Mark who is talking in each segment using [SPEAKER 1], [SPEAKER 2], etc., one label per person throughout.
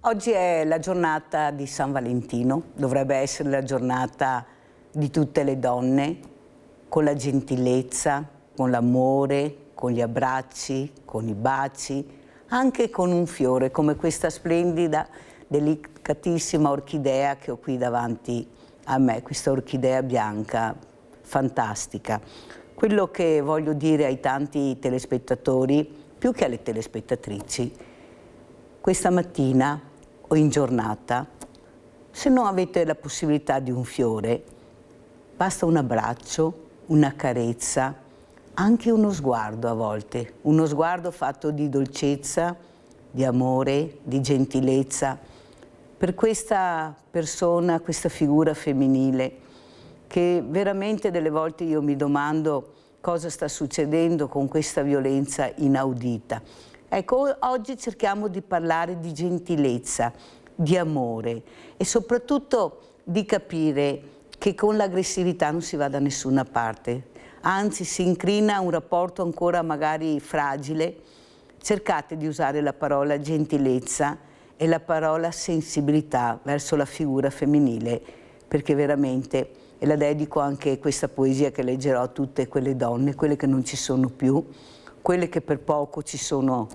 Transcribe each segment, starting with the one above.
[SPEAKER 1] Oggi è la giornata di San Valentino, dovrebbe essere la giornata di tutte le donne, con la gentilezza, con l'amore, con gli abbracci, con i baci, anche con un fiore come questa splendida, delicatissima orchidea che ho qui davanti a me, questa orchidea bianca, fantastica. Quello che voglio dire ai tanti telespettatori, più che alle telespettatrici, questa mattina o in giornata, se non avete la possibilità di un fiore, basta un abbraccio, una carezza, anche uno sguardo a volte, uno sguardo fatto di dolcezza, di amore, di gentilezza, per questa persona, questa figura femminile, che veramente delle volte io mi domando cosa sta succedendo con questa violenza inaudita. Ecco, oggi cerchiamo di parlare di gentilezza, di amore e soprattutto di capire che con l'aggressività non si va da nessuna parte, anzi si incrina un rapporto ancora magari fragile. Cercate di usare la parola gentilezza e la parola sensibilità verso la figura femminile, perché veramente, e la dedico anche a questa poesia che leggerò a tutte quelle donne, quelle che non ci sono più, quelle che per poco ci sono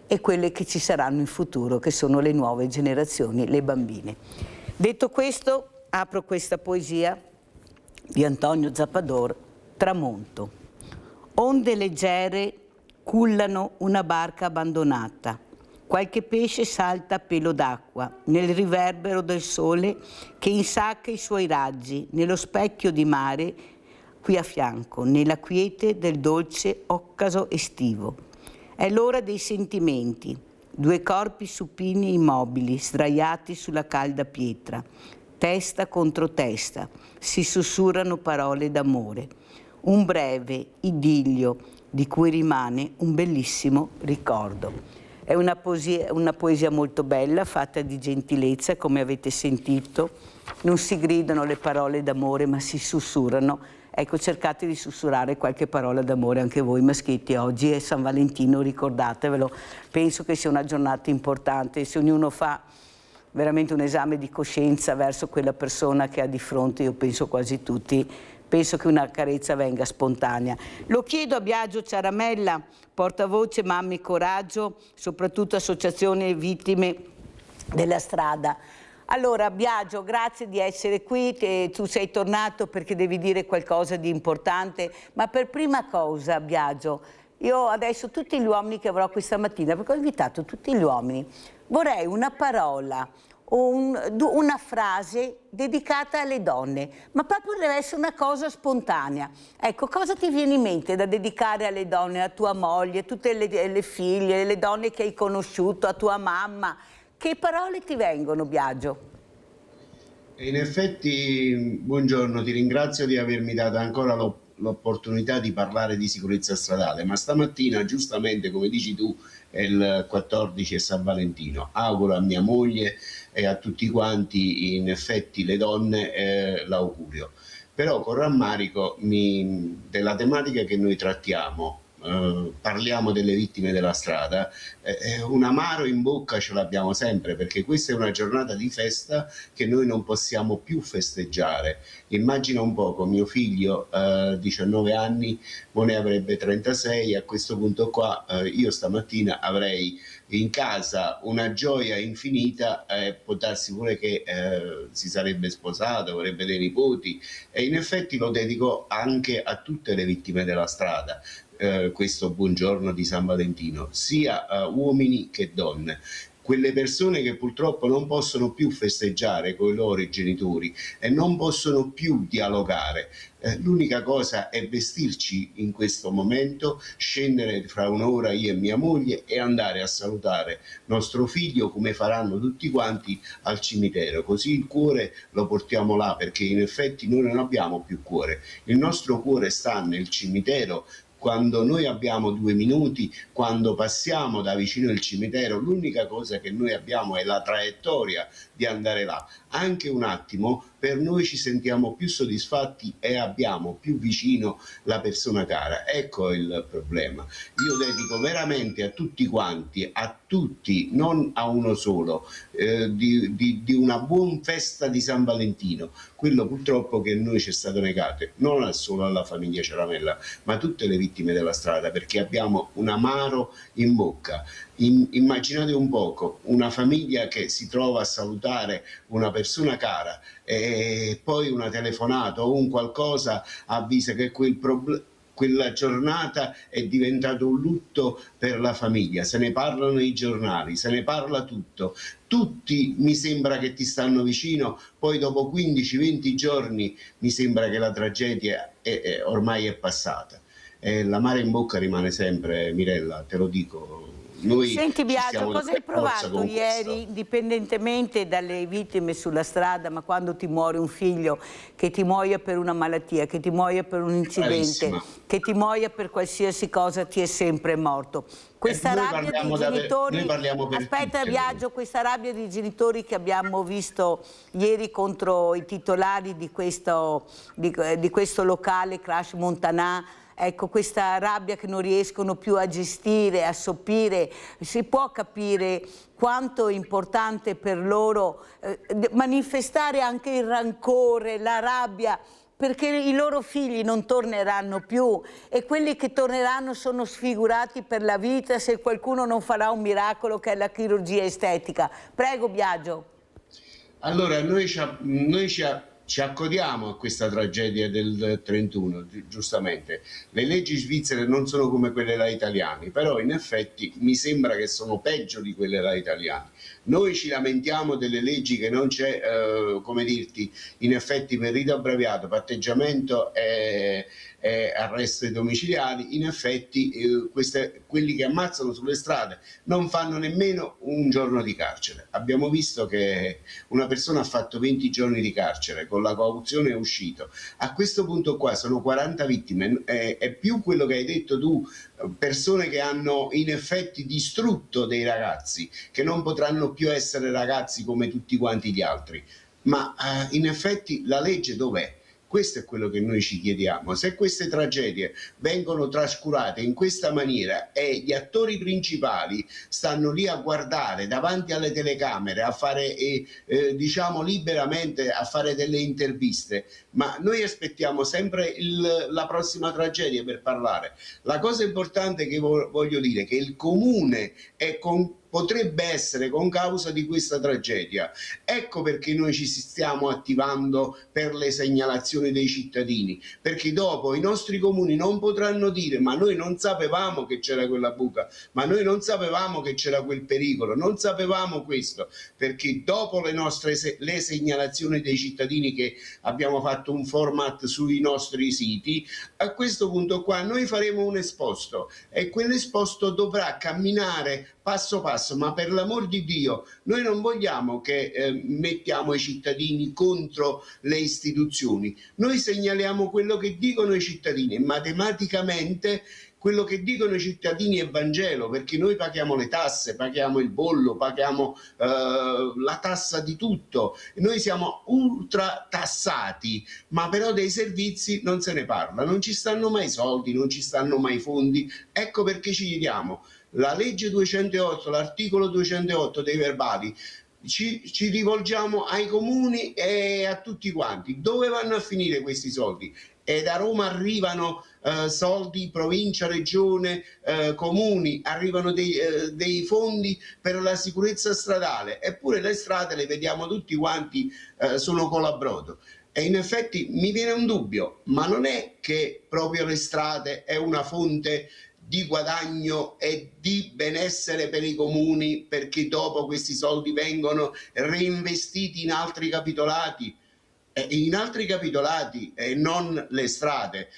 [SPEAKER 1] e quelle che ci saranno in futuro, che sono le nuove generazioni, le bambine. Detto questo, apro questa poesia di Antonio Zappador, Tramonto. Onde leggere cullano una barca abbandonata. Qualche pesce salta a pelo d'acqua, nel riverbero del sole che insacca i suoi raggi, nello specchio di mare qui a fianco, nella quiete del dolce occaso estivo. È l'ora dei sentimenti, due corpi supini immobili, sdraiati sulla calda pietra, testa contro testa, si sussurrano parole d'amore. Un breve idillio di cui rimane un bellissimo ricordo. È una poesia molto bella, fatta di gentilezza, come avete sentito. Non si gridano le parole d'amore, ma si sussurrano. Ecco, cercate di sussurrare qualche parola d'amore anche voi maschietti. Oggi è San Valentino, ricordatevelo. Penso che sia una giornata importante. Se ognuno fa veramente un esame di coscienza verso quella persona che ha di fronte, io penso quasi tutti, penso che una carezza venga spontanea. Lo chiedo a Biagio Ciaramella, portavoce Mamme Coraggio, soprattutto associazione vittime della strada. Allora, Biagio, grazie di essere qui, tu sei tornato perché devi dire qualcosa di importante, ma per prima cosa, Biagio, io adesso tutti gli uomini che avrò questa mattina, perché ho invitato tutti gli uomini, vorrei una parola, una frase dedicata alle donne, ma proprio deve essere una cosa spontanea. Ecco, cosa ti viene in mente da dedicare alle donne, a tua moglie, a tutte le figlie, le donne che hai conosciuto, a tua mamma? Che parole ti vengono, Biagio?
[SPEAKER 2] In effetti, buongiorno, ti ringrazio di avermi dato ancora l'opportunità di parlare di sicurezza stradale, ma stamattina, giustamente, come dici tu, è il 14 è San Valentino. Auguro a mia moglie e a tutti quanti, in effetti, le donne, l'augurio. Però con rammarico della tematica che noi trattiamo, parliamo delle vittime della strada, un amaro in bocca ce l'abbiamo sempre, perché questa è una giornata di festa che noi non possiamo più festeggiare. Immagina un poco, mio figlio 19 anni, mo ne avrebbe 36, a questo punto qua io stamattina avrei in casa una gioia infinita, può darsi pure che si sarebbe sposato, avrebbe dei nipoti, e in effetti lo dedico anche a tutte le vittime della strada. Questo buongiorno di San Valentino, sia uomini che donne, quelle persone che purtroppo non possono più festeggiare con i loro genitori e non possono più dialogare. L'unica cosa è vestirci in questo momento, scendere fra un'ora io e mia moglie e andare a salutare nostro figlio, come faranno tutti quanti, al cimitero. Così il cuore lo portiamo là, perché in effetti noi non abbiamo più cuore, il nostro cuore sta nel cimitero. Quando noi abbiamo 2 minuti, quando passiamo da vicino il cimitero, l'unica cosa che noi abbiamo è la traiettoria di andare là. Anche un attimo, per noi ci sentiamo più soddisfatti e abbiamo più vicino la persona cara. Ecco il problema. Io dedico veramente a tutti quanti, a tutti, non a uno solo, di una buona festa di San Valentino. Quello purtroppo che a noi ci è stato negato, non solo alla famiglia Ciaramella, ma a tutte le vittime della strada, perché abbiamo un amaro in bocca. Immaginate un poco una famiglia che si trova a salutare una persona cara e poi una telefonata o un qualcosa avvisa che quella giornata è diventato un lutto per la famiglia. Se ne parlano i giornali, se ne parla tutto. Tutti mi sembra che ti stanno vicino, poi dopo 15-20 giorni mi sembra che la tragedia ormai è passata. L'amaro in bocca rimane sempre, Mirella, te lo dico. Noi
[SPEAKER 1] Senti
[SPEAKER 2] ci
[SPEAKER 1] Biagio,
[SPEAKER 2] stiamo
[SPEAKER 1] cosa hai
[SPEAKER 2] dando forza
[SPEAKER 1] provato
[SPEAKER 2] con
[SPEAKER 1] ieri,
[SPEAKER 2] questo.
[SPEAKER 1] indipendentemente dalle vittime sulla strada, ma quando ti muore un figlio, che ti muoia per una malattia, che ti muoia per un incidente,
[SPEAKER 2] Bravissima.
[SPEAKER 1] che ti muoia per qualsiasi cosa, ti è sempre morto. Questa
[SPEAKER 2] Noi
[SPEAKER 1] rabbia dei
[SPEAKER 2] parliamo noi
[SPEAKER 1] genitori,
[SPEAKER 2] parliamo per
[SPEAKER 1] aspetta
[SPEAKER 2] tutte.
[SPEAKER 1] Biagio, questa rabbia dei genitori che abbiamo visto ieri contro i titolari di questo locale Crash Montanà, ecco, questa rabbia che non riescono più a gestire, a sopire, si può capire quanto è importante per loro manifestare anche il rancore, la rabbia, perché i loro figli non torneranno più e quelli che torneranno sono sfigurati per la vita se qualcuno non farà un miracolo che è la chirurgia estetica. Prego Biagio.
[SPEAKER 2] Allora, ci accodiamo a questa tragedia del 31, giustamente. Le leggi svizzere non sono come quelle là italiane, però in effetti mi sembra che sono peggio di quelle là italiane. Noi ci lamentiamo delle leggi che non c'è, come dirti, in effetti per rito abbreviato, patteggiamento e arresti domiciliari, in effetti quelli che ammazzano sulle strade non fanno nemmeno un giorno di carcere. Abbiamo visto che una persona ha fatto 20 giorni di carcere, con la cauzione è uscito. A questo punto qua sono 40 vittime, è più quello che hai detto tu, persone che hanno in effetti distrutto dei ragazzi, che non potranno più essere ragazzi come tutti quanti gli altri. Ma in effetti la legge dov'è? Questo è quello che noi ci chiediamo. Se queste tragedie vengono trascurate in questa maniera e gli attori principali stanno lì a guardare davanti alle telecamere, a fare, diciamo liberamente, a fare delle interviste, ma noi aspettiamo sempre la prossima tragedia per parlare. La cosa importante che voglio dire è che il comune potrebbe essere concausa di questa tragedia. Ecco perché noi ci stiamo attivando per le segnalazioni dei cittadini, perché dopo i nostri comuni non potranno dire ma noi non sapevamo che c'era quella buca, ma noi non sapevamo che c'era quel pericolo, non sapevamo questo, perché dopo le segnalazioni dei cittadini, che abbiamo fatto un format sui nostri siti, a questo punto qua noi faremo un esposto e quell'esposto dovrà camminare passo passo, ma per l'amor di Dio noi non vogliamo che mettiamo i cittadini contro le istituzioni, noi segnaliamo quello che dicono i cittadini e matematicamente quello che dicono i cittadini è Vangelo, perché noi paghiamo le tasse, paghiamo il bollo, paghiamo la tassa di tutto, noi siamo ultra tassati, ma però dei servizi non se ne parla, non ci stanno mai soldi, non ci stanno mai fondi. Ecco perché ci chiediamo la legge 208, l'articolo 208 dei verbali, ci rivolgiamo ai comuni e a tutti quanti. Dove vanno a finire questi soldi? E da Roma arrivano soldi, provincia, regione, comuni, arrivano dei fondi per la sicurezza stradale, eppure le strade le vediamo tutti quanti, sono colabrodo. E in effetti mi viene un dubbio, ma non è che proprio le strade è una fonte di guadagno e di benessere per i comuni, perché dopo questi soldi vengono reinvestiti in altri capitolati e non le strade.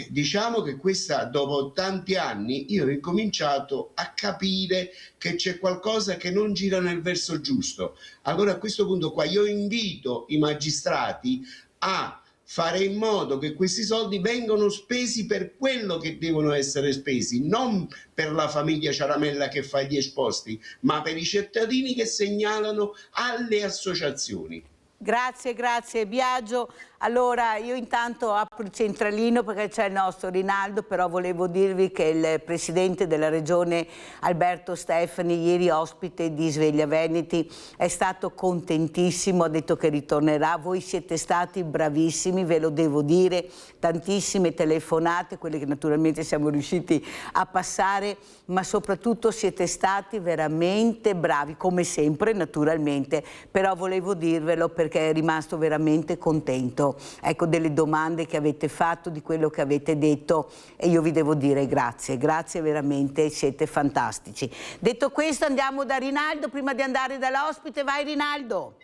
[SPEAKER 2] Diciamo che questa, dopo tanti anni, io ho incominciato a capire che c'è qualcosa che non gira nel verso giusto. Allora a questo punto qua io invito i magistrati a fare in modo che questi soldi vengano spesi per quello che devono essere spesi, non per la famiglia Ciaramella che fa gli esposti, ma per i cittadini che segnalano alle associazioni.
[SPEAKER 1] Grazie, grazie Biagio. Allora io intanto apro il centralino perché c'è il nostro Rinaldo, però volevo dirvi che il presidente della regione Alberto Stefani, ieri ospite di Sveglia Veneti, è stato contentissimo, ha detto che ritornerà. Voi siete stati bravissimi, ve lo devo dire, tantissime telefonate, quelle che naturalmente siamo riusciti a passare, ma soprattutto siete stati veramente bravi, come sempre naturalmente, però volevo dirvelo perché è rimasto veramente contento, ecco, delle domande che avete fatto, di quello che avete detto, e io vi devo dire grazie, grazie veramente, siete fantastici. Detto questo andiamo da Rinaldo, prima di andare dall'ospite. Vai Rinaldo.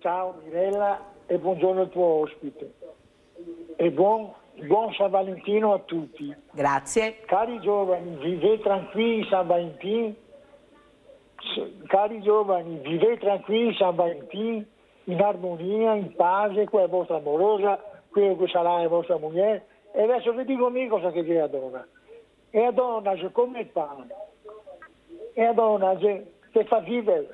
[SPEAKER 3] Ciao Mirella e buongiorno al tuo ospite e buon San Valentino a tutti.
[SPEAKER 1] Grazie.
[SPEAKER 3] Cari giovani, vivete tranquilli San Valentino. Cari giovani, vivete tranquilli San Valentino, in armonia, in pace con la vostra amorosa, quello che sarà la vostra moglie. E adesso vi dico me cosa che è la donna. E la donna c'è come il pane. E la donna che fa vivere.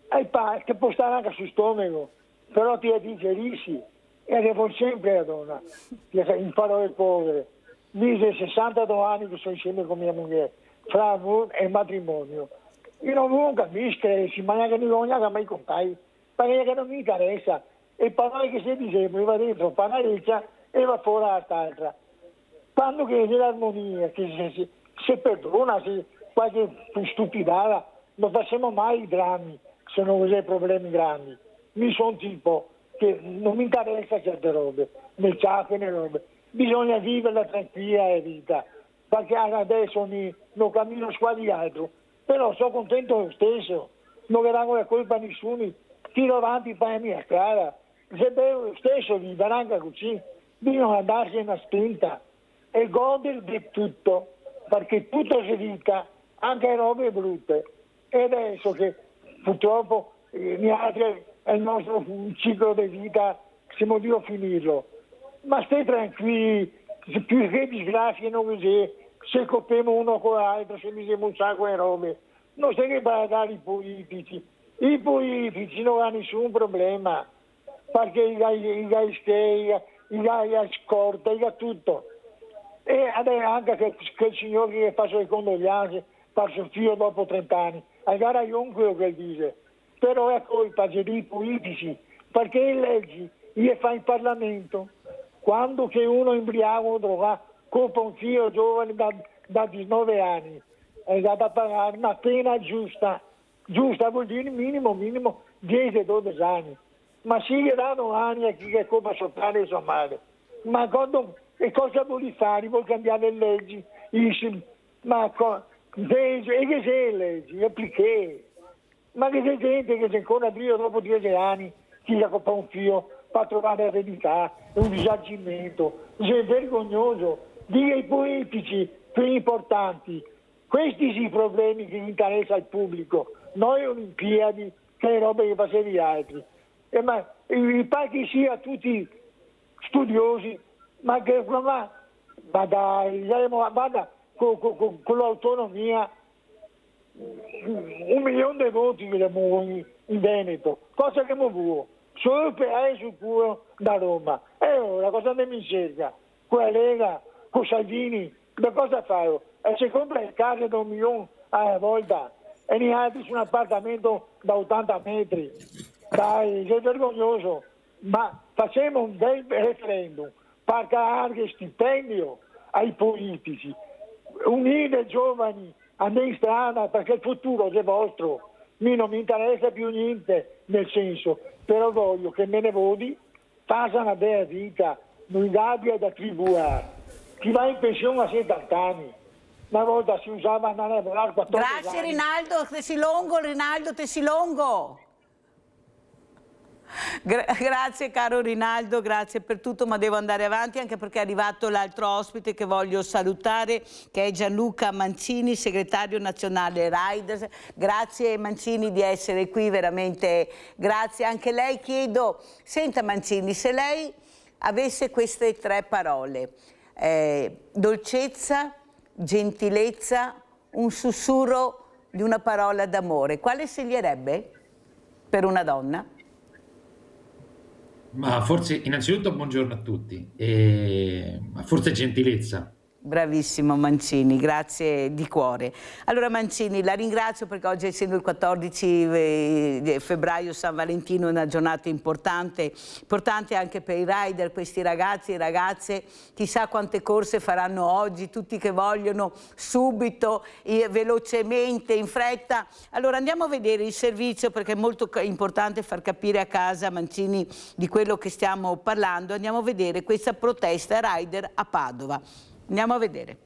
[SPEAKER 3] E il pane che può stare anche sul stomaco, però ti digerisci. E arrivo sempre la donna, in parole povere. Mise 62 anni che sono insieme con mia moglie, fra amore e matrimonio. Io non capisco, ma neanche mi voglio mai contare, perché non mi interessa. E parole che si dicevano, va dentro panareccia e va fuori l'altra. Quando che c'è l'armonia, che se perdona, se qualche stupidata, non facciamo mai i drammi, se non c'è problemi grandi. Mi sono tipo che non mi interessa certe robe, né ciacche né robe. Bisogna viverla tranquilla la vita, perché adesso non cammino squadri altro. Però sono contento lo stesso, non daranno la colpa a nessuno, tiro avanti per la mia strada, se devo lo stesso vivere anche così, bisogna darsi una spinta e godere di tutto, perché tutto si dica, anche robe brutte. E adesso che purtroppo è il nostro ciclo di vita, siamo Dio a finirlo, ma stai tranquilli, più che disgrazie non così. Se copriamo uno con l'altro, se mi sembra un sacco di robe, non sei che badare i politici non hanno nessun problema, perché i gai scorta, i tutto. E adesso anche che il signore che fa le condoglianze per suo figlio dopo 30 anni, hai ragione quello che dice, però è colpa dei politici, perché le leggi le fa in Parlamento, quando che uno imbriaco o drogato colpa un figlio giovane da 19 anni è da pagare una pena giusta vuol dire minimo 10-12 anni, ma si gli danno anni a chi è colpa sottare e sua madre, ma e cosa vuol fare? Vuol cambiare le leggi? Ma che se le leggi? E perché? Ma che c'è gente che c'è ancora Dio dopo 10 anni chi gli ha colpa un figlio per trovare l'eredità, è un risarcimento, è vergognoso. Dica ai politici più importanti, questi sono i problemi che interessa al pubblico, noi Olimpiadi, che le robe che facevano gli altri. Ma mi pare che sia tutti studiosi, ma dai, vada con l'autonomia, 1 milione di voti che abbiamo in Veneto, cosa che mi vuoi, solo per sicuro da Roma. E ora cosa mi cerca? Quella Lega, con Salvini, da cosa fare? E se compra il casa da 1 milione alla volta e ne altri su un appartamento da 80 metri, dai, è vergognoso. Ma facciamo un bel referendum per dare stipendio ai politici, unire i giovani a me in strada perché il futuro è vostro. Non mi interessa più niente, nel senso, però voglio che me ne voti, faccia una bella vita, non abbia da tribunare. Chi va in pensione a 70 anni, una volta si usava andare a lavorare 14 anni.
[SPEAKER 1] Grazie Rinaldo, Tessilongo. Grazie caro Rinaldo, grazie per tutto, ma devo andare avanti anche perché è arrivato l'altro ospite che voglio salutare, che è Gianluca Mancini, segretario nazionale Riders. Grazie Mancini di essere qui, veramente grazie. Anche lei chiedo, senta Mancini, se lei avesse queste 3 parole, dolcezza, gentilezza, un sussurro di una parola d'amore, quale sceglierebbe per una donna?
[SPEAKER 4] Ma forse, innanzitutto, buongiorno a tutti, e forse gentilezza.
[SPEAKER 1] Bravissimo Mancini, grazie di cuore. Allora Mancini, la ringrazio perché oggi, essendo il 14 febbraio San Valentino, è una giornata importante anche per i rider, questi ragazzi e ragazze, chissà quante corse faranno oggi, tutti che vogliono subito, velocemente, in fretta. Allora andiamo a vedere il servizio, perché è molto importante far capire a casa, Mancini, di quello che stiamo parlando. Andiamo a vedere questa protesta rider a Padova. Andiamo a vedere.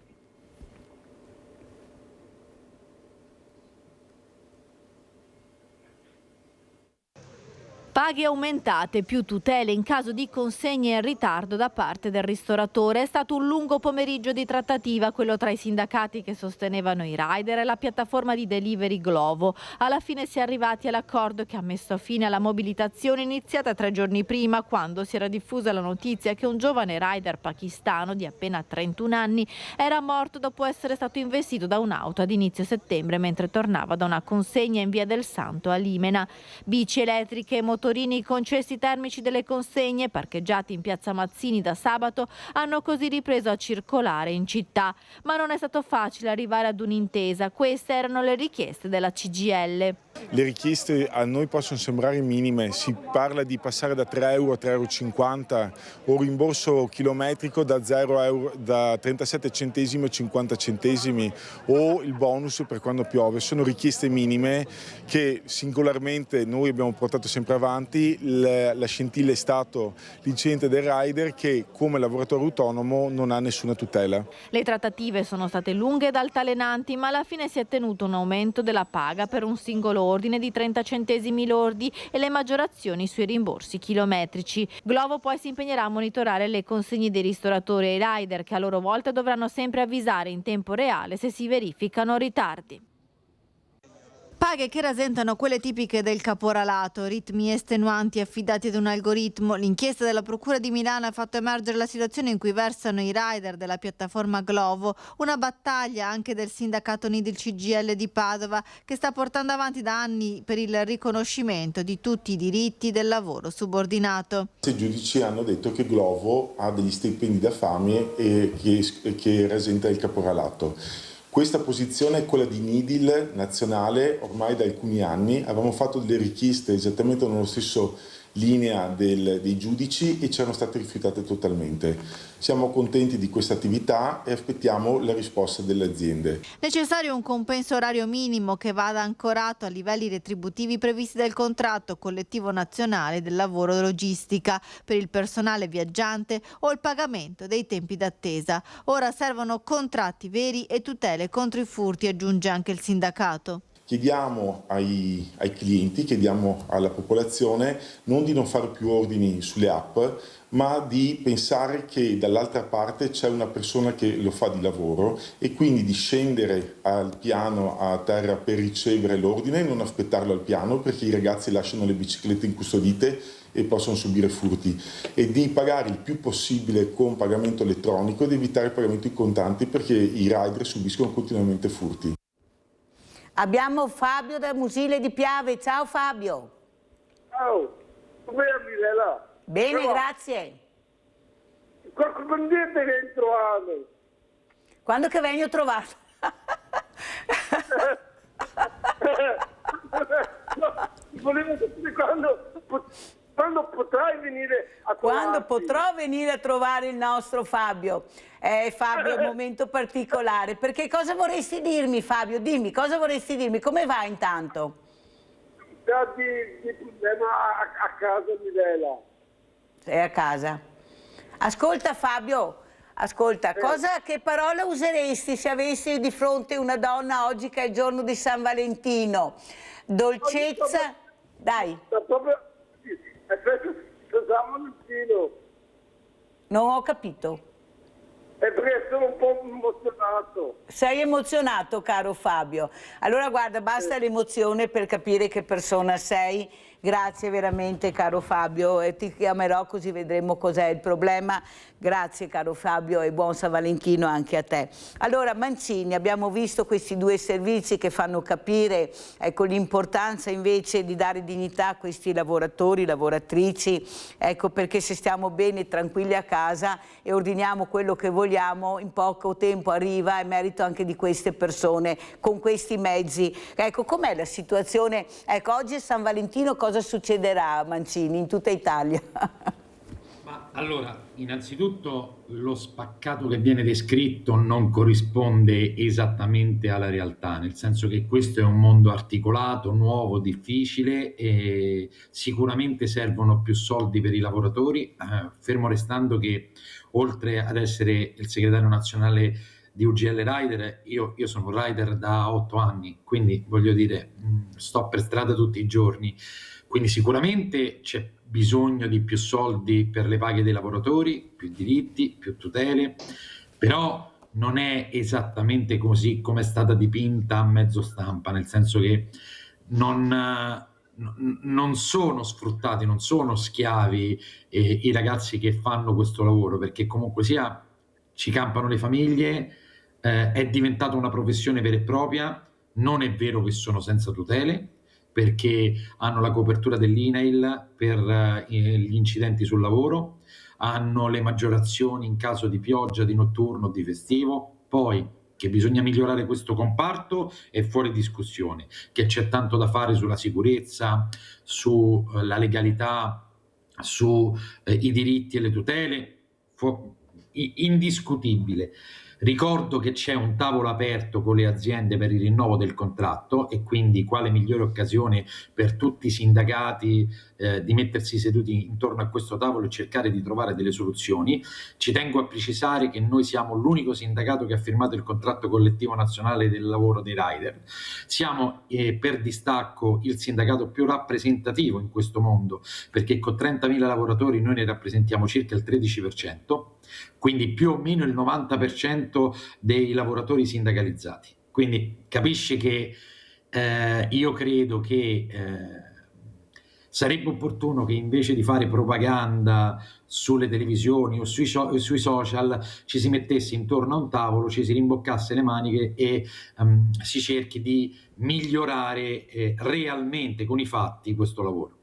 [SPEAKER 5] Paghe aumentate, più tutele in caso di consegne in ritardo da parte del ristoratore. È stato un lungo pomeriggio di trattativa, quello tra i sindacati che sostenevano i rider e la piattaforma di delivery Glovo. Alla fine si è arrivati all'accordo che ha messo fine alla mobilitazione iniziata 3 giorni prima, quando si era diffusa la notizia che un giovane rider pakistano di appena 31 anni era morto dopo essere stato investito da un'auto ad inizio settembre mentre tornava da una consegna in via del Santo a Limena. Bici elettriche e motorini con cesti termici delle consegne parcheggiati in piazza Mazzini da sabato hanno così ripreso a circolare in città, ma non è stato facile arrivare ad un'intesa. Queste erano le richieste della CGIL.
[SPEAKER 6] Le richieste a noi possono sembrare minime, si parla di passare da 3 euro a 3,50 euro o rimborso chilometrico da 0 euro, da 37 centesimi a 50 centesimi o il bonus per quando piove. Sono richieste minime che singolarmente noi abbiamo portato sempre avanti. La scintilla è stato l'incidente del rider che come lavoratore autonomo non ha nessuna tutela.
[SPEAKER 5] Le trattative sono state lunghe ed altalenanti, ma alla fine si è ottenuto un aumento della paga per un singolo ordine di 30 centesimi lordi e le maggiorazioni sui rimborsi chilometrici. Glovo poi si impegnerà a monitorare le consegne dei ristoratori e i rider, che a loro volta dovranno sempre avvisare in tempo reale se si verificano ritardi. Paghe che rasentano quelle tipiche del caporalato, ritmi estenuanti affidati ad un algoritmo. L'inchiesta della Procura di Milano ha fatto emergere la situazione in cui versano i rider della piattaforma Glovo, una battaglia anche del sindacato Nidil CGIL di Padova che sta portando avanti da anni per il riconoscimento di tutti i diritti del lavoro subordinato.
[SPEAKER 6] I giudici hanno detto che Glovo ha degli stipendi da fame e che rasenta il caporalato. Questa posizione è quella di Nidil nazionale ormai da alcuni anni. Avevamo fatto delle richieste esattamente nello stesso linea dei giudici e ci erano state rifiutate totalmente. Siamo contenti di questa attività e aspettiamo la risposta delle aziende.
[SPEAKER 5] Necessario un compenso orario minimo che vada ancorato a livelli retributivi previsti dal contratto collettivo nazionale del lavoro logistica per il personale viaggiante o il pagamento dei tempi d'attesa. Ora servono contratti veri e tutele contro i furti, aggiunge anche il sindacato.
[SPEAKER 6] Chiediamo ai clienti, chiediamo alla popolazione non di non fare più ordini sulle app, ma di pensare che dall'altra parte c'è una persona che lo fa di lavoro e quindi di scendere al piano a terra per ricevere l'ordine e non aspettarlo al piano, perché i ragazzi lasciano le biciclette incustodite e possono subire furti, e di pagare il più possibile con pagamento elettronico ed evitare il pagamento in contanti, perché i rider subiscono continuamente furti.
[SPEAKER 1] Abbiamo Fabio da Musile di Piave. Ciao Fabio.
[SPEAKER 7] Ciao, come là?
[SPEAKER 1] Bene,
[SPEAKER 7] Ciao.
[SPEAKER 1] grazie.
[SPEAKER 7] Quando è che trovato?
[SPEAKER 1] Quando che vengo trovato?
[SPEAKER 7] Volevo sapere quando potrai venire a trovarti.
[SPEAKER 1] Quando potrò venire a trovare il nostro Fabio. Fabio, è un momento particolare. Perché cosa vorresti dirmi, Fabio? Dimmi, cosa vorresti dirmi? Come va intanto?
[SPEAKER 7] Di problema a casa di Vela.
[SPEAKER 1] Sei a casa. Ascolta Fabio, ascolta, che parola useresti se avessi di fronte una donna oggi che è il giorno di San Valentino? Dolcezza? Dai.
[SPEAKER 7] Proprio San Valentino.
[SPEAKER 1] Non ho capito.
[SPEAKER 7] È perché sono un po' emozionato.
[SPEAKER 1] Sei emozionato, caro Fabio. Allora guarda, basta l'emozione per capire che persona sei, Grazie veramente caro Fabio, e ti chiamerò così vedremo cos'è il problema. Grazie caro Fabio e buon San Valentino anche a te. Allora Mancini, abbiamo visto questi due servizi che fanno capire, ecco, l'importanza invece di dare dignità a questi lavoratori, lavoratrici, ecco, perché se stiamo bene e tranquilli a casa e ordiniamo quello che vogliamo, in poco tempo arriva, è merito anche di queste persone con questi mezzi. Ecco, com'è la situazione? Ecco, oggi è San Valentino, cosa succederà Mancini in tutta Italia?
[SPEAKER 4] Ma allora, innanzitutto lo spaccato che viene descritto non corrisponde esattamente alla realtà, nel senso che questo è un mondo articolato, nuovo, difficile e sicuramente servono più soldi per i lavoratori, fermo restando che oltre ad essere il segretario nazionale di UGL Rider, io sono rider da 8 anni, quindi voglio dire, sto per strada tutti i giorni, quindi sicuramente c'è bisogno di più soldi per le paghe dei lavoratori, più diritti, più tutele, però non è esattamente così come è stata dipinta a mezzo stampa, nel senso che non sono sfruttati, non sono schiavi i ragazzi che fanno questo lavoro, perché comunque sia ci campano le famiglie, è diventata una professione vera e propria, non è vero che sono senza tutele, perché hanno la copertura dell'INAIL per gli incidenti sul lavoro, hanno le maggiorazioni in caso di pioggia, di notturno, di festivo. Poi che bisogna migliorare questo comparto è fuori discussione, che c'è tanto da fare sulla sicurezza, sulla legalità, sui diritti e le tutele, indiscutibile. Ricordo che c'è un tavolo aperto con le aziende per il rinnovo del contratto e quindi quale migliore occasione per tutti i sindacati di mettersi seduti intorno a questo tavolo e cercare di trovare delle soluzioni. Ci tengo a precisare che noi siamo l'unico sindacato che ha firmato il contratto collettivo nazionale del lavoro dei rider. Siamo per distacco il sindacato più rappresentativo in questo mondo, perché con 30.000 lavoratori noi ne rappresentiamo circa il 13%, quindi più o meno il 90% dei lavoratori sindacalizzati. Quindi capisci che io credo che sarebbe opportuno che invece di fare propaganda sulle televisioni o sui social ci si mettesse intorno a un tavolo, ci si rimboccasse le maniche e si cerchi di migliorare realmente con i fatti questo lavoro.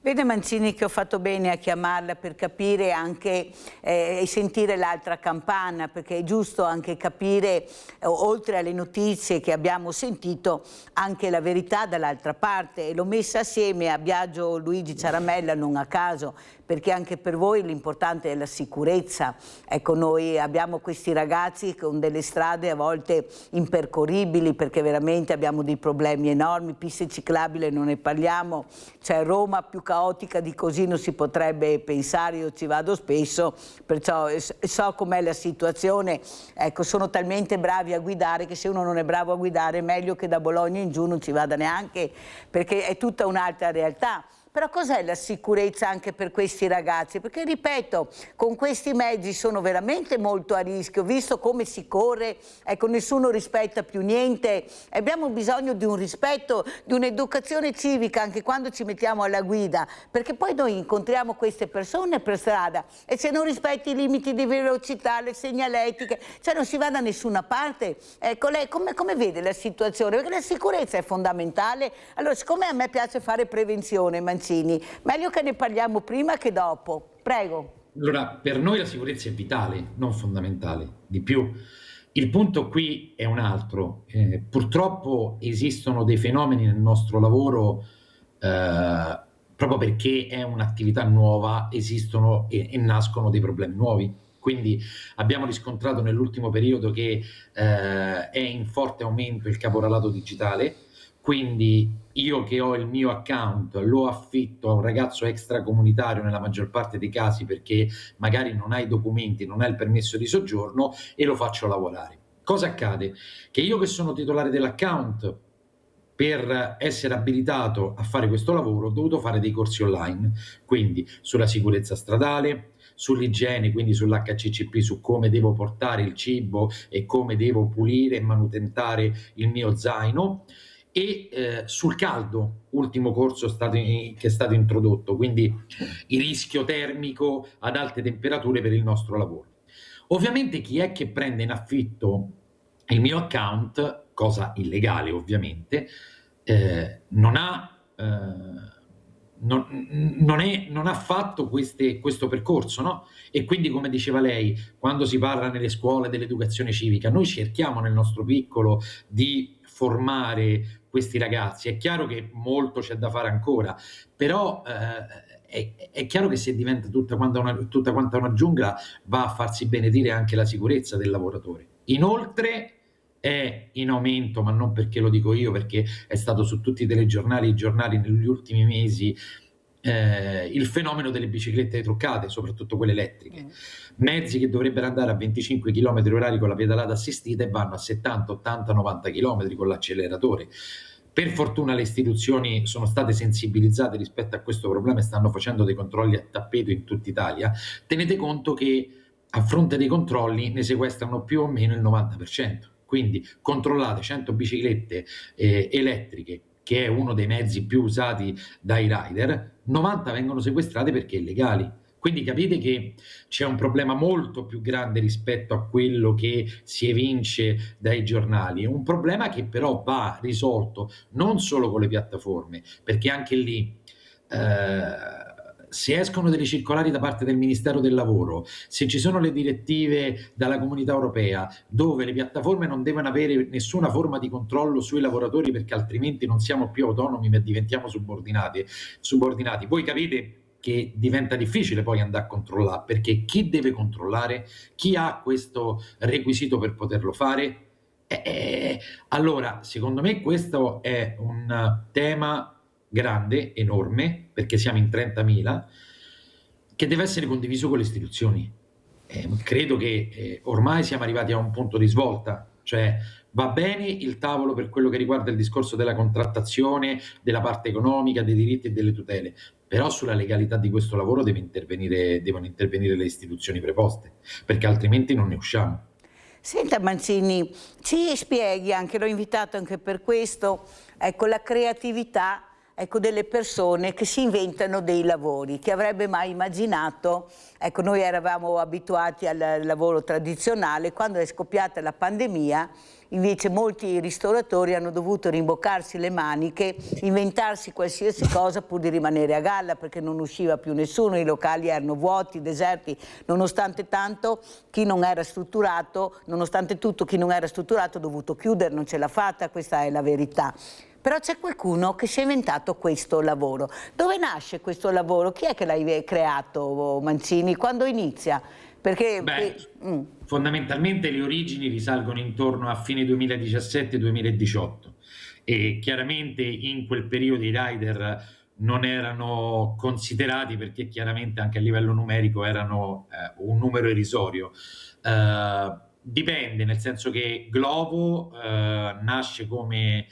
[SPEAKER 1] Vede Mancini che ho fatto bene a chiamarla per capire anche e sentire l'altra campana, perché è giusto anche capire, oltre alle notizie che abbiamo sentito, anche la verità dall'altra parte. E l'ho messa assieme a Biagio Luigi Ciaramella non a caso, perché anche per voi l'importante è la sicurezza. Ecco, noi abbiamo questi ragazzi con delle strade a volte impercorribili, perché veramente abbiamo dei problemi enormi, piste ciclabili non ne parliamo, c'è Roma più caotica di così non si potrebbe pensare, io ci vado spesso, perciò so com'è la situazione. Ecco, sono talmente bravi a guidare che se uno non è bravo a guidare è meglio che da Bologna in giù non ci vada neanche, perché è tutta un'altra realtà. Però cos'è la sicurezza anche per questi ragazzi? Perché ripeto, con questi mezzi sono veramente molto a rischio, visto come si corre, ecco, nessuno rispetta più niente. Abbiamo bisogno di un rispetto, di un'educazione civica anche quando ci mettiamo alla guida, perché poi noi incontriamo queste persone per strada e se non rispetti i limiti di velocità, le segnaletiche, cioè non si va da nessuna parte. Ecco, lei come vede la situazione? Perché la sicurezza è fondamentale. Allora, siccome a me piace fare prevenzione, Mancini, meglio che ne parliamo prima che dopo. Prego.
[SPEAKER 4] Allora, per noi la sicurezza è vitale, non fondamentale. Di più, il punto qui è un altro. Purtroppo esistono dei fenomeni nel nostro lavoro, proprio perché è un'attività nuova, esistono e nascono dei problemi nuovi. Quindi abbiamo riscontrato nell'ultimo periodo che è in forte aumento il caporalato digitale. Quindi io che ho il mio account lo affitto a un ragazzo extracomunitario nella maggior parte dei casi perché magari non ha i documenti, non ha il permesso di soggiorno e lo faccio lavorare. Cosa accade? Che io che sono titolare dell'account, per essere abilitato a fare questo lavoro ho dovuto fare dei corsi online, quindi sulla sicurezza stradale, sull'igiene, quindi sull'HCCP, su come devo portare il cibo e come devo pulire e manutentare il mio zaino. e sul caldo, ultimo corso che è stato introdotto, quindi il rischio termico ad alte temperature per il nostro lavoro. Ovviamente chi è che prende in affitto il mio account, cosa illegale ovviamente, non ha fatto questo percorso, no? E quindi, come diceva lei, quando si parla nelle scuole dell'educazione civica, noi cerchiamo nel nostro piccolo di formare questi ragazzi. È chiaro che molto c'è da fare ancora, però è chiaro che se diventa tutta quanta una giungla, va a farsi benedire anche la sicurezza del lavoratore. Inoltre è in aumento, ma non perché lo dico io, perché è stato su tutti i giornali negli ultimi mesi, il fenomeno delle biciclette truccate, soprattutto quelle elettriche. Mezzi che dovrebbero andare a 25 km/h con la pedalata assistita e vanno a 70, 80, 90 km con l'acceleratore. Per fortuna le istituzioni sono state sensibilizzate rispetto a questo problema e stanno facendo dei controlli a tappeto in tutta Italia. Tenete conto che a fronte dei controlli ne sequestrano più o meno il 90%. Quindi controllate 100 biciclette elettriche, che è uno dei mezzi più usati dai rider, 90 vengono sequestrate perché illegali. Quindi capite che c'è un problema molto più grande rispetto a quello che si evince dai giornali. È un problema che però va risolto non solo con le piattaforme, perché anche lì se escono delle circolari da parte del Ministero del Lavoro, se ci sono le direttive dalla Comunità Europea dove le piattaforme non devono avere nessuna forma di controllo sui lavoratori perché altrimenti non siamo più autonomi ma diventiamo subordinati, voi capite che diventa difficile poi andare a controllare, perché chi deve controllare? Chi ha questo requisito per poterlo fare? Allora, secondo me questo è un tema grande, enorme, perché siamo in 30.000, che deve essere condiviso con le istituzioni. Credo che ormai siamo arrivati a un punto di svolta, cioè va bene il tavolo per quello che riguarda il discorso della contrattazione, della parte economica, dei diritti e delle tutele, però sulla legalità di questo lavoro devono intervenire le istituzioni preposte, perché altrimenti non ne usciamo.
[SPEAKER 1] Senta Mancini, ci spieghi anche, l'ho invitato anche per questo, ecco, la creatività, ecco, delle persone che si inventano dei lavori. Chi avrebbe mai immaginato? Ecco, noi eravamo abituati al lavoro tradizionale, quando è scoppiata la pandemia invece molti ristoratori hanno dovuto rimboccarsi le maniche, inventarsi qualsiasi cosa pur di rimanere a galla, perché non usciva più nessuno, i locali erano vuoti, deserti, nonostante tanto chi non era strutturato, nonostante tutto chi non era strutturato ha dovuto chiudere, non ce l'ha fatta, questa è la verità. Però c'è qualcuno che si è inventato questo lavoro. Dove nasce questo lavoro? Chi è che l'ha creato, Mancini? Quando inizia? Perché
[SPEAKER 4] fondamentalmente le origini risalgono intorno a fine 2017-2018 e chiaramente in quel periodo i rider non erano considerati, perché chiaramente anche a livello numerico erano un numero irrisorio. Dipende, nel senso che Glovo nasce come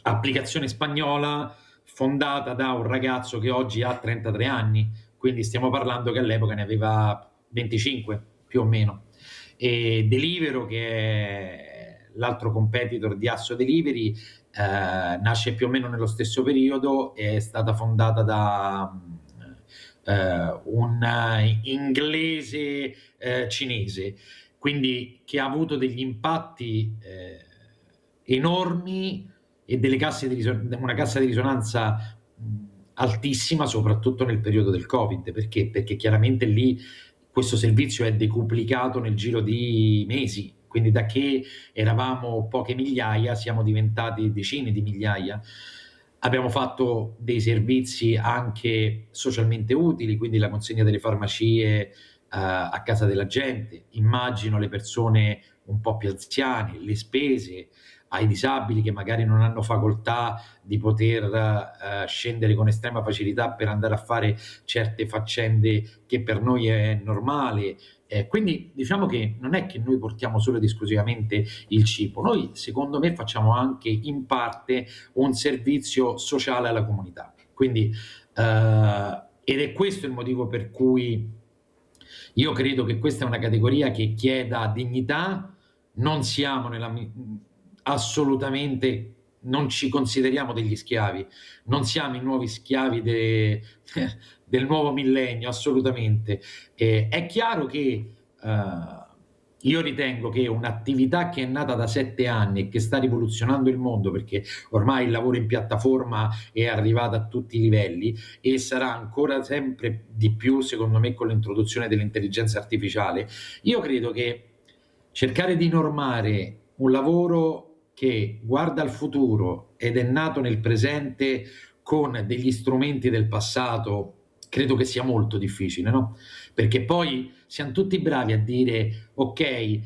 [SPEAKER 4] applicazione spagnola fondata da un ragazzo che oggi ha 33 anni, quindi stiamo parlando che all'epoca ne aveva 25 più o meno. E Deliveroo, che è l'altro competitor di Asso Delivery, nasce più o meno nello stesso periodo, è stata fondata da un inglese cinese, quindi che ha avuto degli impatti enormi e una cassa di risonanza altissima, soprattutto nel periodo del Covid. Perché? Perché chiaramente lì questo servizio è decuplicato nel giro di mesi, quindi da che eravamo poche migliaia siamo diventati decine di migliaia. Abbiamo fatto dei servizi anche socialmente utili, quindi la consegna delle farmacie a casa della gente, immagino le persone un po' più anziane, le spese ai disabili che magari non hanno facoltà di poter scendere con estrema facilità per andare a fare certe faccende che per noi è normale. Quindi diciamo che non è che noi portiamo solo ed esclusivamente il cibo, noi secondo me facciamo anche in parte un servizio sociale alla comunità. Quindi, ed è questo il motivo per cui io credo che questa è una categoria che chieda dignità. Non siamo assolutamente non ci consideriamo degli schiavi, non siamo i nuovi schiavi del nuovo millennio, assolutamente. È chiaro che io ritengo che un'attività che è nata da 7 anni e che sta rivoluzionando il mondo, perché ormai il lavoro in piattaforma è arrivato a tutti i livelli e sarà ancora sempre di più, secondo me, con l'introduzione dell'intelligenza artificiale, io credo che cercare di normare un lavoro che guarda al futuro ed è nato nel presente con degli strumenti del passato, credo che sia molto difficile, no? Perché poi siamo tutti bravi a dire ok,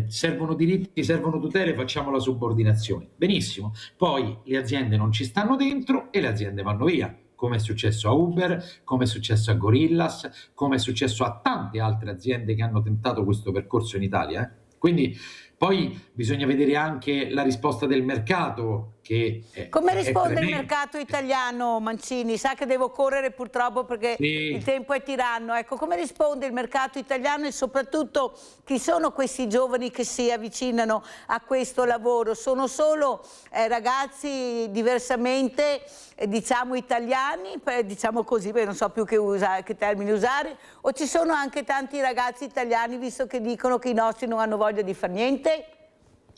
[SPEAKER 4] servono diritti, servono tutele, facciamo la subordinazione. Benissimo, poi le aziende non ci stanno dentro e le aziende vanno via, come è successo a Uber, come è successo a Gorillas, come è successo a tante altre aziende che hanno tentato questo percorso in Italia. Quindi poi bisogna vedere anche la risposta del mercato.
[SPEAKER 1] Come risponde il mercato italiano, Mancini? Sa che devo correre purtroppo perché il tempo è tiranno. Ecco, come risponde il mercato italiano e soprattutto chi sono questi giovani che si avvicinano a questo lavoro? Sono solo ragazzi diversamente, diciamo, italiani, diciamo così, perché non so più che termine usare, o ci sono anche tanti ragazzi italiani, visto che dicono che i nostri non hanno voglia di far niente?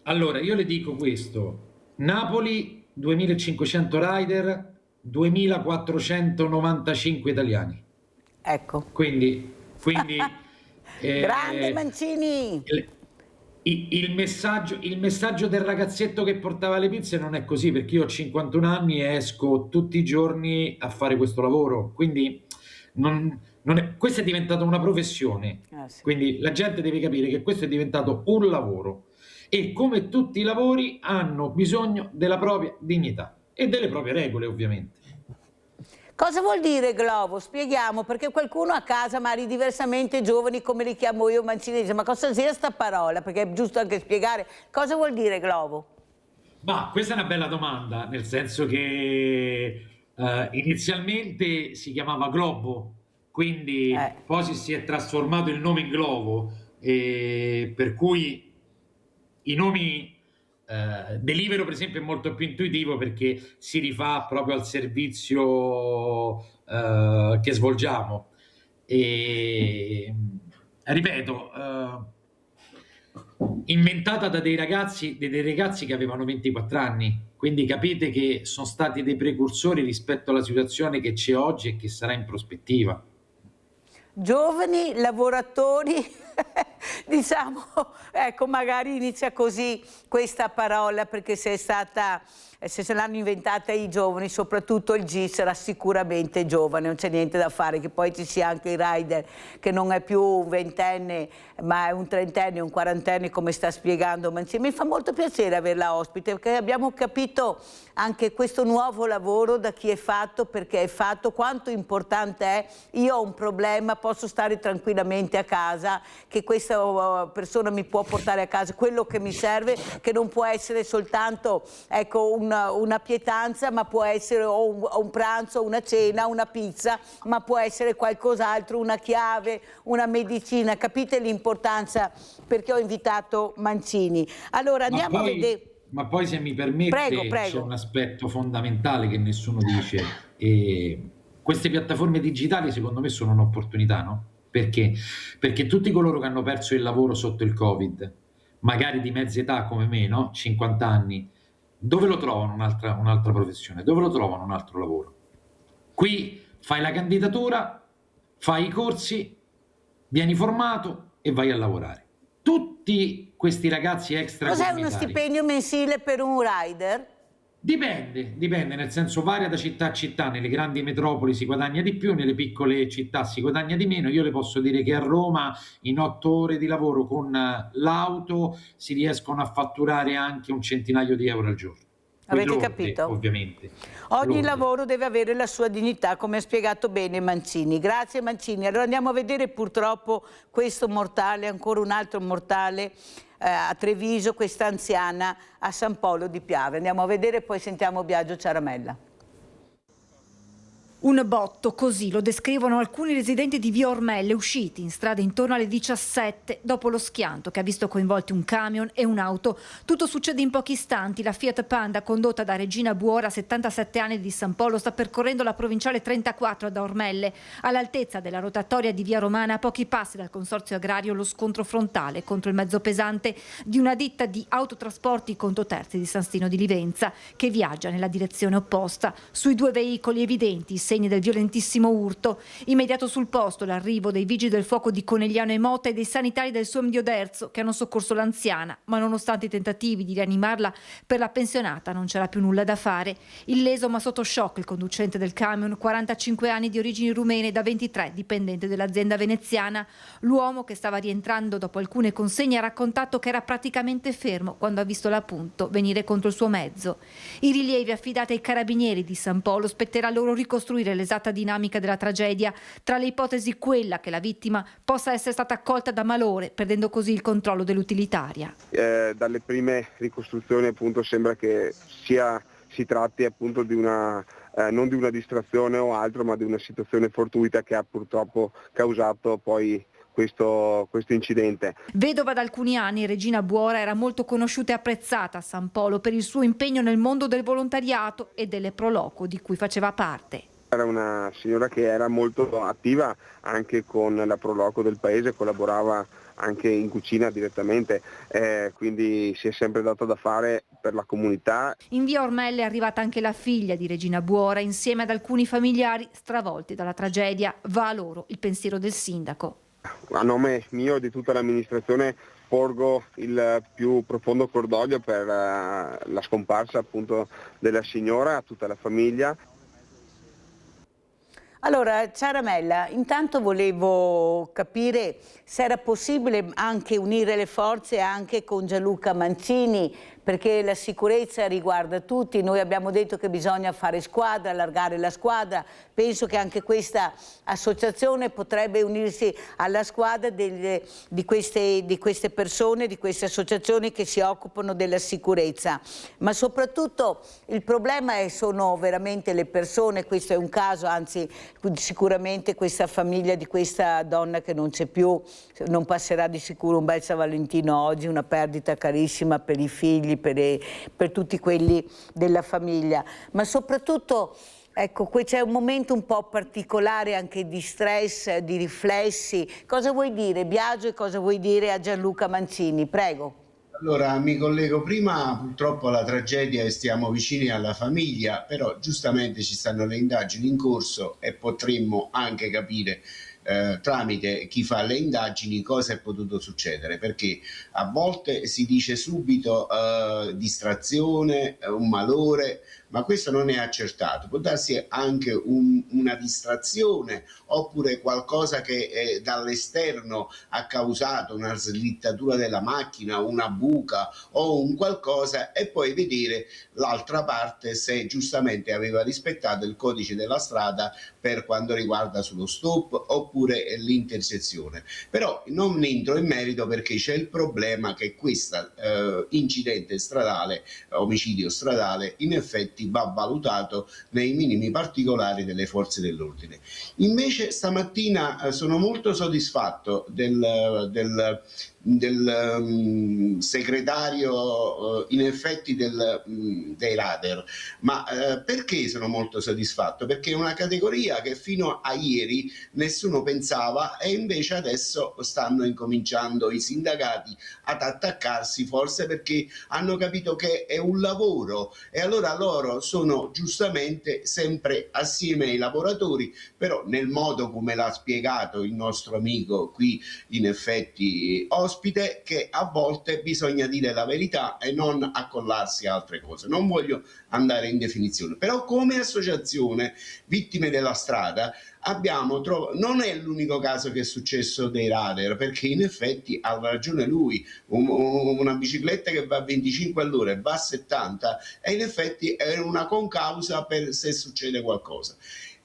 [SPEAKER 4] Allora, io le dico questo. Napoli 2500 rider, 2495 italiani.
[SPEAKER 1] Ecco.
[SPEAKER 4] Quindi
[SPEAKER 1] grande Mancini!
[SPEAKER 4] Il messaggio del ragazzetto che portava le pizze non è così, perché io ho 51 anni e esco tutti i giorni a fare questo lavoro, quindi questa è diventata una professione. Sì. Quindi la gente deve capire che questo è diventato un lavoro. E come tutti i lavori hanno bisogno della propria dignità e delle proprie regole, ovviamente.
[SPEAKER 1] Cosa vuol dire globo? Spieghiamo, perché qualcuno a casa, magari diversamente giovani come li chiamo io, Mancini, dice ma cosa sia sta parola? Perché è giusto anche spiegare. Cosa vuol dire globo?
[SPEAKER 4] Ma questa è una bella domanda, nel senso che inizialmente si chiamava Globo, quindi poi si è trasformato il nome in Globo, per cui i nomi Deliveroo per esempio è molto più intuitivo perché si rifà proprio al servizio che svolgiamo e ripeto, inventata da dei ragazzi che avevano 24 anni, quindi capite che sono stati dei precursori rispetto alla situazione che c'è oggi e che sarà in prospettiva. Giovani
[SPEAKER 1] lavoratori, diciamo, ecco, magari inizia così questa parola, perché se l'hanno inventata i giovani, soprattutto il G sarà sicuramente giovane, non c'è niente da fare, che poi ci sia anche il rider che non è più un ventenne ma è un trentenne, un quarantenne, come sta spiegando Mancini. Mi fa molto piacere averla ospite, perché abbiamo capito anche questo nuovo lavoro da chi è fatto, perché è fatto, quanto importante è. Io ho un problema, posso stare tranquillamente a casa, che questa persona mi può portare a casa quello che mi serve, che non può essere soltanto, ecco, una pietanza, ma può essere un pranzo, una cena, una pizza, ma può essere qualcos'altro, una chiave, una medicina. Capite l'importanza? Perché ho invitato Mancini. Allora andiamo a vedere.
[SPEAKER 4] Ma poi, se mi permette, c'è un aspetto fondamentale che nessuno dice. Queste piattaforme digitali secondo me sono un'opportunità, no? Perché? Perché tutti coloro che hanno perso il lavoro sotto il Covid, magari di mezza età come me, no? 50 anni, dove lo trovano un'altra professione? Dove lo trovano un altro lavoro? Qui fai la candidatura, fai i corsi, vieni formato e vai a lavorare. Tutti questi ragazzi extracomunitari.
[SPEAKER 1] Cos'è uno stipendio mensile per un rider?
[SPEAKER 4] Dipende, nel senso varia da città a città. Nelle grandi metropoli si guadagna di più, nelle piccole città si guadagna di meno. Io le posso dire che a Roma in 8 ore di lavoro con l'auto si riescono a fatturare anche un centinaio di euro al giorno.
[SPEAKER 1] Avete capito?
[SPEAKER 4] Ovviamente.
[SPEAKER 1] Ogni lavoro deve avere la sua dignità, come ha spiegato bene Mancini. Grazie Mancini. Allora andiamo a vedere purtroppo questo mortale, ancora un altro mortale a Treviso, questa anziana a San Polo di Piave. Andiamo a vedere e poi sentiamo Biagio Ciaramella.
[SPEAKER 8] Un botto, così lo descrivono alcuni residenti di via Ormelle usciti in strada intorno alle 17 dopo lo schianto che ha visto coinvolti un camion e un'auto. Tutto succede in pochi istanti. La Fiat Panda, condotta da Regina Buora, 77 anni, di San Polo, sta percorrendo la provinciale 34 da Ormelle. All'altezza della rotatoria di via Romana, a pochi passi dal consorzio agrario, lo scontro frontale contro il mezzo pesante di una ditta di autotrasporti conto terzi di San Stino di Livenza, che viaggia nella direzione opposta. Sui due veicoli evidenti i segni del violentissimo urto. Immediato sul posto l'arrivo dei vigili del fuoco di Conegliano e Motta e dei sanitari del Suom di Oderzo, che hanno soccorso l'anziana, ma nonostante i tentativi di rianimarla, per la pensionata non c'era più nulla da fare. Illeso ma sotto shock il conducente del camion, 45 anni, di origini rumene, da 23, dipendente dell'azienda veneziana. L'uomo, che stava rientrando dopo alcune consegne, ha raccontato che era praticamente fermo quando ha visto l'appunto venire contro il suo mezzo. I rilievi affidati ai carabinieri di San Polo, spetterà loro ricostruire l'esatta dinamica della tragedia. Tra le ipotesi quella che la vittima possa essere stata accolta da malore, perdendo così il controllo dell'utilitaria.
[SPEAKER 9] Dalle prime ricostruzioni appunto sembra che si tratti appunto di una non di una distrazione o altro, ma di una situazione fortuita che ha purtroppo causato poi questo incidente.
[SPEAKER 8] Vedova da alcuni anni, Regina Buora era molto conosciuta e apprezzata a San Polo per il suo impegno nel mondo del volontariato e delle Pro Loco di cui faceva parte.
[SPEAKER 9] Era una signora che era molto attiva anche con la Pro Loco del paese, collaborava anche in cucina direttamente, quindi si è sempre data da fare per la comunità.
[SPEAKER 8] In via Ormelle è arrivata anche la figlia di Regina Buora insieme ad alcuni familiari stravolti dalla tragedia. Va a loro il pensiero del sindaco.
[SPEAKER 9] A nome mio e di tutta l'amministrazione porgo il più profondo cordoglio per la scomparsa appunto della signora, a tutta la famiglia.
[SPEAKER 1] Allora, Ciaramella, intanto volevo capire se era possibile anche unire le forze anche con Gianluca Mancini, perché la sicurezza riguarda tutti. Noi abbiamo detto che bisogna fare squadra, allargare la squadra. Penso che anche questa associazione potrebbe unirsi alla squadra di queste persone, di queste associazioni che si occupano della sicurezza. Ma soprattutto il problema sono veramente le persone. Questo è un caso, anzi sicuramente questa famiglia di questa donna che non c'è più non passerà di sicuro un bel San Valentino oggi, una perdita carissima per i figli, per tutti quelli della famiglia, ma soprattutto ecco, qui c'è un momento un po' particolare anche di stress, di riflessi. Cosa vuoi dire, Biagio, e cosa vuoi dire a Gianluca Mancini? Prego.
[SPEAKER 2] Allora, mi collego prima purtroppo alla tragedia e stiamo vicini alla famiglia, però giustamente ci stanno le indagini in corso e potremmo anche capire tramite chi fa le indagini cosa è potuto succedere, perché a volte si dice subito distrazione, un malore, ma questo non è accertato. Può darsi anche una distrazione oppure qualcosa che dall'esterno ha causato una slittatura della macchina, una buca o un qualcosa, e poi vedere l'altra parte se giustamente aveva rispettato il codice della strada per quanto riguarda sullo stop oppure l'intersezione. Però non entro in merito perché c'è il problema che questo incidente stradale, omicidio stradale, in effetti va valutato nei minimi particolari delle forze dell'ordine. Invece stamattina sono molto soddisfatto del segretario in effetti dei radar, ma perché sono molto soddisfatto? Perché è una categoria che fino a ieri nessuno pensava e invece adesso stanno incominciando i sindacati ad attaccarsi, forse perché hanno capito che è un lavoro e allora loro sono giustamente sempre assieme ai lavoratori, però nel modo come l'ha spiegato il nostro amico qui in effetti ospite, che a volte bisogna dire la verità e non accollarsi a altre cose. Non voglio andare in definizione, però come associazione Vittime della Strada non è l'unico caso che è successo dei radar, perché in effetti ha ragione lui, una bicicletta che va a 25 all'ora e va a 70 e in effetti è una concausa per se succede qualcosa.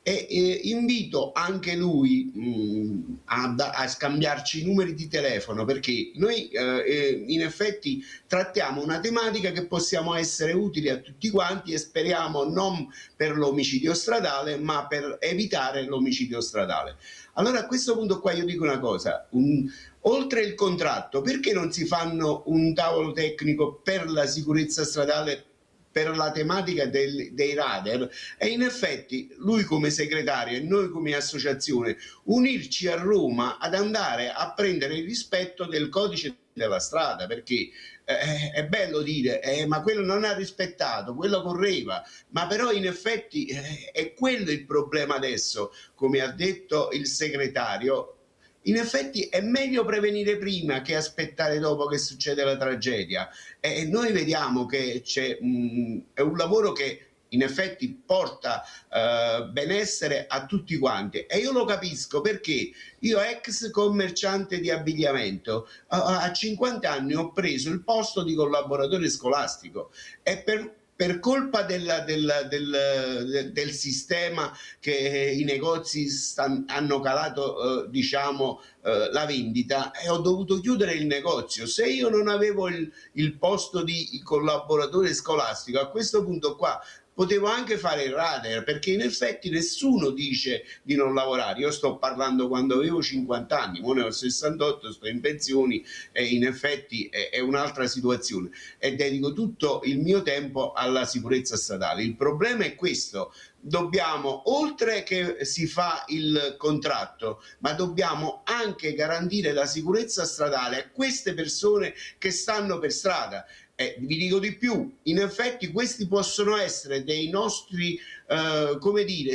[SPEAKER 2] E invito anche lui a scambiarci i numeri di telefono, perché noi in effetti trattiamo una tematica che possiamo essere utili a tutti quanti e speriamo non per l'omicidio stradale ma per evitare l'omicidio stradale. Allora a questo punto qua io dico una cosa, oltre il contratto, perché non si fanno un tavolo tecnico per la sicurezza stradale, per la tematica dei radar, e in effetti lui come segretario e noi come associazione unirci a Roma ad andare a prendere il rispetto del codice della strada, perché è bello dire ma quello non ha rispettato, quello correva, ma però in effetti è quello il problema adesso, come ha detto il segretario. In effetti è meglio prevenire prima che aspettare dopo che succede la tragedia, e noi vediamo che è un lavoro che in effetti porta benessere a tutti quanti, e io lo capisco perché io, ex commerciante di abbigliamento, a 50 anni ho preso il posto di collaboratore scolastico e per colpa del sistema che i negozi hanno calato la vendita, e ho dovuto chiudere il negozio. Se io non avevo il posto di collaboratore scolastico, a questo punto qua potevo anche fare il radar, perché in effetti nessuno dice di non lavorare. Io sto parlando quando avevo 50 anni, ora ne ho 68, sto in pensioni e in effetti è un'altra situazione, e dedico tutto il mio tempo alla sicurezza stradale. Il problema è questo: dobbiamo, oltre che si fa il contratto, ma dobbiamo anche garantire la sicurezza stradale a queste persone che stanno per strada. Vi dico di più, in effetti questi possono essere dei nostri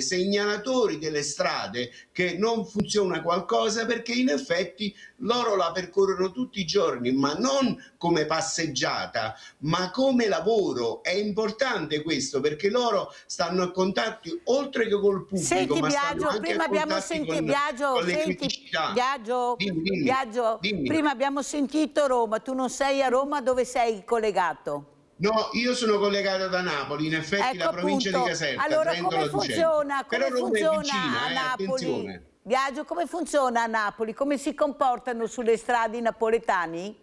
[SPEAKER 2] segnalatori delle strade, che non funziona qualcosa, perché in effetti loro la percorrono tutti i giorni, ma non come passeggiata, ma come lavoro. È importante questo, perché loro stanno a contatti oltre che col pubblico.
[SPEAKER 1] Senti,
[SPEAKER 2] ma
[SPEAKER 1] Biagio,
[SPEAKER 2] stanno anche
[SPEAKER 1] prima
[SPEAKER 2] a
[SPEAKER 1] abbiamo
[SPEAKER 2] contatti
[SPEAKER 1] sentito
[SPEAKER 2] con le criticità.
[SPEAKER 1] Dimmi. Prima abbiamo sentito Roma, tu non sei a Roma, dove sei collegato?
[SPEAKER 2] No, io sono collegato da Napoli, in effetti, la provincia di Caserta.
[SPEAKER 1] Allora,
[SPEAKER 2] Trento,
[SPEAKER 1] come funziona
[SPEAKER 2] vicina,
[SPEAKER 1] a Napoli?
[SPEAKER 2] attenzione.
[SPEAKER 1] Biagio, come funziona a Napoli? Come si comportano sulle strade i napoletani?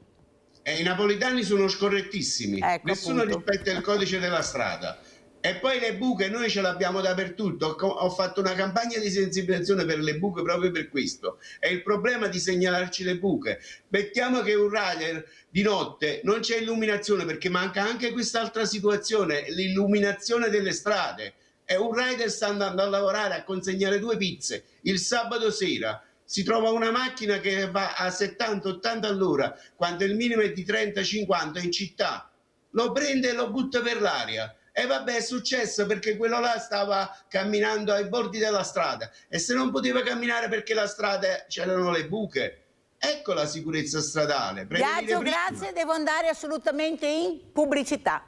[SPEAKER 2] I napoletani sono scorrettissimi, nessuno rispetta il codice della strada. E poi le buche noi ce l'abbiamo dappertutto. Ho fatto una campagna di sensibilizzazione per le buche proprio per questo. È il problema di segnalarci le buche. Mettiamo che un radar di notte non c'è illuminazione, perché manca anche quest'altra situazione, l'illuminazione delle strade. E un rider sta andando a lavorare a consegnare 2 pizze il sabato sera. Si trova una macchina che va a 70-80 all'ora, quando il minimo è di 30-50 in città. Lo prende e lo butta per l'aria. E vabbè, è successo perché quello là stava camminando ai bordi della strada, e se non poteva camminare perché la strada c'erano le buche. Ecco la sicurezza stradale.
[SPEAKER 1] Biagio, grazie, devo andare assolutamente in pubblicità.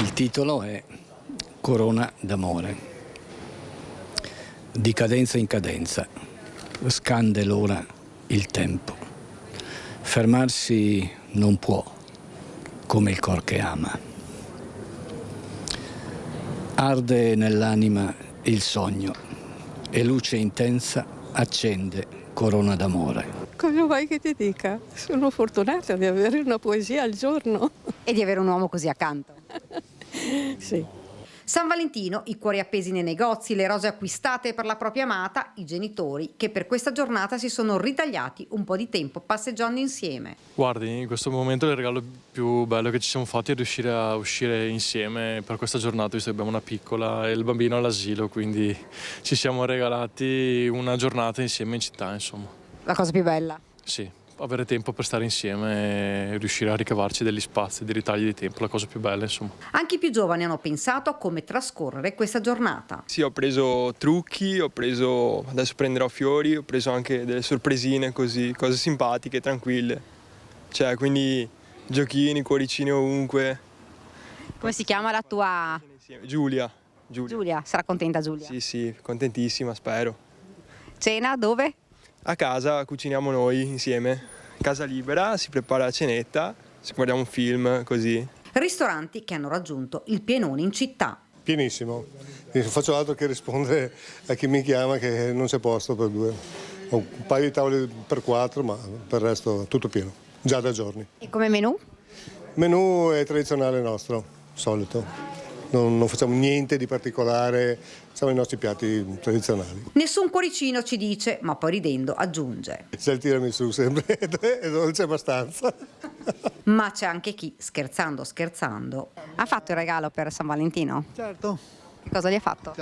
[SPEAKER 10] Il titolo è Corona d'amore. Di cadenza in cadenza, scande l'ora il tempo. Fermarsi non può, come il cor che ama. Arde nell'anima il sogno e luce intensa accende corona d'amore.
[SPEAKER 11] Cosa vuoi che ti dica? Sono fortunata di avere una poesia al giorno.
[SPEAKER 12] E di avere un uomo così accanto.
[SPEAKER 11] Sì.
[SPEAKER 12] San Valentino, i cuori appesi nei negozi, le rose acquistate per la propria amata, i genitori che per questa giornata si sono ritagliati un po' di tempo passeggiando insieme.
[SPEAKER 13] Guardi, in questo momento il regalo più bello che ci siamo fatti è riuscire a uscire insieme per questa giornata, visto che abbiamo una piccola e il bambino all'asilo, quindi ci siamo regalati una giornata insieme in città, insomma.
[SPEAKER 12] La cosa più bella?
[SPEAKER 13] Sì. Avere tempo per stare insieme e riuscire a ricavarci degli spazi, dei ritagli di tempo, la cosa più bella, insomma.
[SPEAKER 12] Anche i più giovani hanno pensato a come trascorrere questa giornata.
[SPEAKER 14] Sì, ho preso trucchi, adesso prenderò fiori, ho preso anche delle sorpresine così, cose simpatiche, tranquille. Cioè, quindi giochini, cuoricini ovunque.
[SPEAKER 12] Come si chiama la tua?
[SPEAKER 14] Giulia.
[SPEAKER 12] Giulia, sarà contenta Giulia?
[SPEAKER 14] Sì, contentissima, spero.
[SPEAKER 12] Cena dove?
[SPEAKER 14] A casa cuciniamo noi insieme, casa libera, si prepara la cenetta, si guardiamo un film, così.
[SPEAKER 12] Ristoranti che hanno raggiunto il pienone in città.
[SPEAKER 15] Pienissimo, non faccio altro che rispondere a chi mi chiama che non c'è posto per 2. Ho un paio di tavole per 4, ma per il resto tutto pieno, già da giorni.
[SPEAKER 12] E come menù?
[SPEAKER 15] Il menù è tradizionale nostro, solito. Non facciamo niente di particolare, facciamo i nostri piatti tradizionali.
[SPEAKER 12] Nessun cuoricino ci dice, ma poi ridendo aggiunge.
[SPEAKER 15] C'è il tiramisù sempre, è dolce abbastanza.
[SPEAKER 12] Ma c'è anche chi, scherzando, ha fatto il regalo per San Valentino?
[SPEAKER 16] Certo.
[SPEAKER 12] Che cosa gli ha fatto?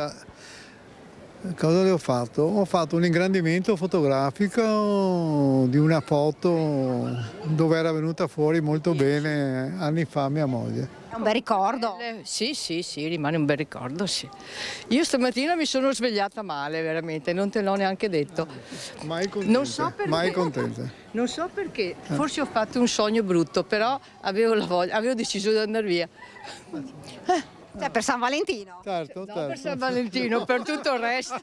[SPEAKER 16] Cosa le ho fatto? Ho fatto un ingrandimento fotografico di una foto dove era venuta fuori molto bene anni fa mia moglie.
[SPEAKER 12] È un bel ricordo?
[SPEAKER 17] Sì, rimane un bel ricordo, sì. Io stamattina mi sono svegliata male, veramente, non te l'ho neanche detto.
[SPEAKER 16] Mai contenta,
[SPEAKER 17] non so perché,
[SPEAKER 16] mai contenta.
[SPEAKER 17] Non so perché, forse ho fatto un sogno brutto, però avevo deciso di andare via.
[SPEAKER 12] Cioè per San Valentino?
[SPEAKER 16] Certo.
[SPEAKER 17] Per San Valentino, per tutto il resto.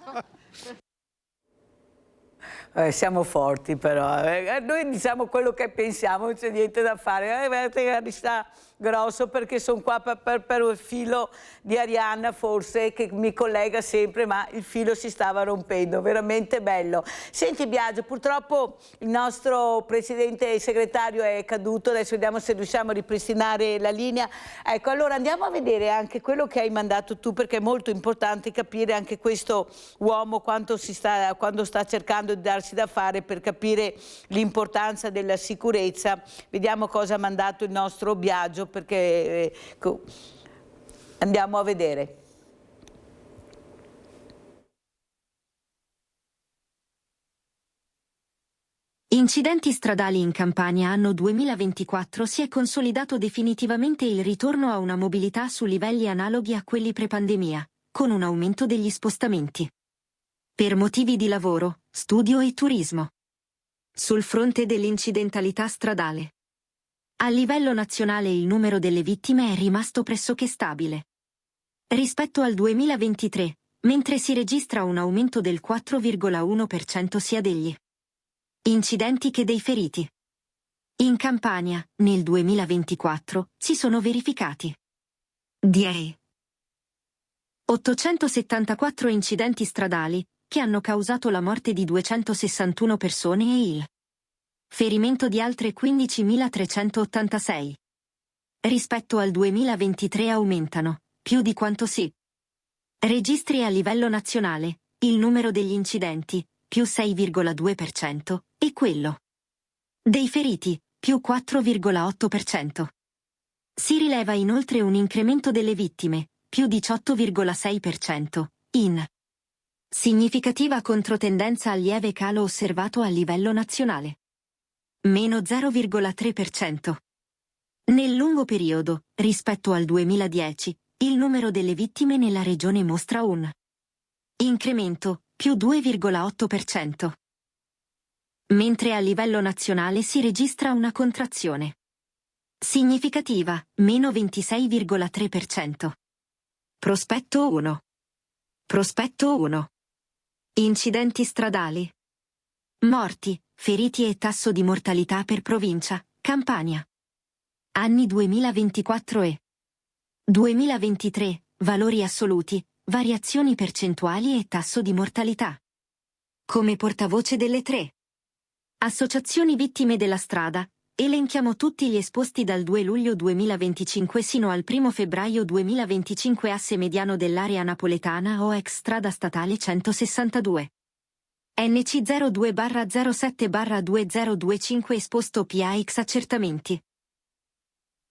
[SPEAKER 1] Siamo forti però, noi diciamo quello che pensiamo, non c'è niente da fare, sta grosso perché sono qua per il filo di Arianna forse che mi collega sempre, ma il filo si stava rompendo, veramente bello. Senti Biagio, purtroppo il nostro presidente e segretario è caduto, adesso vediamo se riusciamo a ripristinare la linea. Ecco, allora andiamo a vedere anche quello che hai mandato tu perché è molto importante capire anche questo uomo quando sta cercando di darsi da fare per capire l'importanza della sicurezza. Vediamo cosa ha mandato il nostro Biagio perché andiamo a vedere.
[SPEAKER 18] Incidenti stradali in Campania anno 2024 si è consolidato definitivamente il ritorno a una mobilità su livelli analoghi a quelli pre-pandemia, con un aumento degli spostamenti. Per motivi di lavoro, studio e turismo. Sul fronte dell'incidentalità stradale. A livello nazionale il numero delle vittime è rimasto pressoché stabile. Rispetto al 2023, mentre si registra un aumento del 4,1% sia degli incidenti che dei feriti. In Campania, nel 2024, si sono verificati 874 incidenti stradali, che hanno causato la morte di 261 persone e il ferimento di altre 15.386. Rispetto al 2023 aumentano, più di quanto si registri a livello nazionale, il numero degli incidenti, più 6,2%, e quello dei feriti, più 4,8%. Si rileva inoltre un incremento delle vittime, più 18,6%, in significativa controtendenza al lieve calo osservato a livello nazionale. Meno 0,3%. Nel lungo periodo, rispetto al 2010, il numero delle vittime nella regione mostra un incremento, più 2,8%. Mentre a livello nazionale si registra una contrazione significativa, meno 26,3%. Prospetto 1. Prospetto 1. Incidenti stradali. Morti, feriti e tasso di mortalità per provincia, Campania. Anni 2024 e 2023, valori assoluti, variazioni percentuali e tasso di mortalità. Come portavoce delle 3 associazioni vittime della strada, Elenchiamo tutti gli esposti dal 2 luglio 2025 sino al 1 febbraio 2025 asse mediano dell'area napoletana o ex strada statale 162. NC 02/07/2025 esposto PAX accertamenti.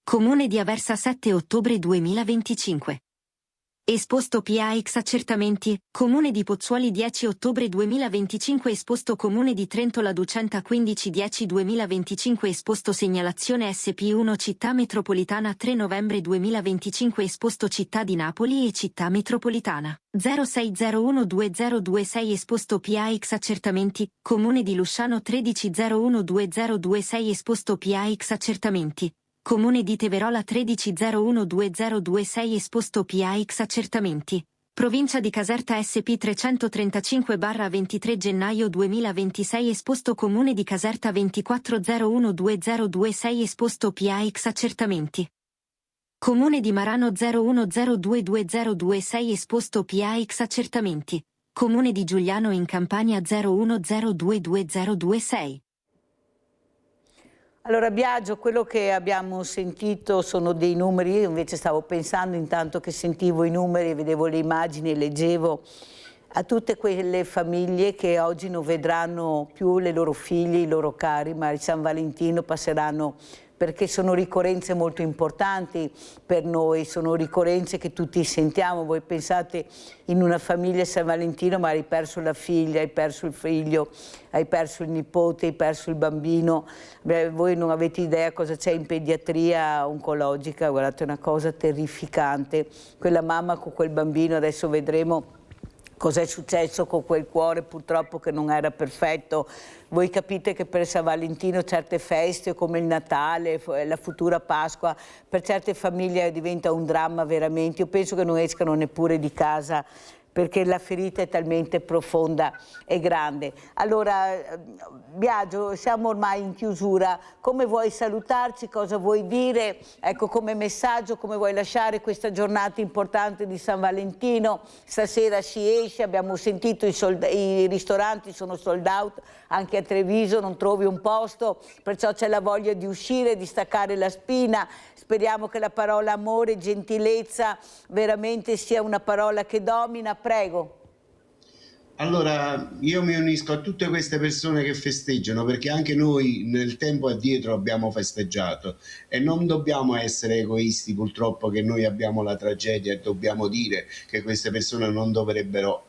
[SPEAKER 18] Comune di Aversa 7 ottobre 2025. Esposto PAX accertamenti, Comune di Pozzuoli 10 ottobre 2025 esposto Comune di Trento La Ducenta 15/10/2025 esposto segnalazione SP1 Città Metropolitana 3 novembre 2025 esposto Città di Napoli e Città Metropolitana 06012026 esposto PAX accertamenti, Comune di Lusciano 13012026 esposto PAX accertamenti. Comune di Teverola 13012026 esposto PAX accertamenti. Provincia di Caserta SP 335/23 gennaio 2026 esposto Comune di Caserta 24012026 esposto PAX accertamenti. Comune di Marano 01022026 esposto PAX accertamenti. Comune di Giuliano in Campania 01022026.
[SPEAKER 1] Allora Biagio, quello che abbiamo sentito sono dei numeri, io invece stavo pensando intanto che sentivo i numeri, vedevo le immagini e leggevo a tutte quelle famiglie che oggi non vedranno più le loro figlie, i loro cari, ma il San Valentino passeranno, perché sono ricorrenze molto importanti per noi, sono ricorrenze che tutti sentiamo. Voi pensate in una famiglia San Valentino, ma hai perso la figlia, hai perso il figlio, hai perso il nipote, hai perso il bambino. Beh, voi non avete idea cosa c'è in pediatria oncologica, guardate, è una cosa terrificante. Quella mamma con quel bambino, adesso vedremo cosa è successo con quel cuore purtroppo che non era perfetto. Voi capite che per San Valentino certe feste come il Natale, la futura Pasqua, per certe famiglie diventa un dramma veramente. Io penso che non escano neppure di casa perché la ferita è talmente profonda e grande. Allora, Biagio, siamo ormai in chiusura. Come vuoi salutarci? Cosa vuoi dire? Ecco, come messaggio, come vuoi lasciare questa giornata importante di San Valentino? Stasera si esce, abbiamo sentito i ristoranti sono sold out, anche a Treviso non trovi un posto, perciò c'è la voglia di uscire, di staccare la spina. Speriamo che la parola amore, gentilezza veramente sia una parola che domina. Prego.
[SPEAKER 2] Allora, io mi unisco a tutte queste persone che festeggiano, perché anche noi nel tempo addietro abbiamo festeggiato e non dobbiamo essere egoisti, purtroppo, che noi abbiamo la tragedia e dobbiamo dire che queste persone non dovrebbero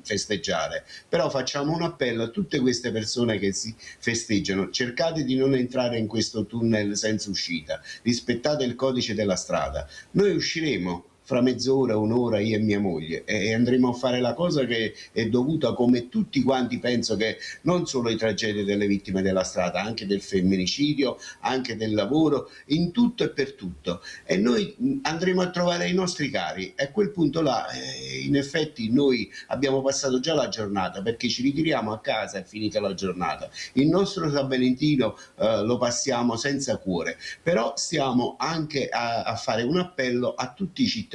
[SPEAKER 2] festeggiare. Però facciamo un appello a tutte queste persone che si festeggiano: cercate di non entrare in questo tunnel senza uscita, rispettate il codice della strada. Noi usciremo fra mezz'ora, un'ora, io e mia moglie, e andremo a fare la cosa che è dovuta, come tutti quanti. Penso che non solo le tragedie delle vittime della strada, anche del femminicidio, anche del lavoro, in tutto e per tutto. E noi andremo a trovare i nostri cari, e a quel punto là in effetti noi abbiamo passato già la giornata, perché ci ritiriamo a casa, è finita la giornata. Il nostro San Valentino lo passiamo senza cuore, però stiamo anche a fare un appello a tutti i cittadini,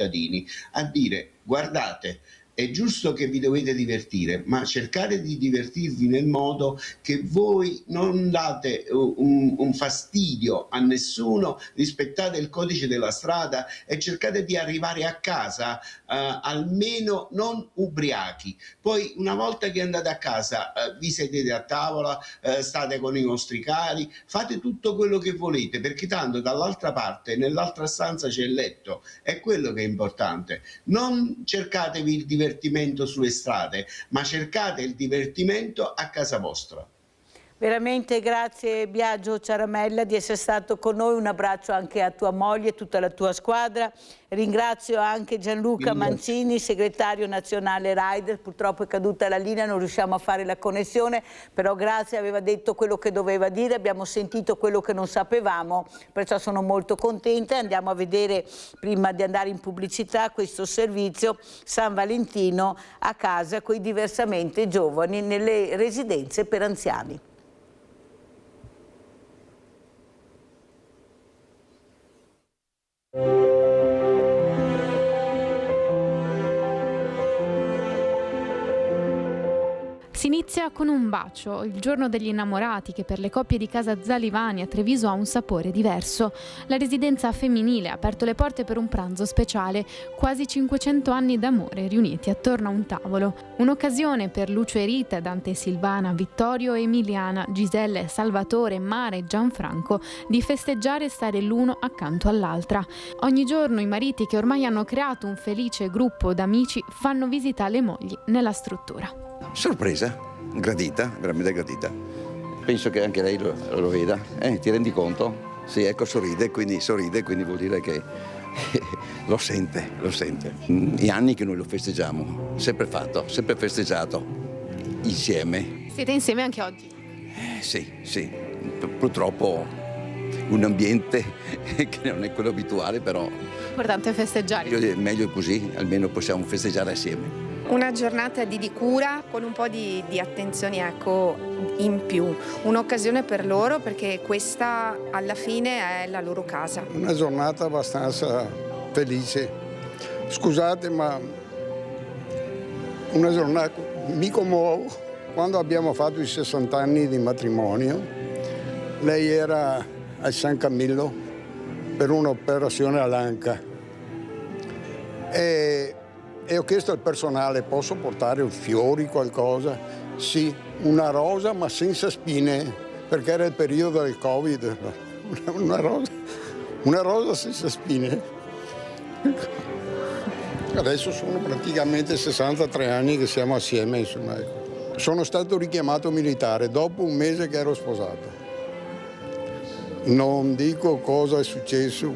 [SPEAKER 2] a dire: guardate, è giusto che vi dovete divertire, ma cercate di divertirvi nel modo che voi non date un fastidio a nessuno, rispettate il codice della strada e cercate di arrivare a casa almeno non ubriachi. Poi una volta che andate a casa vi sedete a tavola, state con i vostri cari, fate tutto quello che volete, perché tanto dall'altra parte, nell'altra stanza, c'è il letto. È quello che è importante. Non cercatevi il divertimento sulle strade, ma cercate il divertimento a casa vostra.
[SPEAKER 1] Veramente grazie Biagio Ciaramella di essere stato con noi, un abbraccio anche a tua moglie e tutta la tua squadra. Ringrazio anche Gianluca Mancini, segretario nazionale Rider, purtroppo è caduta la linea, non riusciamo a fare la connessione, però grazie, aveva detto quello che doveva dire, abbiamo sentito quello che non sapevamo, perciò sono molto contenta. Andiamo a vedere, prima di andare in pubblicità, questo servizio San Valentino a casa con i diversamente giovani nelle residenze per anziani.
[SPEAKER 5] Si inizia
[SPEAKER 19] Inizia con un bacio, il giorno degli innamorati che per le coppie di casa Zalivani a Treviso ha un sapore diverso. La residenza femminile ha aperto le porte per un pranzo speciale, quasi 500 anni d'amore riuniti attorno a un tavolo. Un'occasione per Lucio e Rita, Dante e Silvana, Vittorio e Emiliana, Giselle, Salvatore, Mara e Gianfranco di festeggiare e stare l'uno accanto all'altra. Ogni giorno i mariti che ormai hanno creato un felice gruppo d'amici fanno visita alle mogli nella struttura.
[SPEAKER 20] Sorpresa, gradita, veramente gradita. Penso che anche lei lo veda. Ti rendi conto? Sì, ecco, sorride, quindi vuol dire che lo sente. Gli anni che noi lo festeggiamo, sempre fatto, sempre festeggiato, insieme.
[SPEAKER 19] Siete insieme anche oggi?
[SPEAKER 20] Sì. Purtroppo un ambiente che non è quello abituale, però...
[SPEAKER 19] L'importante è festeggiare.
[SPEAKER 20] Meglio così, almeno possiamo festeggiare assieme.
[SPEAKER 21] Una giornata di cura con un po' di attenzioni, ecco, in più. Un'occasione per loro perché questa alla fine è la loro casa.
[SPEAKER 22] Una giornata abbastanza felice. Scusate, ma una giornata mi commuovo. Quando abbiamo fatto i 60 anni di matrimonio, lei era al San Camillo per un'operazione all'anca. E ho chiesto al personale, posso portare fiori, qualcosa? Sì, una rosa ma senza spine, perché era il periodo del Covid. Una rosa senza spine. Adesso sono praticamente 63 anni che siamo assieme, insomma. Sono stato richiamato militare dopo un mese che ero sposato. Non dico cosa è successo,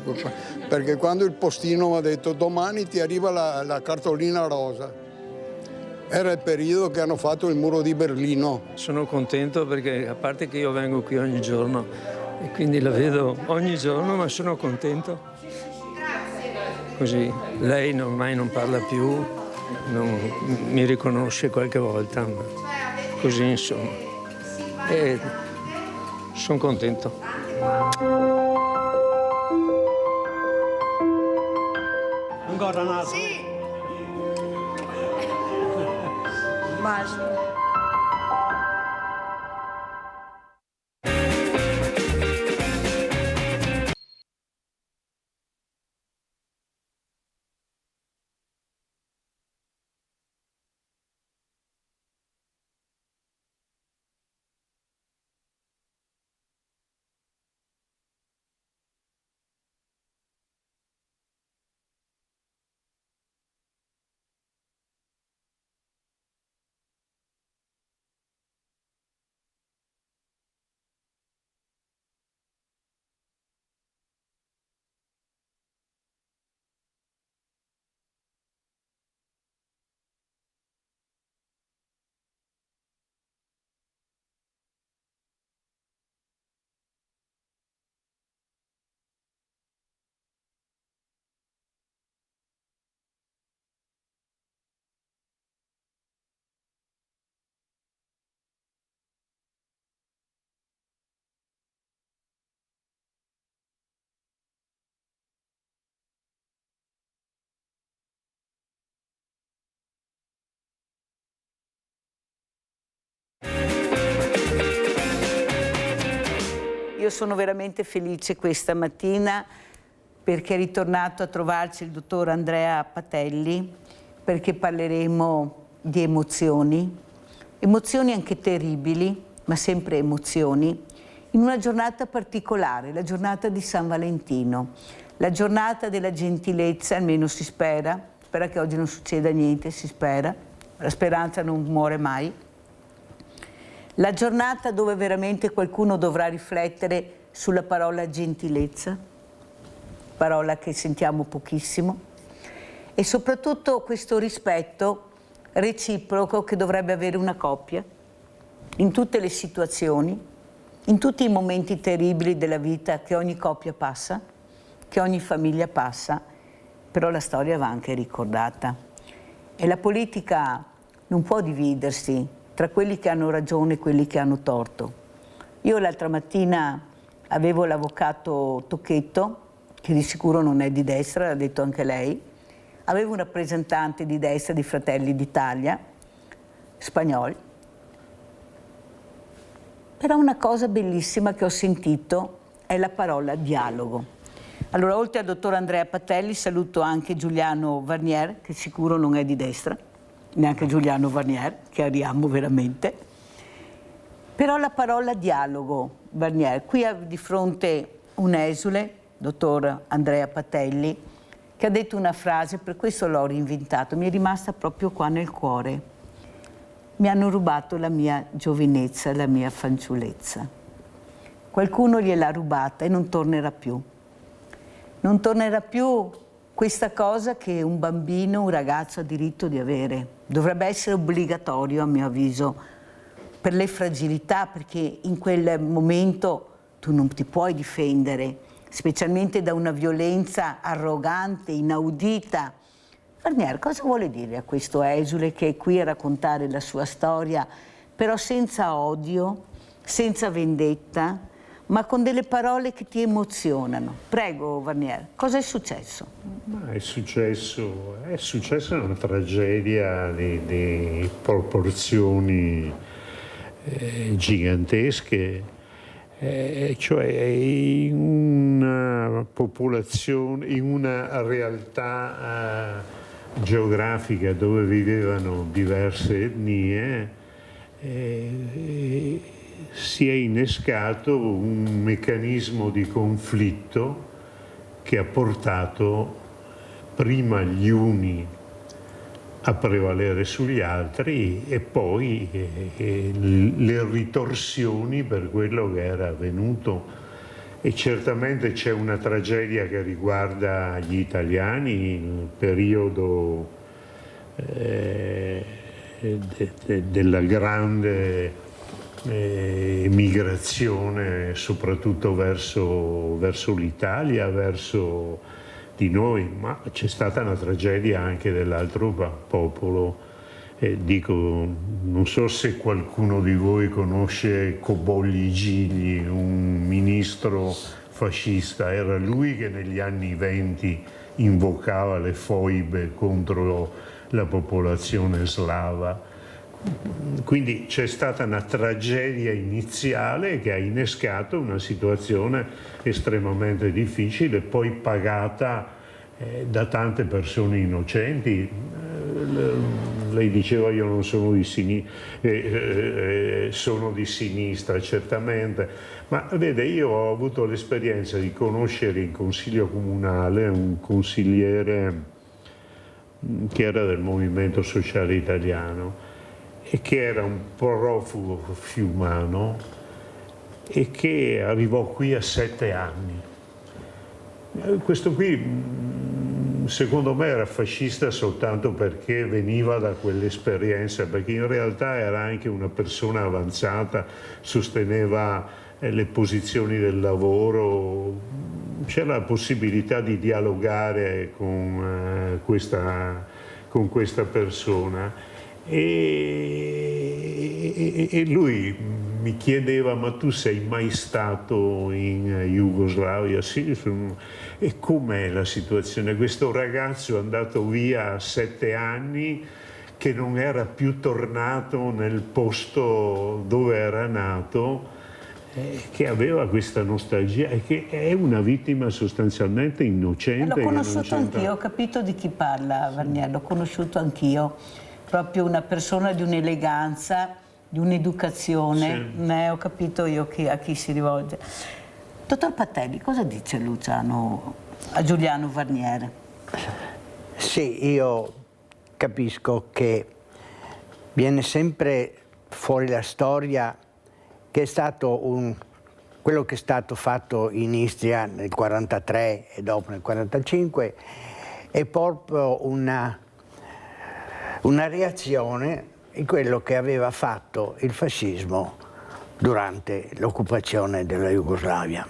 [SPEAKER 22] perché quando il postino mi ha detto domani ti arriva la cartolina rosa, era il periodo che hanno fatto il muro di Berlino.
[SPEAKER 23] Sono contento perché, a parte che io vengo qui ogni giorno e quindi la vedo ogni giorno, ma sono contento. Così lei ormai non parla più, mi riconosce qualche volta, ma così insomma. E sono contento.
[SPEAKER 24] Ancora nato?
[SPEAKER 21] Sì. Immagino.
[SPEAKER 1] Io sono veramente felice questa mattina perché è ritornato a trovarci il dottor Andrea Patelli, perché parleremo di emozioni anche terribili, ma sempre emozioni, in una giornata particolare, la giornata di San Valentino, la giornata della gentilezza, almeno si spera che oggi non succeda niente, si spera, la speranza non muore mai. La giornata dove veramente qualcuno dovrà riflettere sulla parola gentilezza, parola che sentiamo pochissimo, e soprattutto questo rispetto reciproco che dovrebbe avere una coppia in tutte le situazioni, in tutti i momenti terribili della vita che ogni coppia passa, che ogni famiglia passa, però la storia va anche ricordata. E la politica non può dividersi tra quelli che hanno ragione e quelli che hanno torto. Io l'altra mattina avevo l'avvocato Tocchetto, che di sicuro non è di destra, l'ha detto anche lei, avevo un rappresentante di destra di Fratelli d'Italia, spagnoli, Però una cosa bellissima che ho sentito è la parola dialogo. Allora, oltre al dottor Andrea Patelli, saluto anche Giuliano Varnier, che sicuro non è di destra, neanche Giuliano Varnier, che amiamo veramente. Però la parola dialogo, Varnier, qui ha di fronte un esule, dottor Andrea Patelli, che ha detto una frase, per questo l'ho reinventato, mi è rimasta proprio qua nel cuore. Mi hanno rubato la mia giovinezza, la mia fanciullezza. Qualcuno gliel'ha rubata e non tornerà più. Non tornerà più questa cosa che un bambino, un ragazzo ha diritto di avere. Dovrebbe essere obbligatorio, a mio avviso, per le fragilità, perché in quel momento tu non ti puoi difendere, specialmente da una violenza arrogante, inaudita. Varnier, cosa vuole dire a questo esule che è qui a raccontare la sua storia, però senza odio, senza vendetta, ma con delle parole che ti emozionano? Prego, Varnier, cosa è successo?
[SPEAKER 3] Ma è successo una tragedia di proporzioni gigantesche, cioè in una popolazione, in una realtà geografica dove vivevano diverse etnie, si è innescato un meccanismo di conflitto che ha portato prima gli uni a prevalere sugli altri e poi le ritorsioni per quello che era avvenuto. E certamente c'è una tragedia che riguarda gli italiani, il periodo della grande migrazione, soprattutto verso l'Italia, verso di noi, ma c'è stata una tragedia anche dell'altro popolo. Dico, non so se qualcuno di voi conosce Cobolli Gigli, un ministro fascista. Era lui che negli anni '20 invocava le foibe contro la popolazione slava. Quindi c'è stata una tragedia iniziale che ha innescato una situazione estremamente difficile, poi pagata da tante persone innocenti. Lei diceva io non sono di sinistra, sono di sinistra certamente, ma vede, io ho avuto l'esperienza di conoscere in consiglio comunale un consigliere che era del Movimento Sociale Italiano e che era un profugo fiumano e che arrivò qui a 7 anni. Questo qui secondo me era fascista soltanto perché veniva da quell'esperienza, perché in realtà era anche una persona avanzata, sosteneva le posizioni del lavoro, c'era la possibilità di dialogare con questa persona. E lui mi chiedeva: ma tu sei mai stato in Jugoslavia? Sì, e com'è la situazione? Questo ragazzo è andato via a 7 anni, che non era più tornato nel posto dove era nato, che aveva questa nostalgia e che è una vittima sostanzialmente innocente.
[SPEAKER 1] L'ho conosciuto anch'io, ho capito di chi parla, Varnier, l'ho conosciuto anch'io. Proprio una persona di un'eleganza, di un'educazione, sì. Ho capito io a chi si rivolge. Dottor Patelli, cosa dice a Giuliano Varnier?
[SPEAKER 4] Sì, io capisco che viene sempre fuori la storia che è stato quello che è stato fatto in Istria nel 1943 e dopo nel 1945 è proprio una reazione in quello che aveva fatto il fascismo durante l'occupazione della Jugoslavia.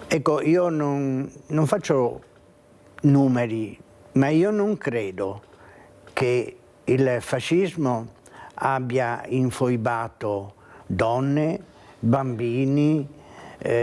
[SPEAKER 4] Ecco, io non faccio numeri, ma io non credo che il fascismo abbia infoibato donne, bambini,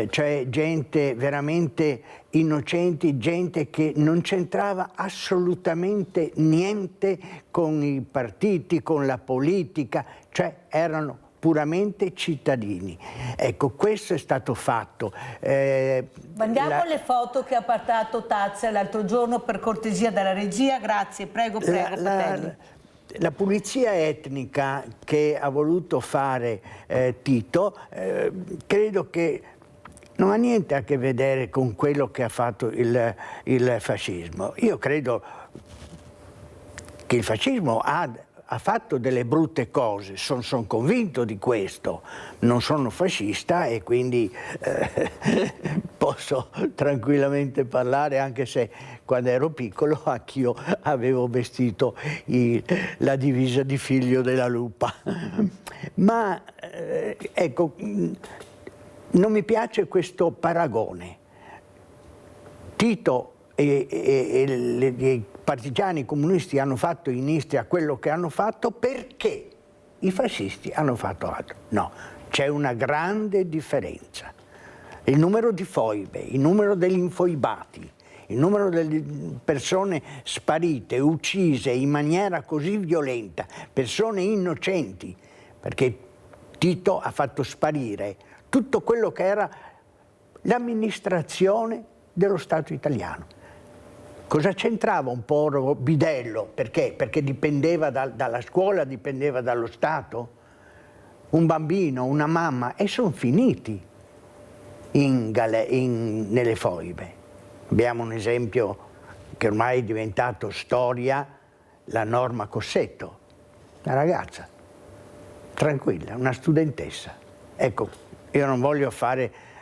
[SPEAKER 4] cioè gente veramente innocenti, gente che non c'entrava assolutamente niente con i partiti, con la politica, cioè erano puramente cittadini. Ecco, questo è stato fatto.
[SPEAKER 1] Mandiamo le foto che ha portato Tazza l'altro giorno, per cortesia, dalla regia. Grazie, prego, Patelli.
[SPEAKER 4] La pulizia etnica che ha voluto fare Tito, credo che non ha niente a che vedere con quello che ha fatto il fascismo. Io credo che il fascismo ha fatto delle brutte cose, sono convinto di questo, non sono fascista e quindi posso tranquillamente parlare, anche se quando ero piccolo anch'io avevo vestito la divisa di figlio della lupa. Ma ecco, non mi piace questo paragone. Tito e i partigiani comunisti hanno fatto in Istria quello che hanno fatto perché i fascisti hanno fatto altro. No, c'è una grande differenza. Il numero di foibe, il numero degli infoibati, il numero delle persone sparite, uccise in maniera così violenta, persone innocenti, perché Tito ha fatto sparire tutto quello che era l'amministrazione dello Stato italiano. Cosa c'entrava un po' Bidello? Perché? Perché dipendeva dalla scuola, dipendeva dallo Stato? Un bambino, una mamma, e sono finiti nelle foibe. Abbiamo un esempio che ormai è diventato storia, la Norma Cossetto, una ragazza, tranquilla, una studentessa. Ecco, io non voglio fare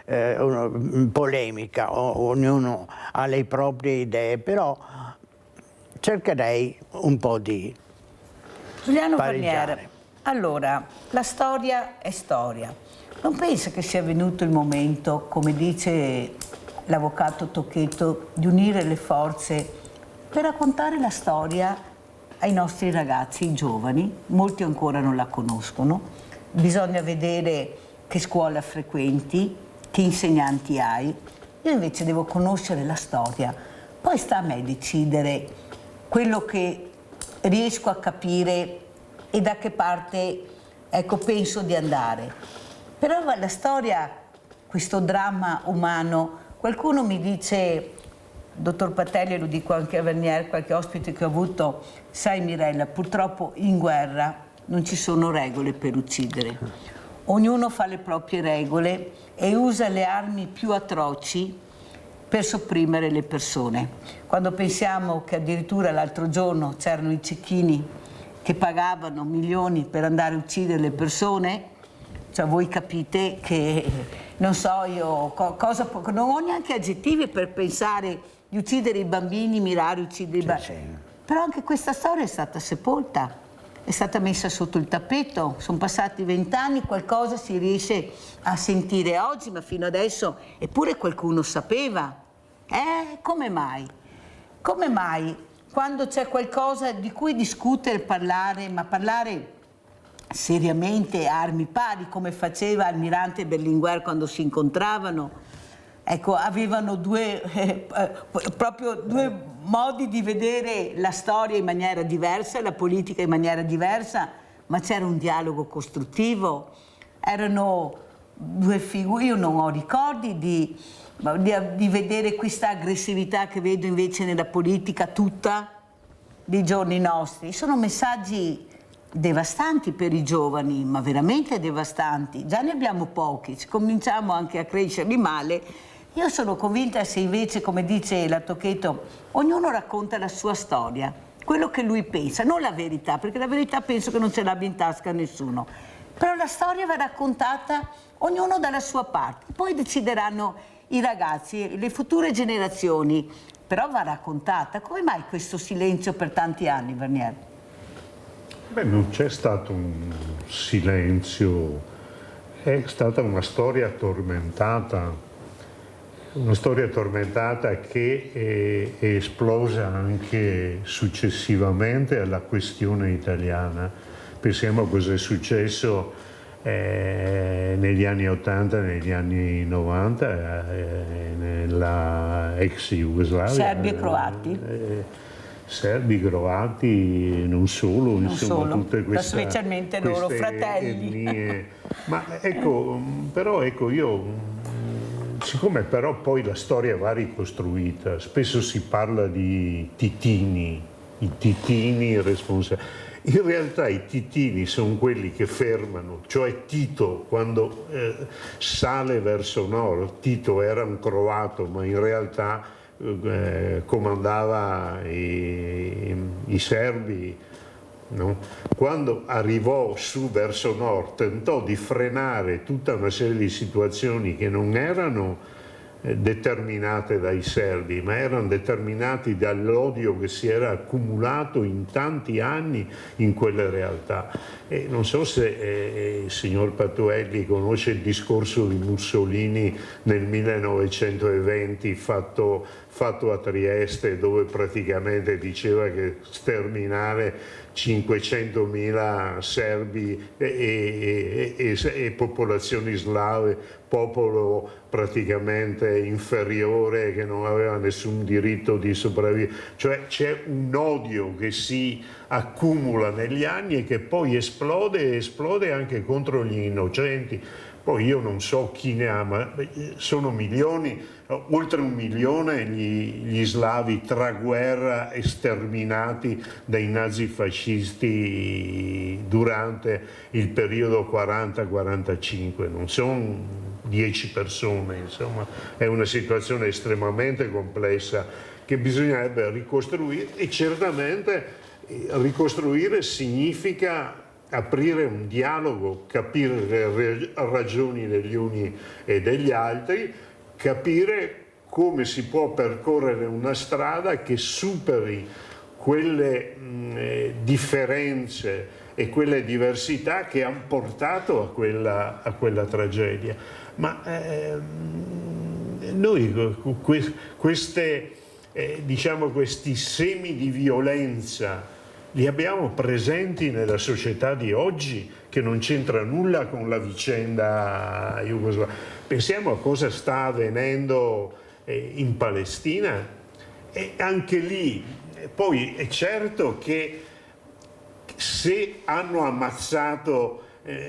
[SPEAKER 4] polemica, ognuno ha le proprie idee, però cercherei un po' di
[SPEAKER 1] Giuliano
[SPEAKER 4] pareggiare.
[SPEAKER 1] Vernier, allora, la storia è storia. Non pensa che sia venuto il momento, come dice l'avvocato Tocchetto, di unire le forze per raccontare la storia ai nostri ragazzi, i giovani? Molti ancora non la conoscono. Bisogna vedere che scuola frequenti, che insegnanti hai. Io invece devo conoscere la storia. Poi sta a me decidere quello che riesco a capire e da che parte, ecco, penso di andare. Però la storia, questo dramma umano, qualcuno mi dice, dottor Patelli, lo dico anche a Vernier, qualche ospite che ho avuto, sai Mirella, purtroppo in guerra non ci sono regole per uccidere. Ognuno fa le proprie regole e usa le armi più atroci per sopprimere le persone. Quando pensiamo che addirittura l'altro giorno c'erano i cecchini che pagavano milioni per andare a uccidere le persone, cioè voi capite che, non so io, non ho neanche aggettivi per pensare di uccidere i bambini, mirare a uccidere i bambini. Però anche questa storia è stata sepolta. È stata messa sotto il tappeto, sono passati 20 anni, qualcosa si riesce a sentire oggi, ma fino adesso eppure qualcuno sapeva. Come mai? Come mai quando c'è qualcosa di cui discutere, parlare, ma parlare seriamente a armi pari, come faceva Almirante Berlinguer quando si incontravano? Ecco, avevano proprio due modi di vedere la storia in maniera diversa, la politica in maniera diversa, ma c'era un dialogo costruttivo, erano due figure. Io non ho ricordi di vedere questa aggressività che vedo invece nella politica tutta dei giorni nostri. Sono messaggi devastanti per i giovani, ma veramente devastanti. Già ne abbiamo pochi, cominciamo anche a crescerli male. Io sono convinta se invece, come dice la Tocchetto, ognuno racconta la sua storia, quello che lui pensa, non la verità, perché la verità penso che non ce l'abbia in tasca nessuno. Però la storia va raccontata ognuno dalla sua parte, poi decideranno i ragazzi, le future generazioni, però va raccontata. Come mai questo silenzio per tanti anni, Vernier?
[SPEAKER 3] Beh, non c'è stato un silenzio, è stata una storia tormentata. Una storia tormentata che è esplosa anche successivamente alla questione italiana. Pensiamo a cosa è successo negli anni 80, negli anni 90, nella ex Jugoslavia.
[SPEAKER 1] Serbi e croati.
[SPEAKER 3] serbi, croati, non solo, insomma,
[SPEAKER 1] solo,
[SPEAKER 3] tutte
[SPEAKER 1] ma specialmente loro fratelli.
[SPEAKER 3] etnie. Ma ecco, però ecco, io, siccome però poi la storia va ricostruita, spesso si parla di titini, i titini responsabili. In realtà i titini sono quelli che fermano, cioè Tito quando sale verso nord, Tito era un croato ma in realtà comandava i serbi, no? Quando arrivò su verso nord tentò di frenare tutta una serie di situazioni che non erano determinate dai serbi, ma erano determinati dall'odio che si era accumulato in tanti anni in quelle realtà. E non so se il signor Patuelli conosce il discorso di Mussolini nel 1920 fatto a Trieste, dove praticamente diceva che sterminare 500.000 serbi e popolazioni slave, popolo praticamente inferiore che non aveva nessun diritto di sopravvivere. Cioè c'è un odio che si accumula negli anni e che poi esplode anche contro gli innocenti. Poi io non so chi ne ha, ma sono milioni, oltre 1 milione gli slavi tra guerra sterminati dai nazifascisti durante il periodo 40-45, non sono 10 persone, insomma è una situazione estremamente complessa che bisognerebbe ricostruire, e certamente ricostruire significa aprire un dialogo, capire le ragioni degli uni e degli altri, capire come si può percorrere una strada che superi quelle differenze e quelle diversità che hanno portato a quella tragedia. Ma noi questi semi di violenza li abbiamo presenti nella società di oggi, che non c'entra nulla con la vicenda jugoslava. Pensiamo a cosa sta avvenendo in Palestina, e anche lì poi è certo che se hanno ammazzato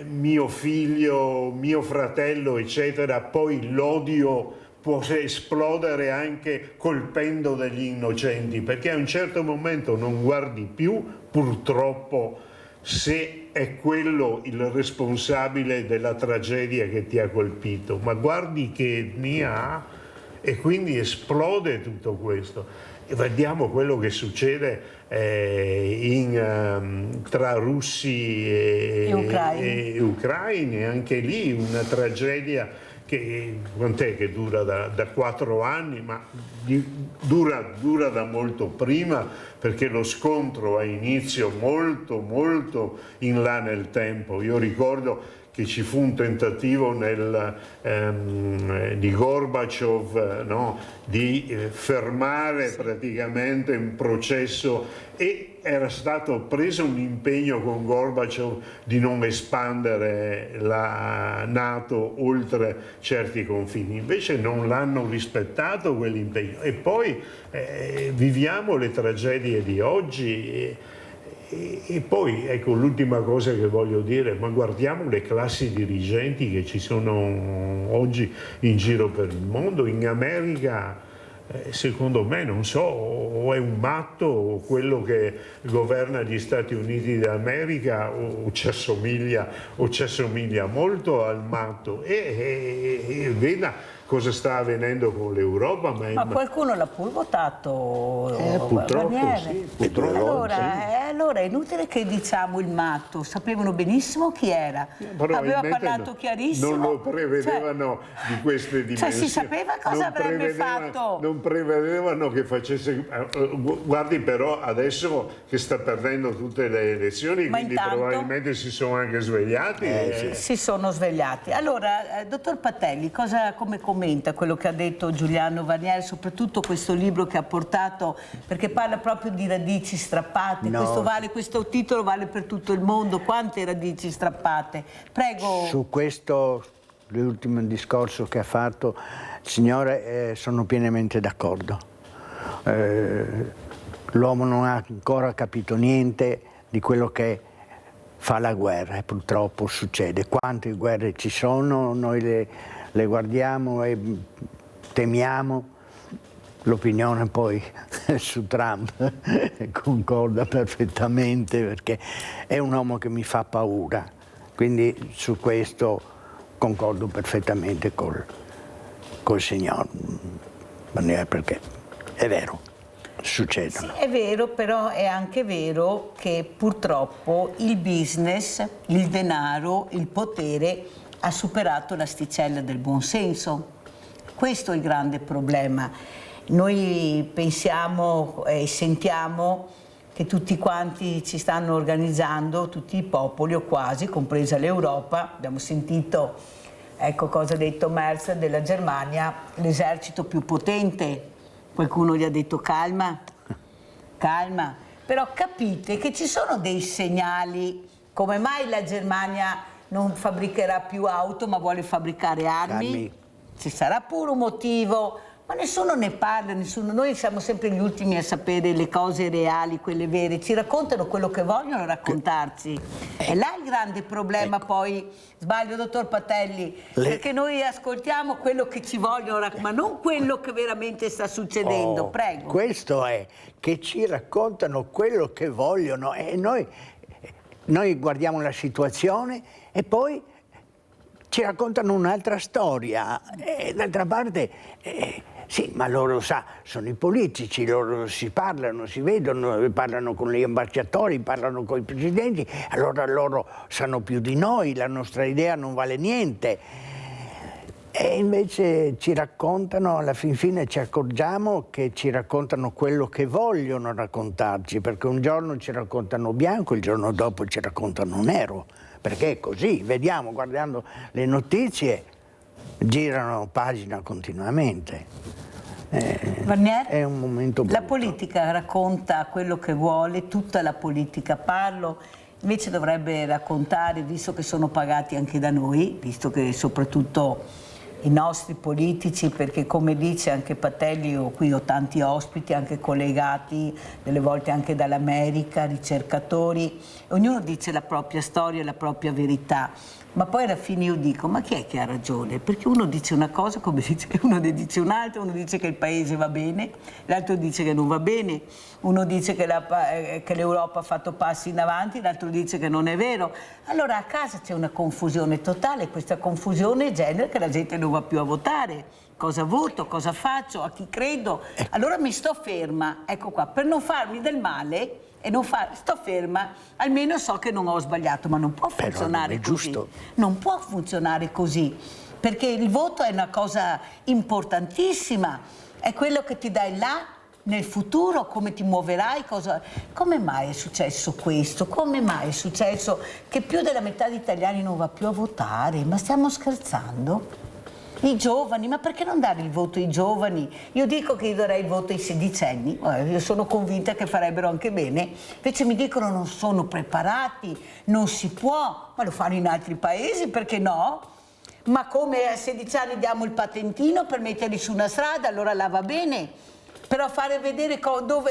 [SPEAKER 3] mio figlio, mio fratello, eccetera, poi l'odio può esplodere anche colpendo degli innocenti, perché a un certo momento non guardi più, purtroppo, se è quello il responsabile della tragedia che ti ha colpito, ma guardi che etnia ha, e quindi esplode tutto questo. E vediamo quello che succede tra russi e ucraini, anche lì una tragedia che quant'è che dura da 4 anni, ma dura da molto prima, perché lo scontro ha inizio molto in là nel tempo. Io ricordo che ci fu un tentativo di Gorbaciov, no? Di fermare praticamente un processo, e era stato preso un impegno con Gorbaciov di non espandere la NATO oltre certi confini. Invece non l'hanno rispettato quell'impegno, e poi viviamo le tragedie di oggi. E poi, ecco, l'ultima cosa che voglio dire, ma guardiamo le classi dirigenti che ci sono oggi in giro per il mondo. In America, secondo me, non so, o è un matto quello che governa gli Stati Uniti d'America, o ci assomiglia molto al matto, e veda cosa sta avvenendo con l'Europa.
[SPEAKER 1] Ma qualcuno l'ha pure votato,
[SPEAKER 3] purtroppo sì, purtroppo
[SPEAKER 1] allora è inutile che diciamo il matto, sapevano benissimo chi era, aveva parlato chiarissimo.
[SPEAKER 3] Non lo prevedevano, di queste dimensioni.
[SPEAKER 1] Cioè si sapeva cosa avrebbe fatto.
[SPEAKER 3] Non prevedevano che facesse. Guardi però adesso che sta perdendo tutte le elezioni, ma quindi intanto probabilmente si sono anche svegliati.
[SPEAKER 1] Si sono svegliati. Allora, dottor Patelli, come commenta quello che ha detto Giuliano Vanier, soprattutto questo libro che ha portato, perché parla proprio di radici strappate?
[SPEAKER 4] No.
[SPEAKER 1] Questo titolo vale per tutto il mondo. Quante radici strappate? Prego.
[SPEAKER 4] Su questo, l'ultimo discorso che ha fatto il signore, sono pienamente d'accordo. l'uomo non ha ancora capito niente di quello che fa la guerra, e purtroppo succede. Quante guerre ci sono, noi le guardiamo e temiamo. L'opinione poi su Trump concorda perfettamente, perché è un uomo che mi fa paura, quindi su questo concordo perfettamente col signor Barnier, perché è vero, succedono.
[SPEAKER 1] Sì, è vero, però è anche vero che purtroppo il business, il denaro, il potere ha superato l'asticella del buonsenso. Questo è il grande problema. Noi pensiamo e sentiamo che tutti quanti ci stanno organizzando, tutti i popoli o quasi, compresa l'Europa. Abbiamo sentito, ecco cosa ha detto Merz della Germania, l'esercito più potente. Qualcuno gli ha detto calma, calma. Però capite che ci sono dei segnali. Come mai la Germania non fabbricherà più auto ma vuole fabbricare armi? Ci sarà pure un motivo. Ma nessuno ne parla, noi siamo sempre gli ultimi a sapere le cose reali, quelle vere, ci raccontano quello che vogliono raccontarci. E là il grande problema, poi, sbaglio dottor Patelli, perché noi ascoltiamo quello che ci vogliono, ma non quello che veramente sta succedendo, prego.
[SPEAKER 4] Questo è, che ci raccontano quello che vogliono e noi guardiamo la situazione e poi ci raccontano un'altra storia. E d'altra parte... sì, ma loro sono i politici, loro si parlano, si vedono, parlano con gli ambasciatori, parlano con i presidenti, allora loro sanno più di noi, la nostra idea non vale niente. E invece ci raccontano, alla fin fine ci accorgiamo che ci raccontano quello che vogliono raccontarci, perché un giorno ci raccontano bianco, il giorno dopo ci raccontano nero, perché è così, vediamo, guardando le notizie, girano pagina continuamente.
[SPEAKER 1] Barnier,
[SPEAKER 4] è un momento brutto.
[SPEAKER 1] La politica racconta quello che vuole, tutta la politica parlo, invece dovrebbe raccontare, visto che sono pagati anche da noi, visto che soprattutto i nostri politici, perché come dice anche Patelli, io qui ho tanti ospiti, anche collegati, delle volte anche dall'America, ricercatori, ognuno dice la propria storia, la propria verità. Ma poi alla fine io dico, ma chi è che ha ragione? Perché uno dice una cosa, come dice, uno ne dice un'altra, uno dice che il paese va bene, l'altro dice che non va bene, uno dice che l'Europa ha fatto passi in avanti, l'altro dice che non è vero. Allora a casa c'è una confusione totale, questa confusione genera che la gente non va più a votare. Cosa voto, cosa faccio, a chi credo? Allora mi sto ferma, ecco qua, per non farmi del male... e sto ferma, almeno so che non ho sbagliato, ma non può funzionare così. Non può funzionare così, perché il voto è una cosa importantissima, è quello che ti dai là nel futuro, come ti muoverai, come mai è successo questo? Come mai è successo che più della metà degli italiani non va più a votare? Ma stiamo scherzando? I giovani, ma perché non dare il voto ai giovani? Io dico che io darei il voto ai sedicenni, io sono convinta che farebbero anche bene, invece mi dicono non sono preparati, non si può, ma lo fanno in altri paesi, perché no? Ma come a 16 anni diamo il patentino per metterli su una strada, allora là va bene, però fare vedere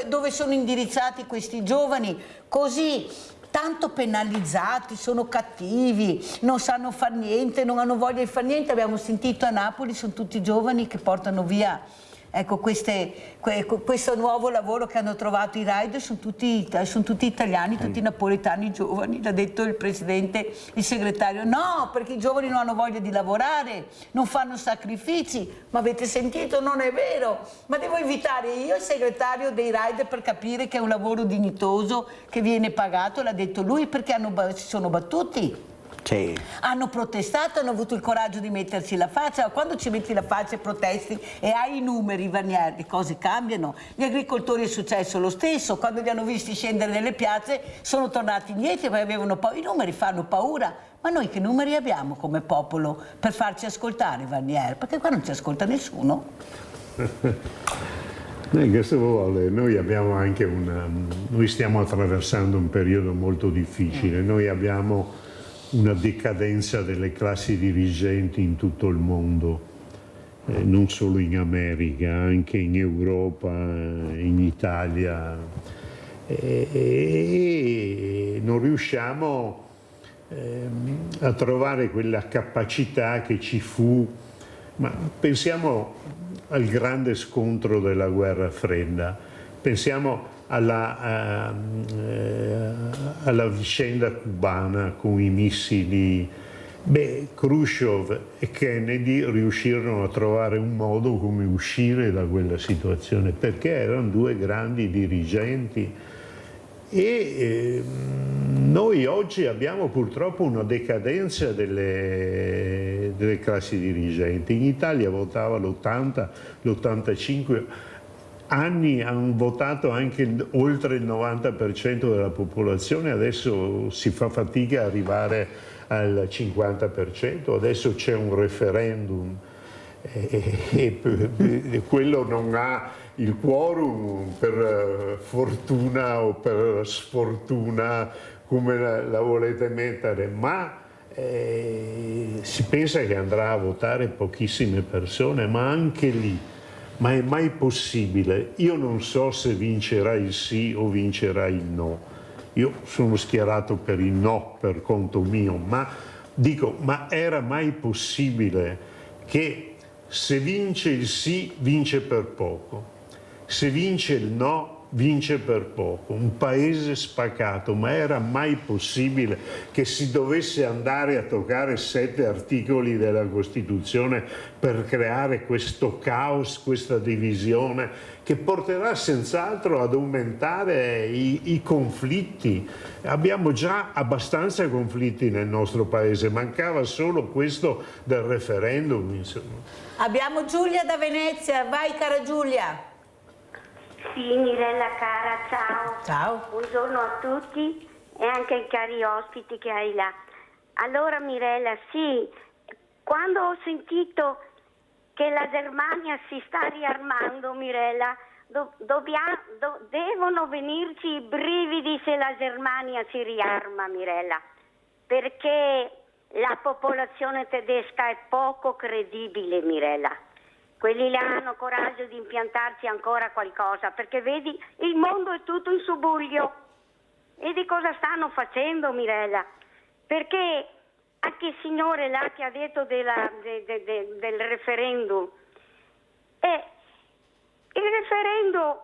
[SPEAKER 1] dove sono indirizzati questi giovani, così... tanto penalizzati, sono cattivi, non sanno far niente, non hanno voglia di far niente. Abbiamo sentito a Napoli, sono tutti giovani che portano via, ecco, questo nuovo lavoro che hanno trovato i rider, sono tutti italiani, tutti napoletani giovani, l'ha detto il presidente, il segretario. No, perché i giovani non hanno voglia di lavorare, non fanno sacrifici. Ma avete sentito? Non è vero. Ma devo invitare io il segretario dei rider per capire che è un lavoro dignitoso, che viene pagato, l'ha detto lui, perché si sono battuti.
[SPEAKER 4] Sì.
[SPEAKER 1] Hanno protestato, hanno avuto il coraggio di metterci la faccia. Quando ci metti la faccia e protesti e hai i numeri, Barnier, le cose cambiano. Gli agricoltori è successo lo stesso, quando li hanno visti scendere nelle piazze sono tornati indietro, perché avevano paura. I numeri fanno paura, ma noi che numeri abbiamo come popolo per farci ascoltare, Barnier? Perché qua non ci ascolta nessuno.
[SPEAKER 3] Questo vuole, noi abbiamo anche noi stiamo attraversando un periodo molto difficile, noi abbiamo una decadenza delle classi dirigenti in tutto il mondo non solo in America, anche in Europa, in Italia, e non riusciamo a trovare quella capacità che ci fu. Ma pensiamo al grande scontro della guerra fredda, pensiamo alla vicenda cubana con i missili. Khrushchev e Kennedy riuscirono a trovare un modo come uscire da quella situazione, perché erano due grandi dirigenti. E noi oggi abbiamo purtroppo una decadenza delle classi dirigenti. In Italia votava l'80, l'85, anni hanno votato anche oltre il 90% della popolazione, adesso si fa fatica ad arrivare al 50%, adesso c'è un referendum e quello non ha il quorum per fortuna o per sfortuna come la volete mettere, ma si pensa che andrà a votare pochissime persone, ma anche lì, ma è mai possibile? Io non so se vincerà il sì o vincerà il no. Io sono schierato per il no per conto mio, ma dico, ma era mai possibile che se vince il sì vince per poco, se vince il no vince per poco, un paese spaccato, ma era mai possibile che si dovesse andare a toccare 7 articoli della Costituzione per creare questo caos, questa divisione che porterà senz'altro ad aumentare i conflitti? Abbiamo già abbastanza conflitti nel nostro paese, mancava solo questo del referendum, insomma.
[SPEAKER 1] Abbiamo Giulia da Venezia, vai cara Giulia.
[SPEAKER 6] Sì, Mirella cara, ciao.
[SPEAKER 1] Ciao.
[SPEAKER 6] Buongiorno a tutti e anche ai cari ospiti che hai là. Allora Mirella, sì, quando ho sentito che la Germania si sta riarmando, Mirella, devono venirci i brividi se la Germania si riarma, Mirella, perché la popolazione tedesca è poco credibile, Mirella. Quelli là hanno coraggio di impiantarci ancora qualcosa, perché vedi, il mondo è tutto in subbuglio. E di cosa stanno facendo, Mirella? Perché anche il signore là che ha detto del referendum, il referendum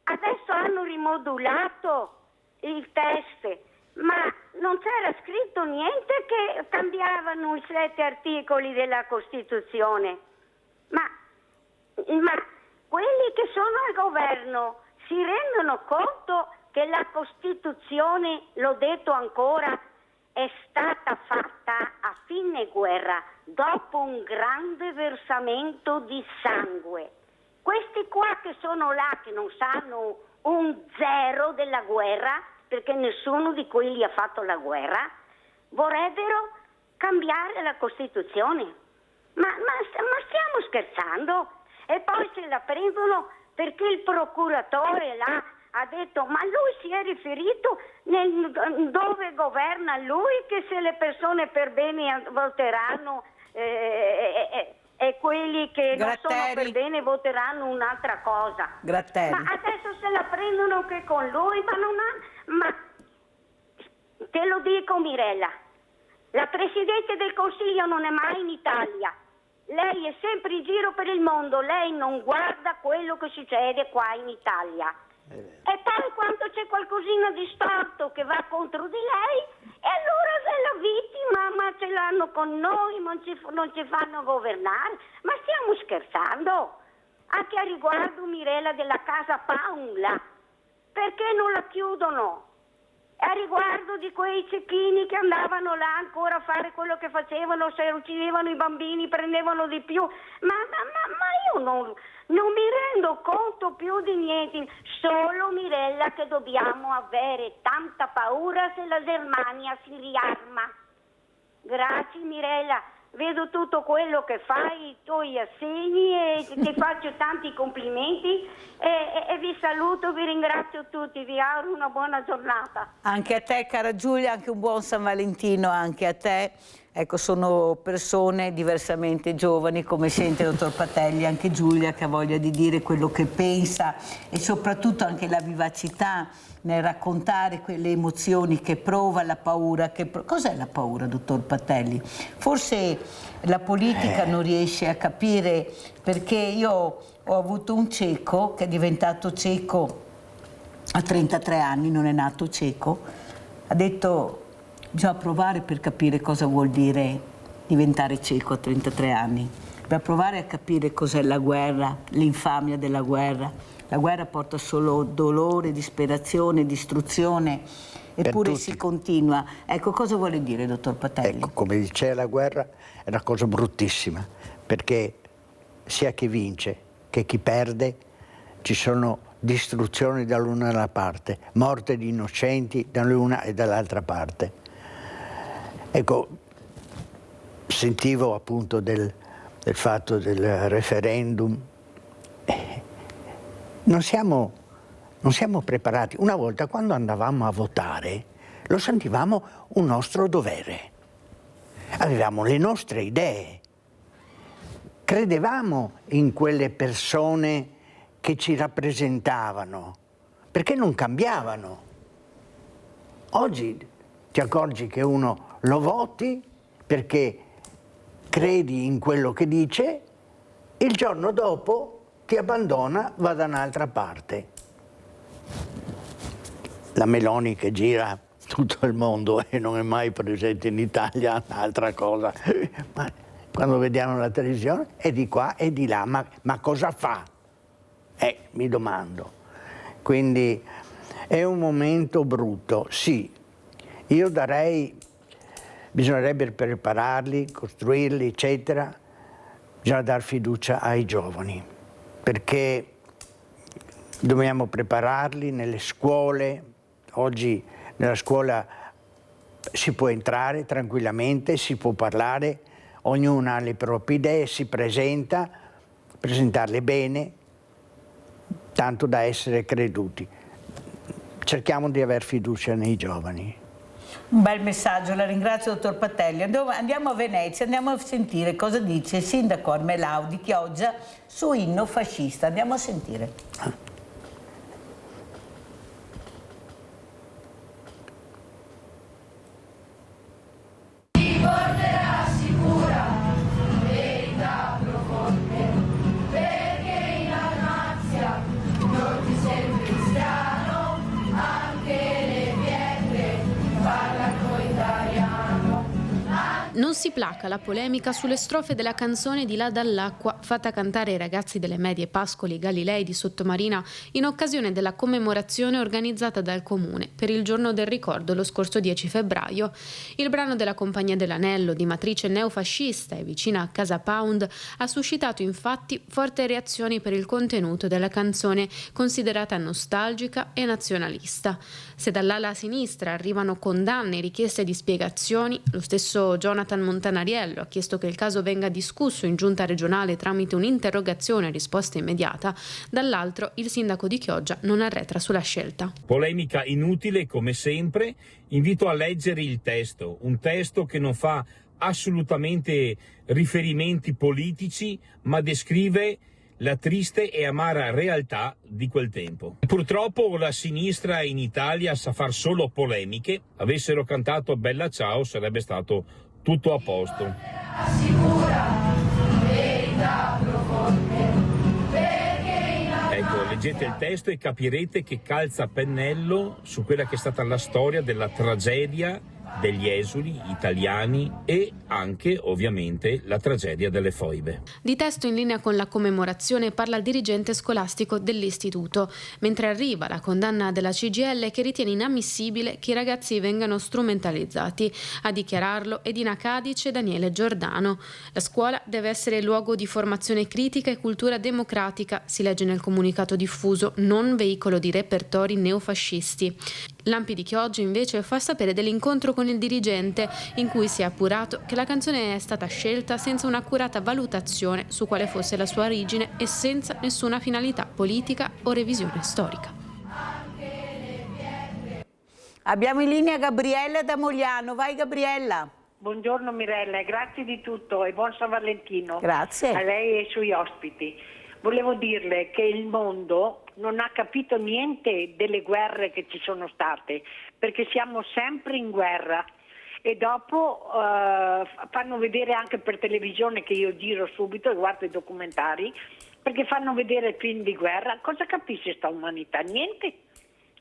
[SPEAKER 6] adesso hanno rimodulato il test, ma non c'era scritto niente che cambiavano i 7 articoli della Costituzione. Ma quelli che sono al governo si rendono conto che la Costituzione, l'ho detto ancora, è stata fatta a fine guerra, dopo un grande versamento di sangue. Questi qua che sono là, che non sanno un zero della guerra, perché nessuno di quelli ha fatto la guerra, vorrebbero cambiare la Costituzione. Ma stiamo scherzando? E poi se la prendono perché il procuratore là ha detto, ma lui si è riferito dove governa lui, che se le persone per bene voteranno e quelli che non sono per bene voteranno un'altra cosa.
[SPEAKER 1] Gratteri.
[SPEAKER 6] Ma adesso se la prendono che con lui, ma te lo dico Mirella, la Presidente del Consiglio non è mai in Italia. Lei è sempre in giro per il mondo, lei non guarda quello che succede qua in Italia. E poi quando c'è qualcosina di storto che va contro di lei, e allora sei la vittima, ma ce l'hanno con noi, non ci fanno governare. Ma stiamo scherzando? Anche a riguardo, Mirella, della casa Paula, perché non la chiudono? A riguardo di quei cecchini che andavano là ancora a fare quello che facevano, se uccidevano i bambini, prendevano di più. Ma io non mi rendo conto più di niente. Solo Mirella che dobbiamo avere tanta paura se la Germania si riarma. Grazie Mirella. Vedo tutto quello che fai, i tuoi assegni e ti faccio tanti complimenti e vi saluto, vi ringrazio tutti, vi auguro una buona giornata.
[SPEAKER 1] Anche a te cara Giulia, anche un buon San Valentino anche a te. Ecco, sono persone diversamente giovani, come sente il dottor Patelli, anche Giulia che ha voglia di dire quello che pensa e soprattutto anche la vivacità nel raccontare quelle emozioni che prova, la paura. Cos'è la paura, dottor Patelli? Forse la politica non riesce a capire, perché io ho avuto un cieco che è diventato cieco a 33 anni, non è nato cieco, ha detto bisogna provare per capire cosa vuol dire diventare cieco a 33 anni, per provare a capire cos'è la guerra, l'infamia della guerra. La guerra porta solo dolore, disperazione, distruzione, eppure si continua. Ecco, cosa vuole dire, dottor Patelli?
[SPEAKER 4] Ecco, come diceva, la guerra è una cosa bruttissima, perché sia chi vince che chi perde ci sono distruzioni dall'una alla parte, morte di innocenti dall'una e dall'altra parte. Ecco, sentivo appunto del fatto del referendum. Non siamo preparati. Una volta, quando andavamo a votare, lo sentivamo un nostro dovere. Avevamo le nostre idee. Credevamo in quelle persone che ci rappresentavano, perché non cambiavano. Oggi ti accorgi che uno lo voti perché credi in quello che dice, il giorno dopo ti abbandona, va da un'altra parte. La Meloni che gira tutto il mondo e non è mai presente in Italia, un'altra cosa. Ma quando vediamo la televisione è di qua e di là, ma cosa fa? Mi domando. Quindi è un momento brutto, sì. Io darei, bisognerebbe prepararli, costruirli, eccetera. Bisogna dar fiducia ai giovani, perché dobbiamo prepararli nelle scuole. Oggi nella scuola si può entrare tranquillamente, si può parlare, ognuno ha le proprie idee, si presenta, presentarle bene, tanto da essere creduti. Cerchiamo di aver fiducia nei giovani.
[SPEAKER 1] Un bel messaggio, la ringrazio, dottor Patelli. Andiamo a Venezia, andiamo a sentire cosa dice il sindaco Armelau di Chioggia su inno fascista. Andiamo a sentire.
[SPEAKER 19] Non si placa la polemica sulle strofe della canzone di Là dall'acqua fatta cantare ai ragazzi delle medie Pascoli Galilei di Sottomarina in occasione della commemorazione organizzata dal Comune per il giorno del ricordo lo scorso 10 febbraio. Il brano della Compagnia dell'Anello, di matrice neofascista e vicina a Casa Pound, ha suscitato infatti forti reazioni per il contenuto della canzone, considerata nostalgica e nazionalista. Se dall'ala sinistra arrivano condanne e richieste di spiegazioni, lo stesso Jonathan Montanariello ha chiesto che il caso venga discusso in giunta regionale tramite un'interrogazione a risposta immediata. Dall'altro, il sindaco di Chioggia non arretra sulla scelta.
[SPEAKER 7] Polemica inutile come sempre. Invito a leggere il testo, un testo che non fa assolutamente riferimenti politici, ma descrive la triste e amara realtà di quel tempo. Purtroppo la sinistra in Italia sa far solo polemiche. Avessero cantato Bella Ciao sarebbe stato tutto a posto. Ecco, leggete il testo e capirete che calza a pennello su quella che è stata la storia della tragedia degli esuli italiani e anche ovviamente la tragedia delle foibe.
[SPEAKER 19] Di testo in linea con la commemorazione parla il dirigente scolastico dell'istituto, mentre arriva la condanna della CGIL che ritiene inammissibile che i ragazzi vengano strumentalizzati. A dichiararlo Edina Cadice e Daniele Giordano. La scuola deve essere luogo di formazione critica e cultura democratica, si legge nel comunicato diffuso, non veicolo di repertori neofascisti. L'Ampi di Chioggia invece fa sapere dell'incontro con il dirigente in cui si è appurato che la canzone è stata scelta senza un'accurata valutazione su quale fosse la sua origine e senza nessuna finalità politica o revisione storica.
[SPEAKER 1] Abbiamo in linea Gabriella da Mogliano. Vai Gabriella.
[SPEAKER 8] Buongiorno Mirella, e grazie di tutto e buon San Valentino.
[SPEAKER 1] Grazie.
[SPEAKER 8] A lei e ai suoi ospiti. Volevo dirle che il mondo non ha capito niente delle guerre che ci sono state, perché siamo sempre in guerra. E dopo fanno vedere anche per televisione, che io giro subito e guardo i documentari, perché fanno vedere film di guerra. Cosa capisce sta umanità? Niente,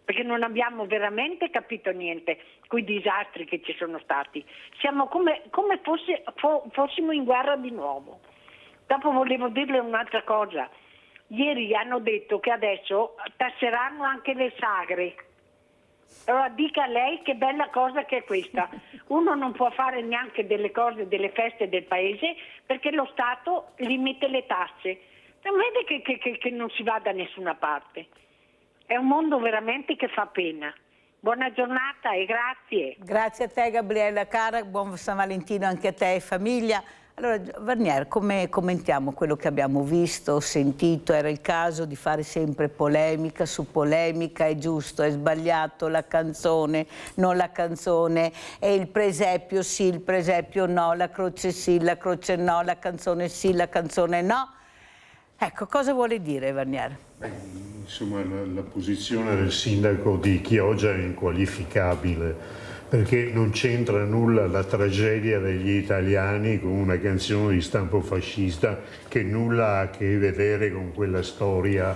[SPEAKER 8] perché non abbiamo veramente capito niente con i disastri che ci sono stati. Siamo come fossimo in guerra di nuovo. Dopo volevo dirle un'altra cosa. Ieri hanno detto che adesso tasseranno anche le sagre. Allora dica a lei che bella cosa che è questa. Uno non può fare neanche delle cose, delle feste del paese, perché lo Stato gli mette le tasse. Non vede che non si va da nessuna parte. È un mondo veramente che fa pena. Buona giornata e grazie.
[SPEAKER 1] Grazie a te Gabriella cara, buon San Valentino anche a te e famiglia. Allora Vernier, come commentiamo quello che abbiamo visto, sentito? Era il caso di fare sempre polemica su polemica, è giusto, è sbagliato, la canzone, non la canzone, è il presepio sì, il presepio no, la croce sì, la croce no, la canzone sì, la canzone no. Ecco, cosa vuole dire Vernier?
[SPEAKER 3] Insomma, la posizione del sindaco di Chioggia è inqualificabile, perché non c'entra nulla la tragedia degli italiani con una canzone di stampo fascista che nulla ha a che vedere con quella storia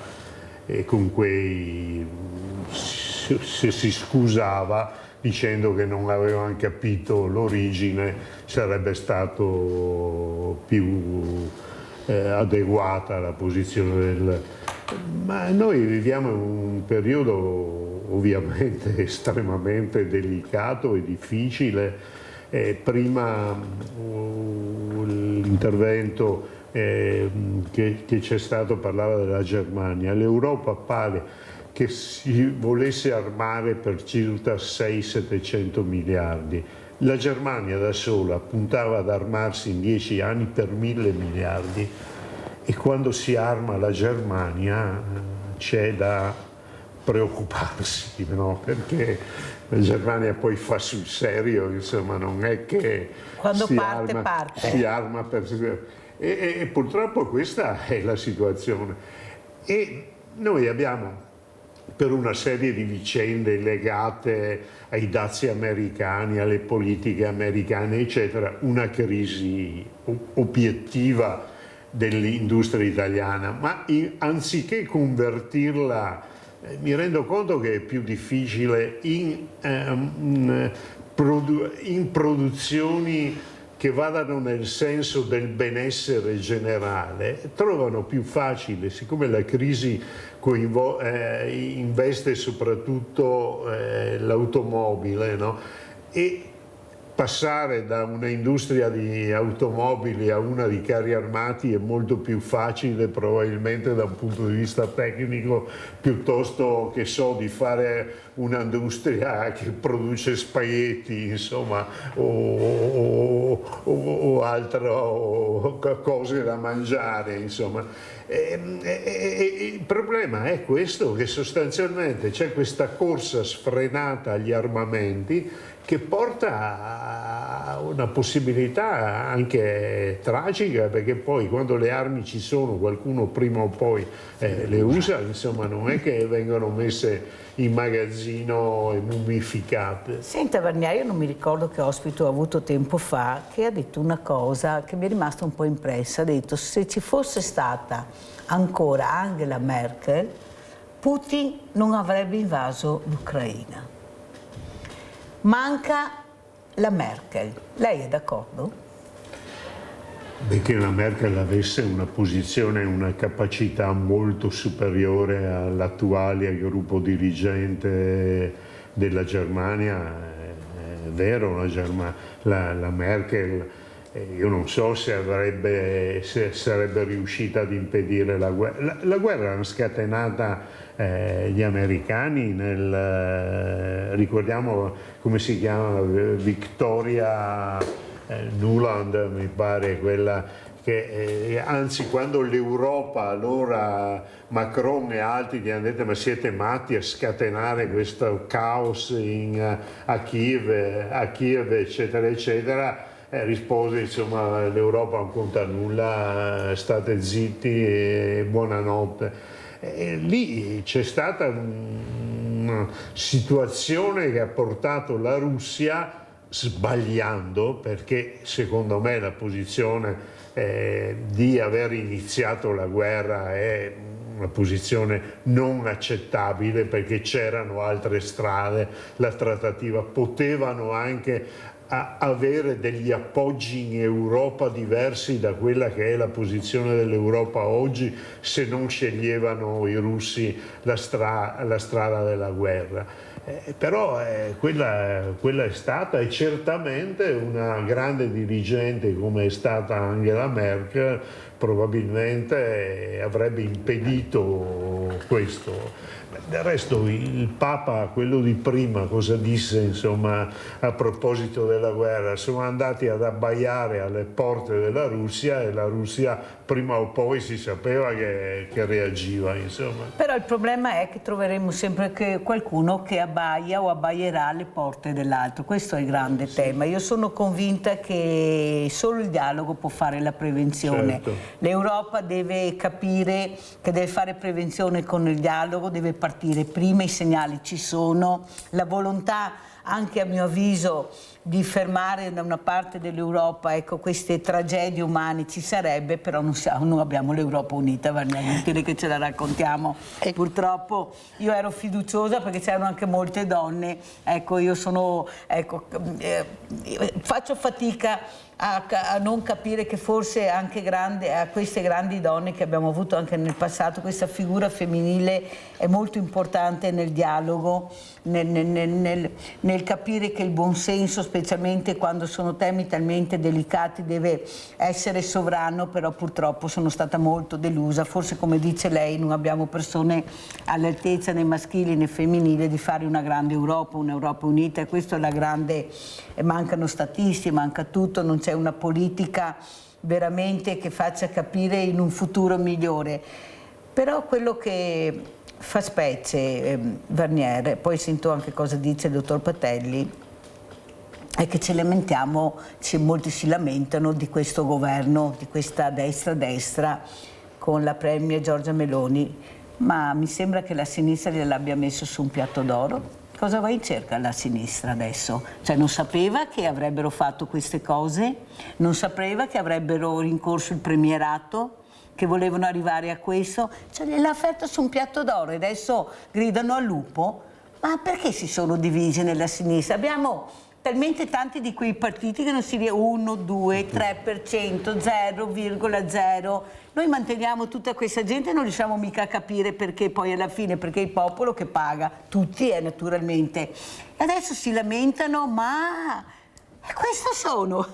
[SPEAKER 3] e con quei... se si scusava dicendo che non avevano capito l'origine, sarebbe stato più adeguata la posizione del... Ma noi viviamo in un periodo ovviamente estremamente delicato e difficile. Prima l'intervento che c'è stato parlava della Germania. L'Europa pare che si volesse armare per circa 600-700 miliardi. La Germania da sola puntava ad armarsi in 10 anni per 1.000 miliardi. E quando si arma la Germania c'è da preoccuparsi, no? Perché la Germania poi fa sul serio, insomma, non è che
[SPEAKER 1] quando parte.
[SPEAKER 3] Si arma per... E purtroppo questa è la situazione. E noi abbiamo, per una serie di vicende legate ai dazi americani, alle politiche americane, eccetera, una crisi obiettiva dell'industria italiana, ma anziché convertirla, mi rendo conto che è più difficile in produzioni che vadano nel senso del benessere generale, trovano più facile, siccome la crisi investe soprattutto l'automobile, no? E passare da un'industria di automobili a una di carri armati è molto più facile probabilmente da un punto di vista tecnico, piuttosto che di fare un'industria che produce spaghetti, insomma, o altre cose da mangiare, insomma. Il problema è questo, che sostanzialmente c'è questa corsa sfrenata agli armamenti che porta a una possibilità anche tragica, perché poi quando le armi ci sono qualcuno prima o poi le usa, insomma non è che vengono messe in magazzino e mummificate.
[SPEAKER 1] Senta Vernier, io non mi ricordo che ospite ho avuto tempo fa che ha detto una cosa che mi è rimasta un po' impressa, ha detto: se ci fosse stata ancora Angela Merkel, Putin non avrebbe invaso l'Ucraina. Manca la Merkel. Lei è d'accordo?
[SPEAKER 3] Beh, che la Merkel avesse una posizione e una capacità molto superiore all'attuale gruppo dirigente della Germania, è vero, la Merkel, io non so se sarebbe riuscita ad impedire la guerra. La guerra l'hanno scatenata gli americani ricordiamo come si chiama, Victoria Nuland, mi pare, quella che anzi quando l'Europa, allora Macron e altri gli hanno detto: ma siete matti a scatenare questo caos a Kiev eccetera eccetera, rispose insomma l'Europa non conta nulla, state zitti e buonanotte. Lì c'è stata una situazione che ha portato la Russia, sbagliando, perché secondo me la posizione di aver iniziato la guerra è una posizione non accettabile, perché c'erano altre strade, la trattativa, potevano anche avere degli appoggi in Europa diversi da quella che è la posizione dell'Europa oggi, se non sceglievano i russi la strada della guerra. Però quella è stata, e certamente una grande dirigente come è stata Angela Merkel probabilmente avrebbe impedito questo. Del resto il Papa, quello di prima, cosa disse insomma a proposito della guerra? Sono andati ad abbaiare alle porte della Russia e la Russia prima o poi si sapeva che reagiva, insomma.
[SPEAKER 1] Però il problema è che troveremo sempre qualcuno che abbaia o abbaierà alle porte dell'altro. Questo è il grande tema. Io sono convinta che solo il dialogo può fare la prevenzione.
[SPEAKER 3] Certo.
[SPEAKER 1] L'Europa deve capire che deve fare prevenzione con il dialogo, deve partire prima, i segnali ci sono, la volontà anche a mio avviso di fermare da una parte dell'Europa, ecco, queste tragedie umane ci sarebbe, però non abbiamo l'Europa unita, è inutile che ce la raccontiamo. Purtroppo io ero fiduciosa perché c'erano anche molte donne, ecco, faccio fatica a non capire che forse anche a queste grandi donne che abbiamo avuto anche nel passato, questa figura femminile è molto importante nel dialogo, nel capire che il buonsenso, specialmente quando sono temi talmente delicati, deve essere sovrano. Però purtroppo sono stata molto delusa, forse come dice lei non abbiamo persone all'altezza né maschili né femminili di fare una grande Europa, un'Europa unita, e questo è la grande, mancano statisti, manca tutto, non c'è una politica veramente che faccia capire in un futuro migliore. Però quello che fa specie, Vernier, poi sento anche cosa dice il dottor Patelli, è che ci lamentiamo, molti si lamentano di questo governo, di questa destra con la premier Giorgia Meloni, ma mi sembra che la sinistra gliel'abbia messo su un piatto d'oro. Cosa va in cerca la sinistra adesso? Cioè non sapeva che avrebbero fatto queste cose, non sapeva che avrebbero rincorso il premierato, che volevano arrivare a questo, cioè gliel'ha offerto su un piatto d'oro e adesso gridano al lupo. Ma perché si sono divisi nella sinistra? Abbiamo talmente tanti di quei partiti che non si riesce 1, 2, 3%, 0,0. Noi manteniamo tutta questa gente e non riusciamo mica a capire perché poi alla fine, perché è il popolo che paga, tutti naturalmente. E adesso si lamentano, ma questo sono.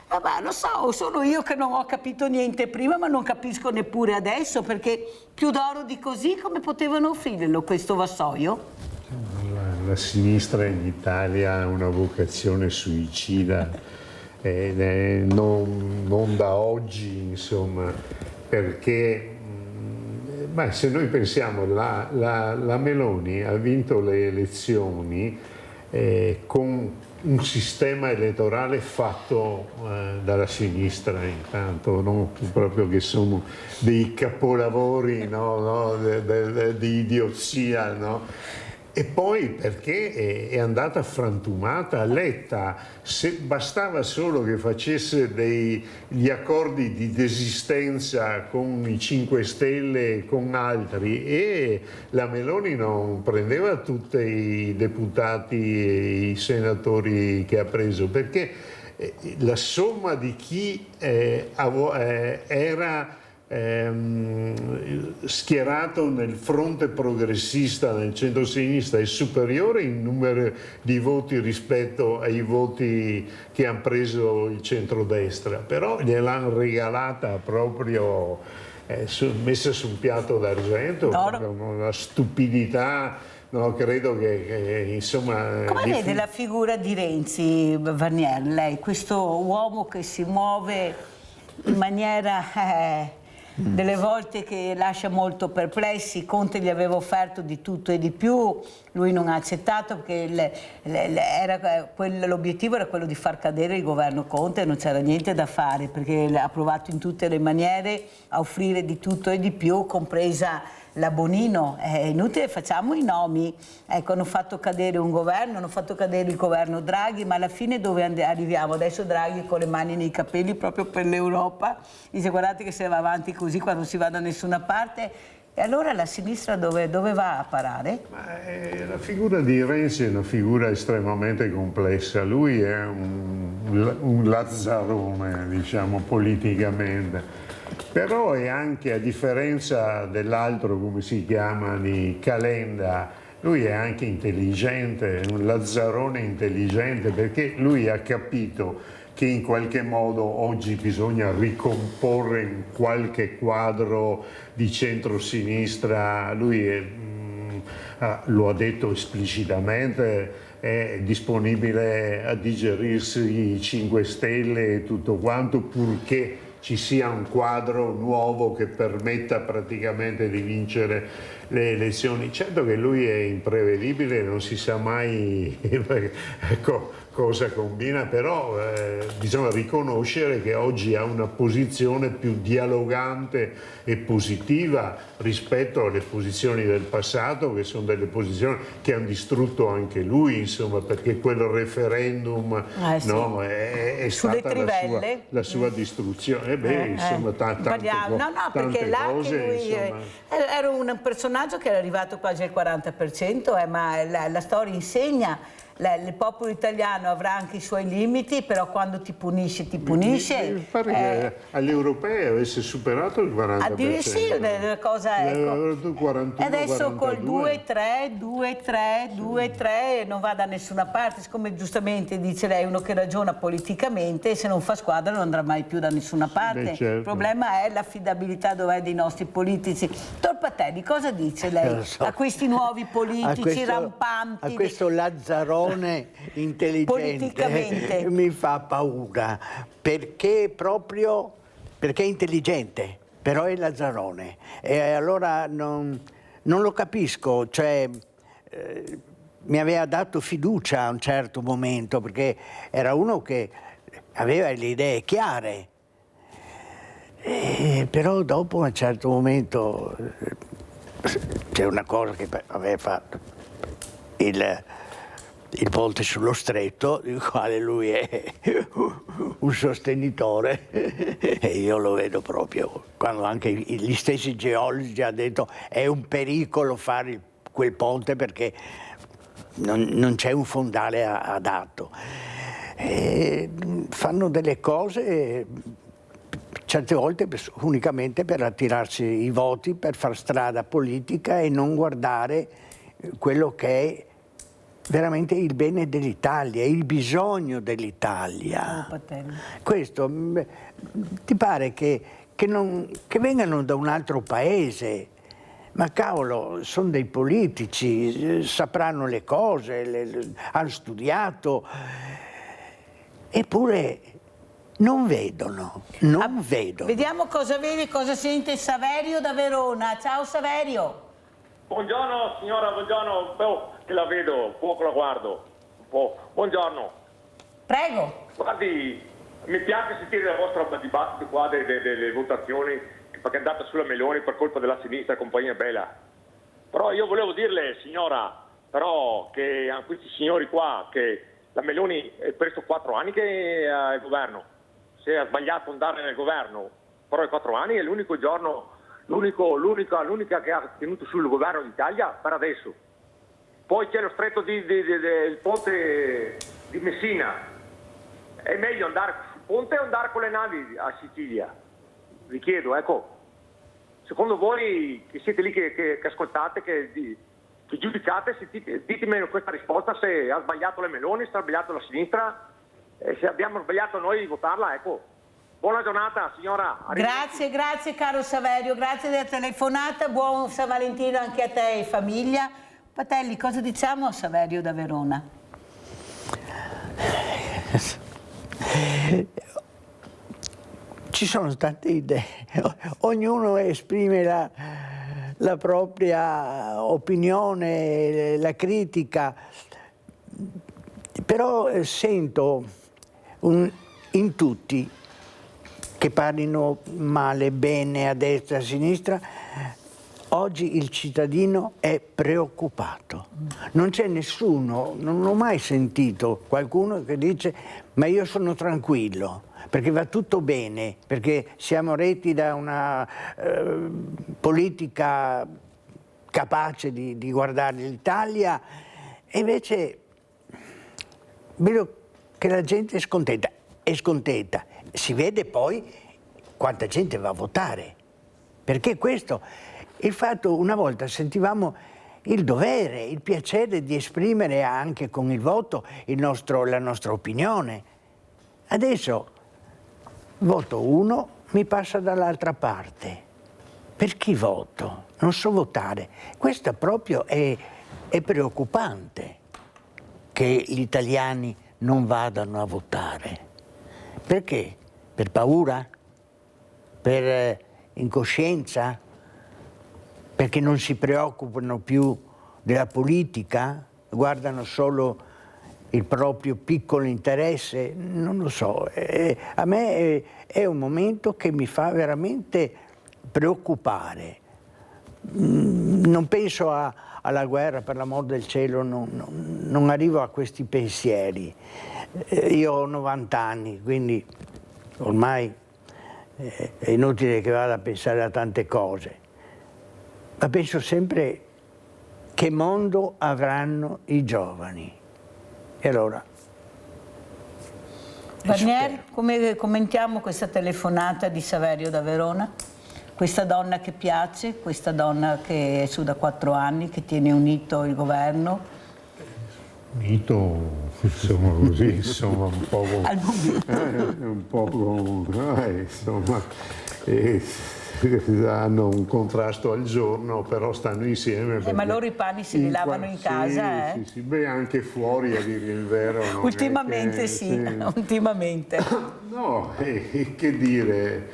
[SPEAKER 1] Vabbè, lo so, sono io che non ho capito niente prima, ma non capisco neppure adesso, perché più d'oro di così come potevano offrirlo questo vassoio?
[SPEAKER 3] La sinistra in Italia ha una vocazione suicida, non da oggi, insomma, perché se noi pensiamo, la Meloni ha vinto le elezioni con un sistema elettorale fatto dalla sinistra, intanto, no? Proprio che sono dei capolavori, no? Di idiozia, no? E poi perché è andata frantumata. Letta, bastava solo che facesse gli accordi di desistenza con i 5 Stelle e con altri, e la Meloni non prendeva tutti i deputati e i senatori che ha preso, perché la somma di chi era schierato nel fronte progressista, nel centro-sinistra, è superiore in numero di voti rispetto ai voti che hanno preso il centrodestra, però gliel'hanno regalata proprio messa su un piatto d'argento, una stupidità. No, credo che insomma.
[SPEAKER 1] Come vede la figura di Renzi, Vernier, lei, questo uomo che si muove in maniera delle volte che lascia molto perplessi. Conte gli aveva offerto di tutto e di più, lui non ha accettato perché l'obiettivo era quello di far cadere il governo Conte e non c'era niente da fare, perché ha provato in tutte le maniere a offrire di tutto e di più, compresa la Bonino. È inutile, facciamo i nomi. Ecco, hanno fatto cadere un governo, hanno fatto cadere il governo Draghi, ma alla fine dove arriviamo? Adesso Draghi con le mani nei capelli proprio per l'Europa dice: guardate che se va avanti così qua non si va da nessuna parte. E allora la sinistra dove va a parare?
[SPEAKER 3] La figura di Renzi è una figura estremamente complessa. Lui è un lazzarone, diciamo, politicamente. Però è anche, a differenza dell'altro, come si chiama, di Calenda, lui è anche intelligente, un lazzarone intelligente, perché lui ha capito che in qualche modo oggi bisogna ricomporre in qualche quadro di centrosinistra. Lui lo ha detto esplicitamente, è disponibile a digerirsi i 5 Stelle e tutto quanto, purché ci sia un quadro nuovo che permetta praticamente di vincere le elezioni. Certo che lui è imprevedibile, non si sa mai cosa combina, però bisogna riconoscere che oggi ha una posizione più dialogante e positiva rispetto alle posizioni del passato, che sono delle posizioni che hanno distrutto anche lui, insomma, perché quel referendum
[SPEAKER 1] sì.
[SPEAKER 3] no, è stata la sua distruzione. Insomma, tante
[SPEAKER 1] perché là
[SPEAKER 3] cose,
[SPEAKER 1] lui era un personaggio che era arrivato quasi al 40%, ma la storia insegna. Il popolo italiano avrà anche i suoi limiti, però quando ti punisce, ti punisce.
[SPEAKER 3] Mi pare che alle europee avesse superato il 40%.
[SPEAKER 1] Sì, una cosa, ecco.
[SPEAKER 3] 41,
[SPEAKER 1] adesso
[SPEAKER 3] 42.
[SPEAKER 1] col 2-3 non va da nessuna parte. Siccome giustamente dice lei, uno che ragiona politicamente, se non fa squadra non andrà mai più da nessuna parte.
[SPEAKER 3] Certo.
[SPEAKER 1] Il problema è l'affidabilità dov'è dei nostri politici. Torpatelli, cosa dice lei a questi nuovi politici rampanti?
[SPEAKER 4] A questo lazzarone intelligente mi fa paura, perché è intelligente, però è lazzarone, e allora non lo capisco. Cioè, mi aveva dato fiducia a un certo momento, perché era uno che aveva le idee chiare, però dopo a un certo momento c'è una cosa che aveva fatto, il ponte sullo stretto, del quale lui è un sostenitore, e io lo vedo proprio, quando anche gli stessi geologi hanno detto è un pericolo fare quel ponte perché non c'è un fondale adatto. Fanno delle cose certe volte unicamente per attirarsi i voti, per far strada politica e non guardare quello che è veramente il bene dell'Italia, il bisogno dell'Italia. Questo ti pare che vengano da un altro paese, ma cavolo, sono dei politici, sapranno le cose, hanno studiato, eppure non vedono.
[SPEAKER 1] Vediamo cosa vede, cosa sente Saverio da Verona. Ciao Saverio.
[SPEAKER 9] Buongiorno signora, buongiorno, che la vedo, poco la guardo, un po'. Buongiorno.
[SPEAKER 1] Prego.
[SPEAKER 9] Guardi, mi piace sentire il vostro dibattito qua delle votazioni, perché è andata sulla Meloni per colpa della sinistra, compagnia bella. Però io volevo dirle, signora, però che a questi signori qua, che la Meloni è presto 4 anni che è al governo, se ha sbagliato andare nel governo, però i 4 anni è l'unico giorno, l'unica che ha tenuto sul governo d'Italia per adesso. Poi c'è lo stretto del ponte di Messina. È meglio andare sul ponte o andare con le navi a Sicilia? Vi chiedo, ecco, secondo voi che siete lì che ascoltate, che giudicate, ditemi questa risposta, se ha sbagliato le Meloni, se ha sbagliato la sinistra, se abbiamo sbagliato noi di votarla, ecco. Buona giornata signora.
[SPEAKER 1] Grazie caro Saverio, grazie della telefonata, buon San Valentino anche a te e famiglia. Patelli, cosa diciamo a Saverio da Verona?
[SPEAKER 4] Ci sono tante idee, ognuno esprime la propria opinione, la critica, però sento in tutti, che parlino male, bene, a destra, a sinistra, oggi il cittadino è preoccupato. Non c'è nessuno, non ho mai sentito qualcuno che dice ma io sono tranquillo, perché va tutto bene, perché siamo retti da una politica capace di guardare l'Italia, e invece vedo che la gente è scontenta. Si vede poi quanta gente va a votare, perché questo, il fatto, una volta sentivamo il dovere, il piacere di esprimere anche con il voto la nostra opinione. Adesso voto uno, mi passa dall'altra parte. Per chi voto? Non so votare. Questo proprio è preoccupante, che gli italiani non vadano a votare. Perché? Per paura? Per incoscienza? Perché non si preoccupano più della politica? Guardano solo il proprio piccolo interesse? Non lo so. A me è un momento che mi fa veramente preoccupare. Non penso alla guerra, per l'amor del cielo, non arrivo a questi pensieri. Io ho 90 anni, quindi ormai è inutile che vada a pensare a tante cose, ma penso sempre che mondo avranno i giovani. E allora?
[SPEAKER 1] Barnier, come commentiamo questa telefonata di Saverio da Verona? Questa donna che piace, questa donna che è su da 4 anni, che tiene unito il governo.
[SPEAKER 3] Unito, insomma, così, insomma, un po', insomma, hanno un contrasto al giorno, però stanno insieme.
[SPEAKER 1] Ma loro i panni se li lavano in casa,
[SPEAKER 3] sì, sì, beh, anche fuori, a dire il vero.
[SPEAKER 1] Ultimamente ultimamente.
[SPEAKER 3] No, che dire,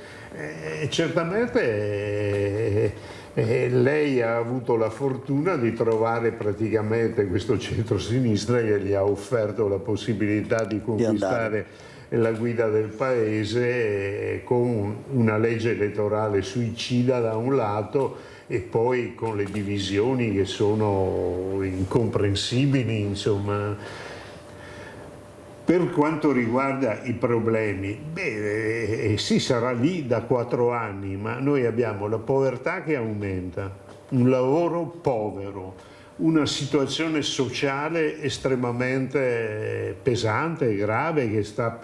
[SPEAKER 3] certamente lei ha avuto la fortuna di trovare praticamente questo centro-sinistra che gli ha offerto la possibilità di conquistare la guida del paese con una legge elettorale suicida da un lato e poi con le divisioni che sono incomprensibili, insomma. Per quanto riguarda i problemi, sì, sarà lì da 4 anni, ma noi abbiamo la povertà che aumenta, un lavoro povero, una situazione sociale estremamente pesante e grave che sta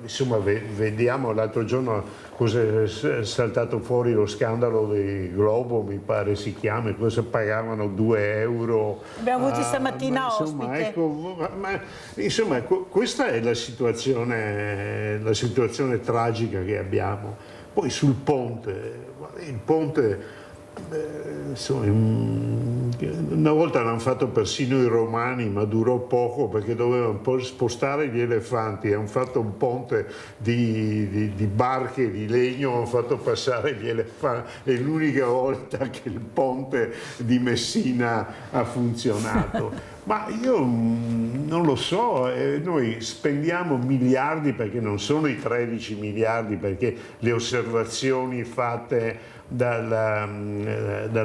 [SPEAKER 3] insomma, vediamo l'altro giorno cosa è saltato fuori, lo scandalo del Globo, mi pare si chiama, cosa pagavano 2 euro.
[SPEAKER 1] Abbiamo avuto stamattina ospite.
[SPEAKER 3] Ecco, insomma, questa è la situazione tragica che abbiamo. Poi sul ponte, il ponte, insomma, una volta l'hanno fatto persino i romani, ma durò poco perché dovevano spostare gli elefanti. Hanno fatto un ponte di barche di legno, hanno fatto passare gli elefanti. È l'unica volta che il ponte di Messina ha funzionato. Ma io non lo so, noi spendiamo miliardi, perché non sono i 13 miliardi, perché le osservazioni fatte dalla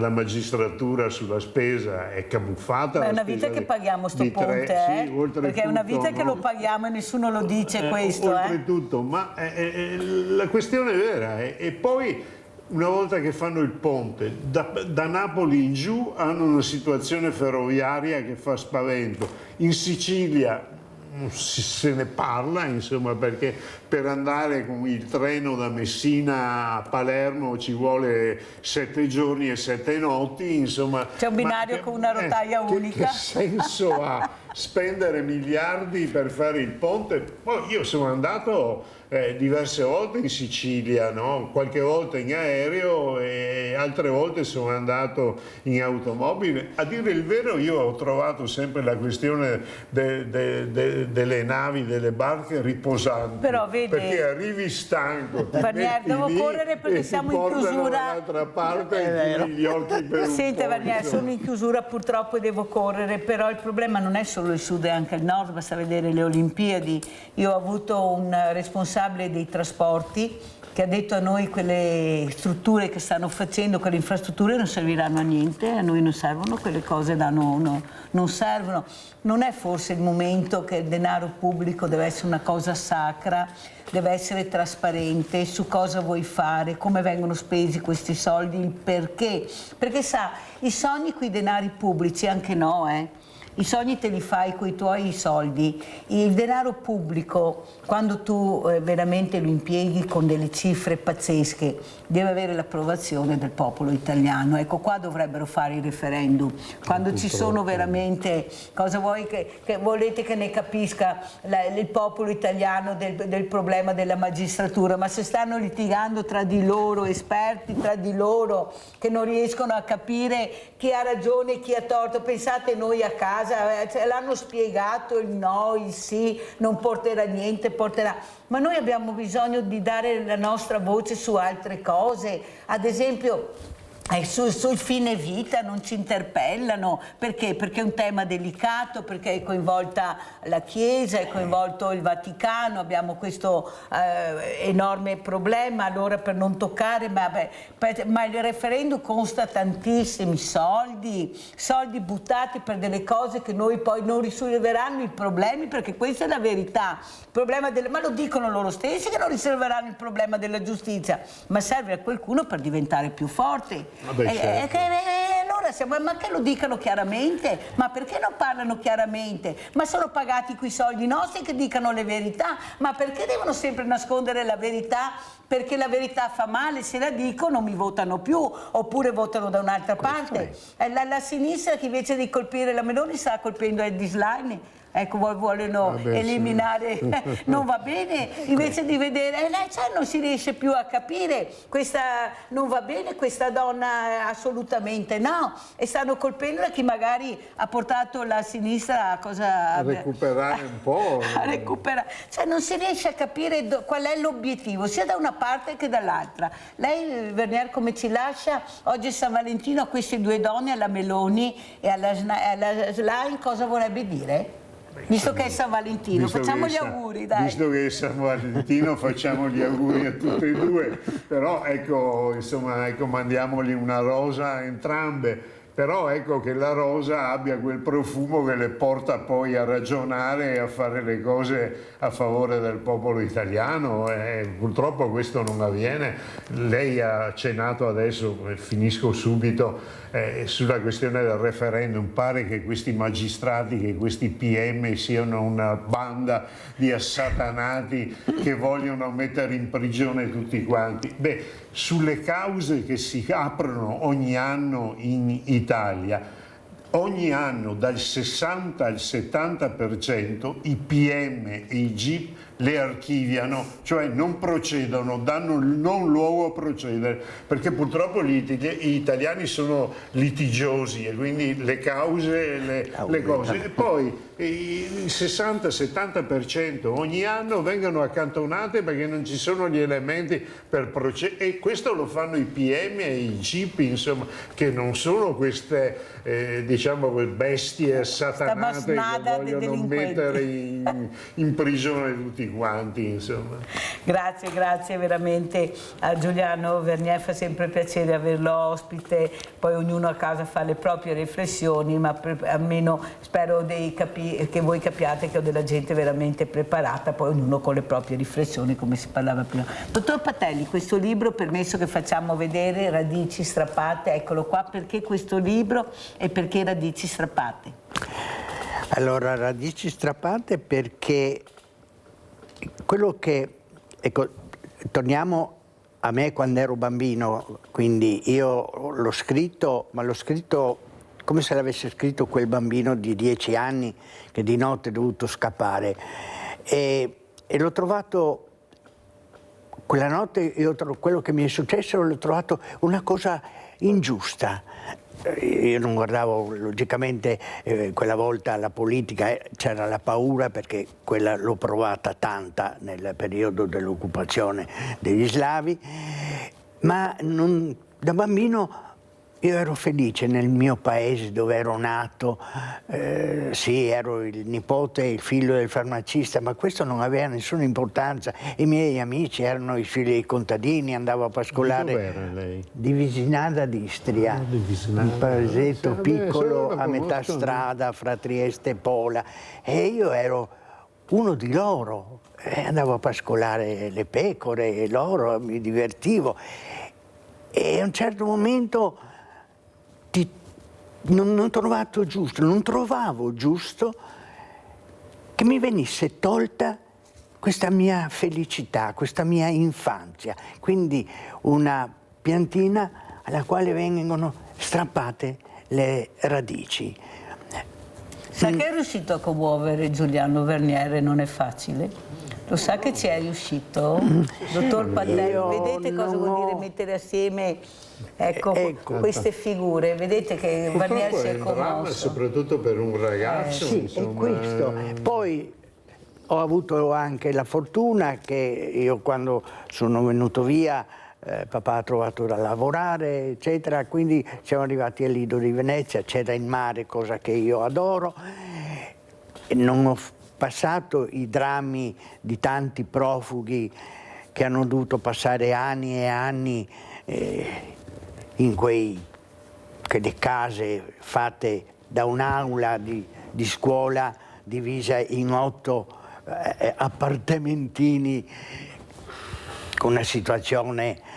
[SPEAKER 3] magistratura sulla spesa è camuffata.
[SPEAKER 1] Ma è una vita che paghiamo sto ponte,
[SPEAKER 3] sì,
[SPEAKER 1] perché è una vita che lo paghiamo e nessuno lo dice questo.
[SPEAKER 3] Oltretutto, ma la questione è vera, e poi una volta che fanno il ponte, da Napoli in giù hanno una situazione ferroviaria che fa spavento. In Sicilia se ne parla, insomma, perché per andare con il treno da Messina a Palermo ci vuole 7 giorni e 7 notti, insomma.
[SPEAKER 1] C'è un binario con una rotaia unica.
[SPEAKER 3] Che senso ha spendere miliardi per fare il ponte? Poi io sono andato diverse volte in Sicilia, no? Qualche volta in aereo e altre volte sono andato in automobile. A dire il vero, io ho trovato sempre la questione delle navi, delle barche riposando.
[SPEAKER 1] Però vede,
[SPEAKER 3] perché arrivi stanco, ti
[SPEAKER 1] Vanier, devo
[SPEAKER 3] lì
[SPEAKER 1] correre perché
[SPEAKER 3] e
[SPEAKER 1] siamo
[SPEAKER 3] ti
[SPEAKER 1] in
[SPEAKER 3] portano
[SPEAKER 1] chiusura.
[SPEAKER 3] dall'altra parte e chiudi gli occhi per un
[SPEAKER 1] Senta
[SPEAKER 3] po',
[SPEAKER 1] Vanier,
[SPEAKER 3] insomma.
[SPEAKER 1] sono in chiusura purtroppo e devo correre, però il problema non è solo il sud, è anche il nord, basta vedere le Olimpiadi. Io ho avuto un responsabile dei trasporti che ha detto a noi quelle strutture che stanno facendo, quelle infrastrutture non serviranno a niente, a noi non servono, quelle cose non servono. Non è forse il momento che il denaro pubblico deve essere una cosa sacra, deve essere trasparente su cosa vuoi fare, come vengono spesi questi soldi, il perché? Perché sa, i sogni con i denari pubblici, anche no, I sogni te li fai con i tuoi soldi, il denaro pubblico, quando tu veramente lo impieghi con delle cifre pazzesche, deve avere l'approvazione del popolo italiano. Ecco, qua dovrebbero fare i referendum. Quando ci sono veramente, cosa vuoi che volete che ne capisca il popolo italiano del problema della magistratura? Ma se stanno litigando tra di loro, esperti tra di loro, che non riescono a capire chi ha ragione e chi ha torto, pensate noi a casa, l'hanno spiegato, il no, il sì, non porterà niente, porterà... Ma noi abbiamo bisogno di dare la nostra voce su altre cose, ad esempio... sul fine vita non ci interpellano, perché? Perché è un tema delicato, perché è coinvolta la Chiesa, è coinvolto il Vaticano, abbiamo questo enorme problema, allora per non toccare, ma il referendum costa tantissimi soldi buttati per delle cose che noi poi non risolveranno i problemi, perché questa è la verità, il problema ma lo dicono loro stessi che non risolveranno il problema della giustizia, ma serve a qualcuno per diventare più forte.
[SPEAKER 3] Certo.
[SPEAKER 1] Allora ma che lo dicano chiaramente? Ma perché non parlano chiaramente? Ma sono pagati quei soldi nostri che dicano le verità? Ma perché devono sempre nascondere la verità? Perché la verità fa male, se la dico non mi votano più, oppure votano da un'altra parte. La sinistra che invece di colpire la Meloni sta colpendo Eddie Schlein. Ecco, vogliono eliminare, non va bene, invece di vedere, non si riesce più a capire, questa non va bene, questa donna assolutamente no, e stanno colpendo chi magari ha portato la sinistra a
[SPEAKER 3] recuperare un po'.
[SPEAKER 1] A recuperare, cioè non si riesce a capire qual è l'obiettivo, sia da una parte che dall'altra. Lei, Vernier, come ci lascia? Oggi è San Valentino, a queste due donne, alla Meloni e alla Schlein, cosa vorrebbe dire? Visto che è San Valentino, facciamo gli auguri, dai.
[SPEAKER 3] Visto che è San Valentino, facciamo gli auguri a tutte e due, però ecco, insomma, mandiamogli una rosa a entrambe. Però ecco che la rosa abbia quel profumo che le porta poi a ragionare e a fare le cose a favore del popolo italiano, e purtroppo questo non avviene. Lei ha accennato adesso, finisco subito, sulla questione del referendum. Pare che questi magistrati, che questi PM siano una banda di assatanati che vogliono mettere in prigione tutti quanti. Beh, sulle cause che si aprono ogni anno in Italia, ogni anno dal 60 al 70% i PM e i GIP le archiviano, cioè non procedono, danno non luogo a procedere, perché purtroppo gli italiani sono litigiosi e quindi le cause, le cose, e poi il 60-70% ogni anno vengono accantonate perché non ci sono gli elementi per procedere, e questo lo fanno i PM e i GIP, insomma, che non sono queste diciamo bestie satanate che vogliono mettere in prigione tutti quanti, insomma.
[SPEAKER 1] Grazie veramente a Giuliano Vernier, fa sempre piacere averlo ospite, poi ognuno a casa fa le proprie riflessioni, ma almeno spero che voi capiate che ho della gente veramente preparata, poi ognuno con le proprie riflessioni, come si parlava prima. Dottor Patelli, questo libro, permesso che facciamo vedere, Radici strappate, eccolo qua, perché questo libro e perché Radici strappate?
[SPEAKER 4] Allora, Radici strappate perché quello che, ecco, torniamo a me quando ero bambino, quindi io l'ho scritto, ma l'ho scritto come se l'avesse scritto quel bambino di 10 anni che di notte è dovuto scappare, e l'ho trovato, quella notte quello che mi è successo l'ho trovato una cosa ingiusta, io non guardavo logicamente quella volta la politica, c'era la paura perché quella l'ho provata tanta nel periodo dell'occupazione degli slavi, ma da bambino io ero felice nel mio paese dove ero nato, sì, ero il nipote, il figlio del farmacista, ma questo non aveva nessuna importanza. I miei amici erano i figli dei contadini, andavo a pascolare.
[SPEAKER 3] Dove era lei?
[SPEAKER 4] Di Visinada d'Istria, un paesetto piccolo a metà strada fra Trieste e Pola, e io ero uno di loro, andavo a pascolare le pecore e loro, mi divertivo, e a un certo momento non trovavo giusto che mi venisse tolta questa mia felicità, questa mia infanzia, quindi una piantina alla quale vengono strappate le radici.
[SPEAKER 1] Sa che è riuscito a commuovere Giuliano Verniere, non è facile? Lo sa che ci è riuscito? Dottor Patelli, vedete cosa vuol dire mettere assieme queste figure? Vedete che Verniere si è commosso.
[SPEAKER 3] Soprattutto per un ragazzo.
[SPEAKER 4] Sì,
[SPEAKER 3] insomma,
[SPEAKER 4] è questo. Poi ho avuto anche la fortuna che io quando sono venuto via papà ha trovato da lavorare, eccetera, quindi siamo arrivati al Lido di Venezia, c'era il mare, cosa che io adoro, e non ho passato i drammi di tanti profughi che hanno dovuto passare anni e anni in quelle case fatte da un'aula di scuola divisa in 8 appartamentini con una situazione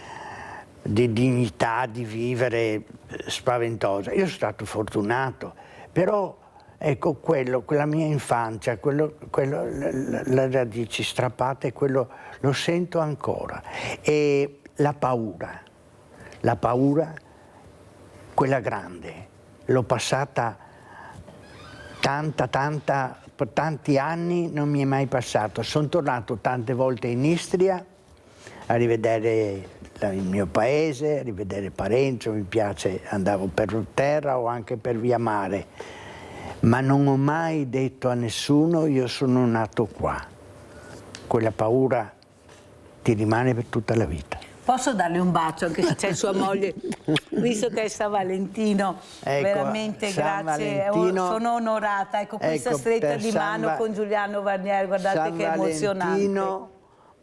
[SPEAKER 4] di dignità, di vivere spaventosa. Io sono stato fortunato, però ecco quella mia infanzia, le radici strappate, quello lo sento ancora. E la paura, quella grande, l'ho passata tanta, per tanti anni non mi è mai passato. Sono tornato tante volte in Istria a rivedere il mio paese, a rivedere Parenzo, mi piace, andavo per terra o anche per via mare, ma non ho mai detto a nessuno io sono nato qua. Quella paura ti rimane per tutta la vita.
[SPEAKER 1] Posso darle un bacio anche se c'è sua moglie, visto che è San Valentino,
[SPEAKER 4] ecco,
[SPEAKER 1] veramente
[SPEAKER 4] San
[SPEAKER 1] grazie,
[SPEAKER 4] Valentino,
[SPEAKER 1] sono onorata, ecco questa
[SPEAKER 4] ecco,
[SPEAKER 1] stretta di mano con Giuliano Verniere, guardate
[SPEAKER 4] San
[SPEAKER 1] che emozionante.
[SPEAKER 4] Valentino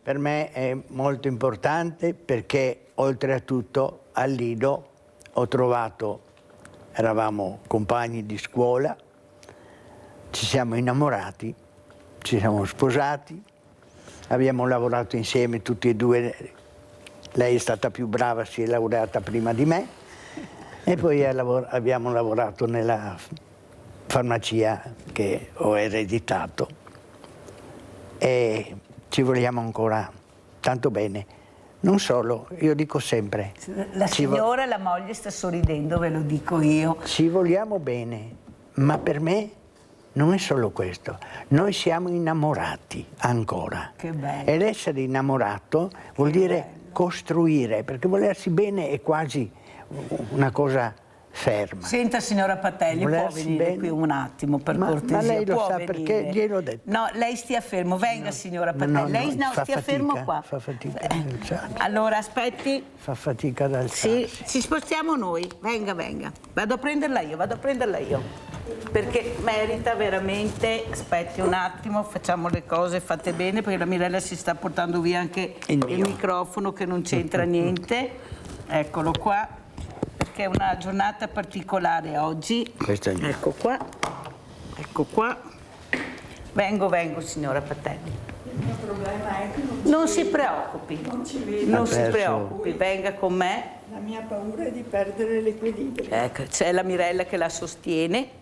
[SPEAKER 4] per me è molto importante perché oltretutto al Lido ho trovato, eravamo compagni di scuola, ci siamo innamorati, ci siamo sposati, abbiamo lavorato insieme tutti e due, lei è stata più brava, si è laureata prima di me, e poi abbiamo lavorato nella farmacia che ho ereditato e ci vogliamo ancora tanto bene. Non solo, io dico sempre.
[SPEAKER 1] La signora, la moglie, sta sorridendo, ve lo dico io.
[SPEAKER 4] Ci vogliamo bene, ma per me non è solo questo. Noi siamo innamorati ancora.
[SPEAKER 1] Che bello.
[SPEAKER 4] Ed essere innamorato vuol dire costruire, perché volersi bene è quasi una cosa ferma.
[SPEAKER 1] Senta signora Patelli, può venire qui un attimo per cortesia?
[SPEAKER 4] Ma lei lo
[SPEAKER 1] può
[SPEAKER 4] sa
[SPEAKER 1] venire.
[SPEAKER 4] Perché gliel'ho detto.
[SPEAKER 1] No, lei stia fermo, venga signora Patelli. Lei
[SPEAKER 4] fa
[SPEAKER 1] stia
[SPEAKER 4] fatica,
[SPEAKER 1] fermo qua.
[SPEAKER 4] Fa fatica ad alzarsi.
[SPEAKER 1] Allora aspetti.
[SPEAKER 4] Fa fatica ad alzarsi.
[SPEAKER 1] Sì, ci spostiamo noi. Venga. Vado a prenderla io. Perché merita veramente, aspetti un attimo, facciamo le cose fatte bene, perché la Mirella si sta portando via anche il microfono che non c'entra niente. Eccolo qua, perché è una giornata particolare oggi. Ecco qua. Vengo signora Patelli.
[SPEAKER 10] Il mio problema è che
[SPEAKER 1] non si preoccupi, non si preoccupi, venga con me.
[SPEAKER 10] La mia paura è di perdere l'equilibrio.
[SPEAKER 1] Ecco, c'è la Mirella che la sostiene.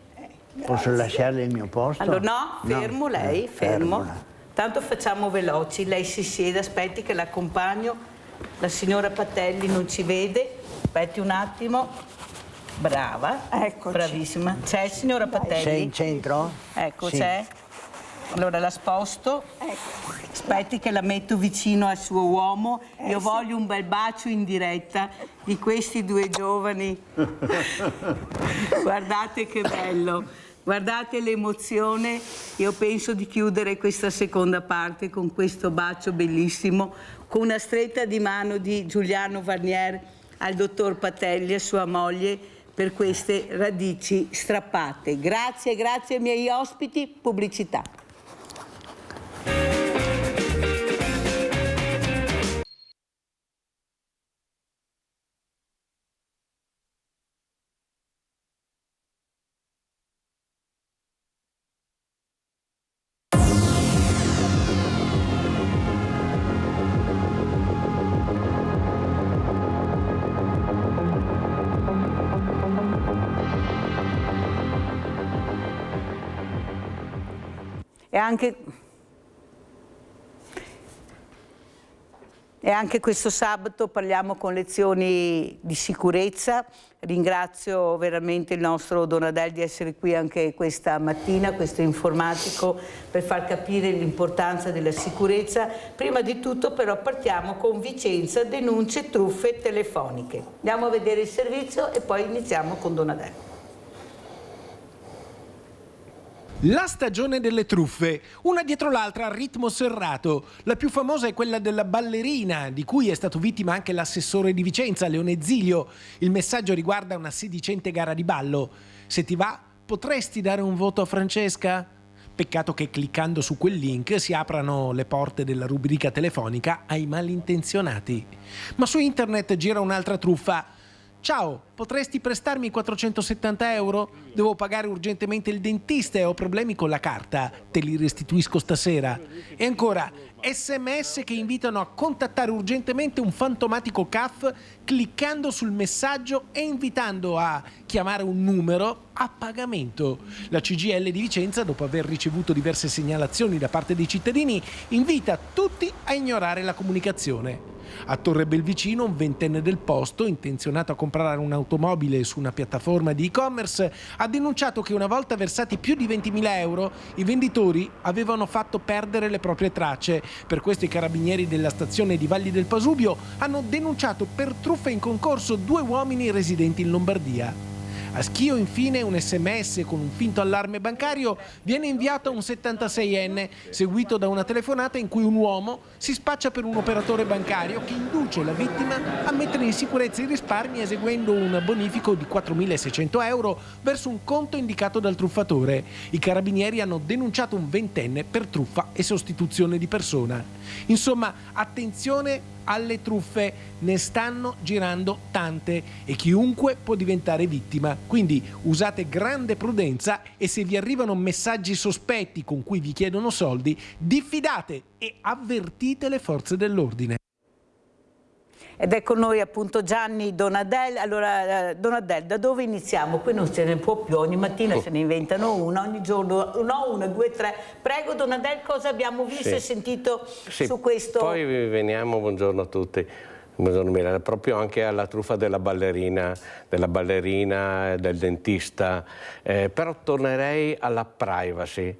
[SPEAKER 4] Posso lasciarle il mio posto?
[SPEAKER 1] Allora, no, fermo lei, fermo.
[SPEAKER 4] fermola.
[SPEAKER 1] Tanto facciamo veloci, lei si siede, aspetti che l'accompagno. La signora Patelli non ci vede, aspetti un attimo. Brava,
[SPEAKER 10] Eccoci.
[SPEAKER 1] bravissima. C'è signora Patelli?
[SPEAKER 4] Sei in centro?
[SPEAKER 1] Ecco,
[SPEAKER 4] Sì.
[SPEAKER 1] c'è. Allora la sposto, aspetti che la metto vicino al suo uomo, io voglio un bel bacio in diretta di questi due giovani. Guardate che bello, guardate l'emozione. Io penso di chiudere questa seconda parte con questo bacio bellissimo, con una stretta di mano di Giuliano Varnier al dottor Patelli e sua moglie per queste radici strappate. Grazie, grazie ai miei ospiti. Pubblicità. E anche questo sabato parliamo con lezioni di sicurezza. Ringrazio veramente il nostro Donadel di essere qui anche questa mattina, questo informatico, per far capire l'importanza della sicurezza. Prima di tutto però partiamo con Vicenza, denunce truffe telefoniche. Andiamo a vedere il servizio e poi iniziamo con Donadel.
[SPEAKER 11] La stagione delle truffe, una dietro l'altra a ritmo serrato. La più famosa è quella della ballerina, di cui è stato vittima anche l'assessore di Vicenza, Leone Zilio. Il messaggio riguarda una sedicente gara di ballo. Se ti va, potresti dare un voto a Francesca? Peccato che cliccando su quel link si aprano le porte della rubrica telefonica ai malintenzionati. Ma su internet gira un'altra truffa. Ciao, potresti prestarmi 470 euro? Devo pagare urgentemente il dentista e ho problemi con la carta. Te li restituisco stasera. E ancora, SMS che invitano a contattare urgentemente un fantomatico CAF cliccando sul messaggio e invitando a chiamare un numero a pagamento. La CGIL di Vicenza, dopo aver ricevuto diverse segnalazioni da parte dei cittadini, invita tutti a ignorare la comunicazione. A Torre Belvicino, un ventenne del posto, intenzionato a comprare un'automobile su una piattaforma di e-commerce, ha denunciato che una volta versati più di 20.000 euro, i venditori avevano fatto perdere le proprie tracce. Per questo i carabinieri della stazione di Valli del Pasubio hanno denunciato per truffa in concorso 2 uomini residenti in Lombardia. A Schio, infine, un SMS con un finto allarme bancario viene inviato a un 76enne, seguito da una telefonata in cui un uomo si spaccia per un operatore bancario che induce la vittima a mettere in sicurezza i risparmi eseguendo un bonifico di 4.600 euro verso un conto indicato dal truffatore. I carabinieri hanno denunciato un ventenne per truffa e sostituzione di persona. Insomma, attenzione alle truffe, ne stanno girando tante e chiunque può diventare vittima. Quindi usate grande prudenza e se vi arrivano messaggi sospetti con cui vi chiedono soldi, diffidate e avvertite le forze dell'ordine.
[SPEAKER 1] Ed è con noi appunto Gianni Donadel. Allora Donadel, da dove iniziamo? Qui non se ne può più, ogni mattina se ne inventano una, ogni giorno una, 2, 3. Prego Donadel, cosa abbiamo visto e sentito su questo?
[SPEAKER 13] Poi veniamo, buongiorno a tutti. Buongiorno Milena, proprio anche alla truffa della ballerina, del dentista, però tornerei alla privacy,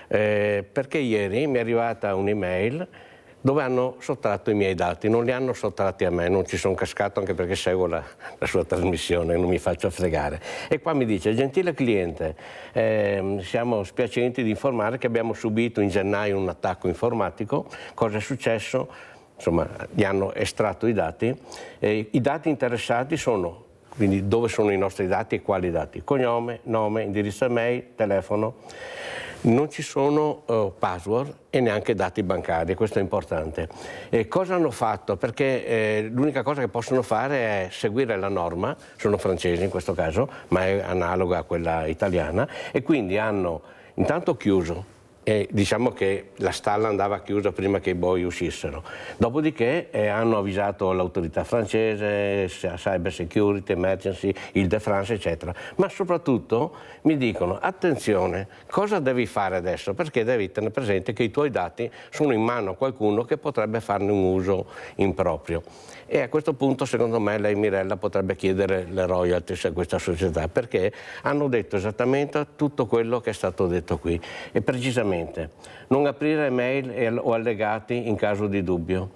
[SPEAKER 13] perché ieri mi è arrivata un'email dove hanno sottratto i miei dati, non li hanno sottratti a me, non ci sono cascato anche perché seguo la sua trasmissione, non mi faccio fregare. E qua mi dice: gentile cliente, siamo spiacenti di informare che abbiamo subito in gennaio un attacco informatico. Cosa è successo? Insomma, gli hanno estratto i dati. I dati interessati sono, quindi dove sono i nostri dati e quali dati? Cognome, nome, indirizzo email, telefono. Non ci sono password e neanche dati bancari, questo è importante. Cosa hanno fatto? Perché l'unica cosa che possono fare è seguire la norma, sono francesi in questo caso, ma è analoga a quella italiana, e quindi hanno intanto chiuso. E diciamo che la stalla andava chiusa prima che i buoi uscissero. Dopodiché hanno avvisato l'autorità francese, Cyber Security, Emergency, Île-de-France, eccetera. Ma soprattutto mi dicono: attenzione, cosa devi fare adesso? Perché devi tenere presente che i tuoi dati sono in mano a qualcuno che potrebbe farne un uso improprio. E a questo punto, secondo me, lei, Mirella, potrebbe chiedere le royalties a questa società, perché hanno detto esattamente tutto quello che è stato detto qui. E precisamente Ovviamente, non aprire mail o allegati in caso di dubbio.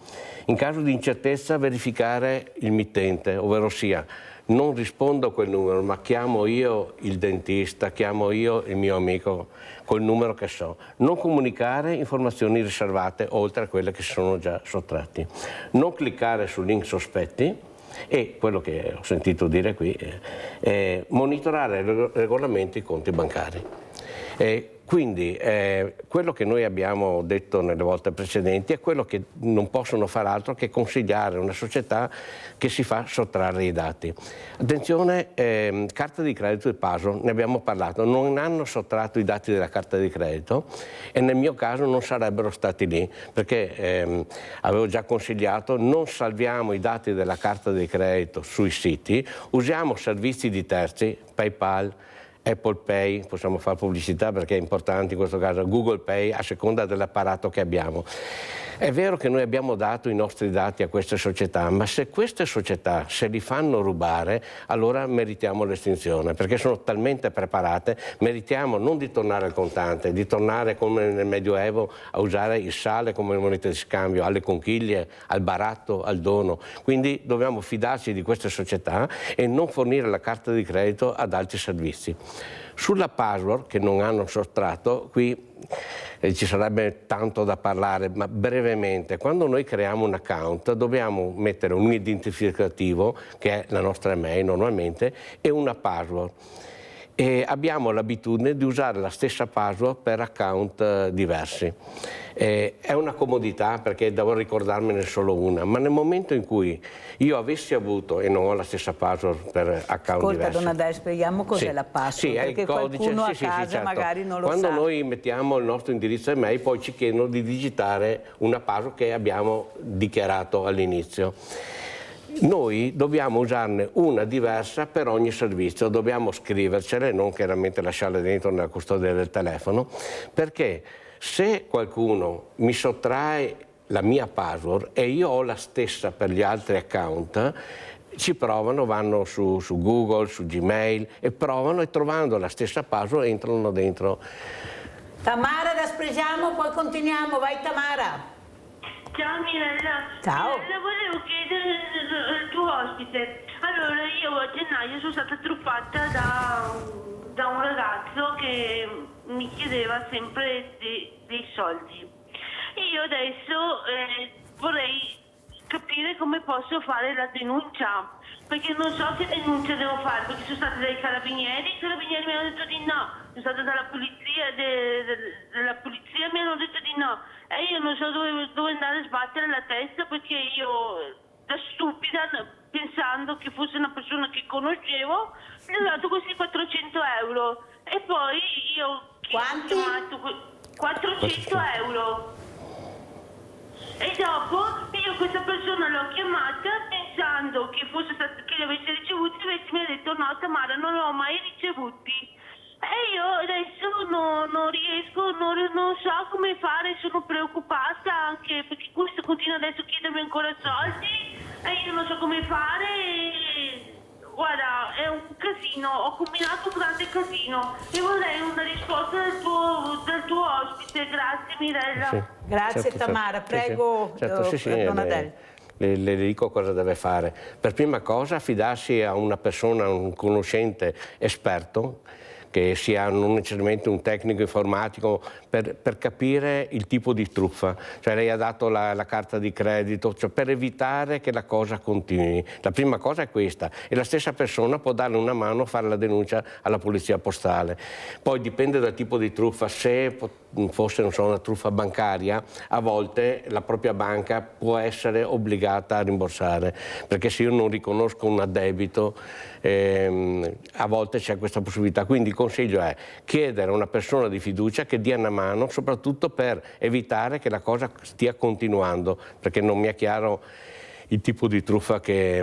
[SPEAKER 13] In caso di incertezza verificare il mittente, ovvero sia non rispondo a quel numero, ma chiamo io il dentista, chiamo io il mio amico col numero che so. Non comunicare informazioni riservate oltre a quelle che sono già sottratti. Non cliccare su link sospetti e, quello che ho sentito dire qui, monitorare regolarmente i conti bancari. Quindi quello che noi abbiamo detto nelle volte precedenti è quello che non possono fare altro che consigliare una società che si fa sottrarre i dati. Attenzione, carta di credito e password, ne abbiamo parlato, non hanno sottratto i dati della carta di credito e nel mio caso non sarebbero stati lì, perché avevo già consigliato non salviamo i dati della carta di credito sui siti, usiamo servizi di terzi, PayPal, Apple Pay, possiamo fare pubblicità perché è importante in questo caso, Google Pay, a seconda dell'apparato che abbiamo. È vero che noi abbiamo dato i nostri dati a queste società, ma se queste società se li fanno rubare, allora meritiamo l'estinzione, perché sono talmente preparate, meritiamo non di tornare al contante, di tornare come nel Medioevo a usare il sale come moneta di scambio, alle conchiglie, al baratto, al dono. Quindi dobbiamo fidarci di queste società e non fornire la carta di credito ad altri servizi. Sulla password che non hanno sottratto, qui ci sarebbe tanto da parlare, ma brevemente, quando noi creiamo un account dobbiamo mettere un identificativo, che è la nostra email normalmente, e una password. E abbiamo l'abitudine di usare la stessa password per account diversi. È una comodità perché devo ricordarmene solo una, ma nel momento in cui io avessi avuto e non ho la stessa password per account diversi.
[SPEAKER 1] Ascolta, Don Adele, spieghiamo cos'è la password, perché qualcuno a casa
[SPEAKER 13] certo.
[SPEAKER 1] magari non lo
[SPEAKER 13] Quando
[SPEAKER 1] sa.
[SPEAKER 13] noi mettiamo il nostro indirizzo email poi ci chiedono di digitare una password che abbiamo dichiarato all'inizio. Noi dobbiamo usarne una diversa per ogni servizio, dobbiamo scrivercele, non chiaramente lasciarle dentro nella custodia del telefono, perché se qualcuno mi sottrae la mia password e io ho la stessa per gli altri account, ci provano, vanno su Google, su Gmail e provano e trovando la stessa password entrano dentro.
[SPEAKER 1] Tamara, la spresiamo, poi continuiamo, vai Tamara.
[SPEAKER 12] Ciao Mirella.
[SPEAKER 1] Ciao.
[SPEAKER 12] Mirella, volevo chiedere al tuo ospite. Allora, io a gennaio sono stata truffata da un ragazzo che mi chiedeva sempre dei soldi. Io adesso vorrei capire come posso fare la denuncia, perché non so che denuncia devo fare, perché sono stata dai carabinieri, i carabinieri mi hanno detto di no, sono stata dalla polizia, della polizia mi hanno detto di no, e io non so dove andare a sbattere la testa, perché io da stupida, pensando che fosse una persona che conoscevo, gli ho dato questi 400 euro e poi io
[SPEAKER 1] quanti?
[SPEAKER 12] 400 euro. E dopo io questa persona l'ho chiamata pensando che fosse che li avessi ricevuti, invece mi ha detto no Tamara, non l'ho mai ricevuti. E io adesso non riesco, non so come fare, sono preoccupata anche perché questo continua adesso a chiedermi ancora soldi e io non so come fare. Guarda, è un casino, ho combinato un grande casino e vorrei una risposta dal tuo ospite. Grazie Mirella.
[SPEAKER 13] Sì.
[SPEAKER 1] Grazie
[SPEAKER 13] certo,
[SPEAKER 1] Tamara,
[SPEAKER 13] certo.
[SPEAKER 1] prego Don Adele.
[SPEAKER 13] Le dico cosa deve fare. Per prima cosa affidarsi a una persona, un conoscente esperto, che sia non necessariamente un tecnico informatico, per capire il tipo di truffa. Cioè lei ha dato la carta di credito, cioè per evitare che la cosa continui. La prima cosa è questa e la stessa persona può darle una mano a fare la denuncia alla polizia postale. Poi dipende dal tipo di truffa, se fosse non so, una truffa bancaria, a volte la propria banca può essere obbligata a rimborsare, perché se io non riconosco un addebito a volte c'è questa possibilità. Quindi il consiglio è chiedere a una persona di fiducia che dia una mano, soprattutto per evitare che la cosa stia continuando, perché non mi è chiaro il tipo di truffa che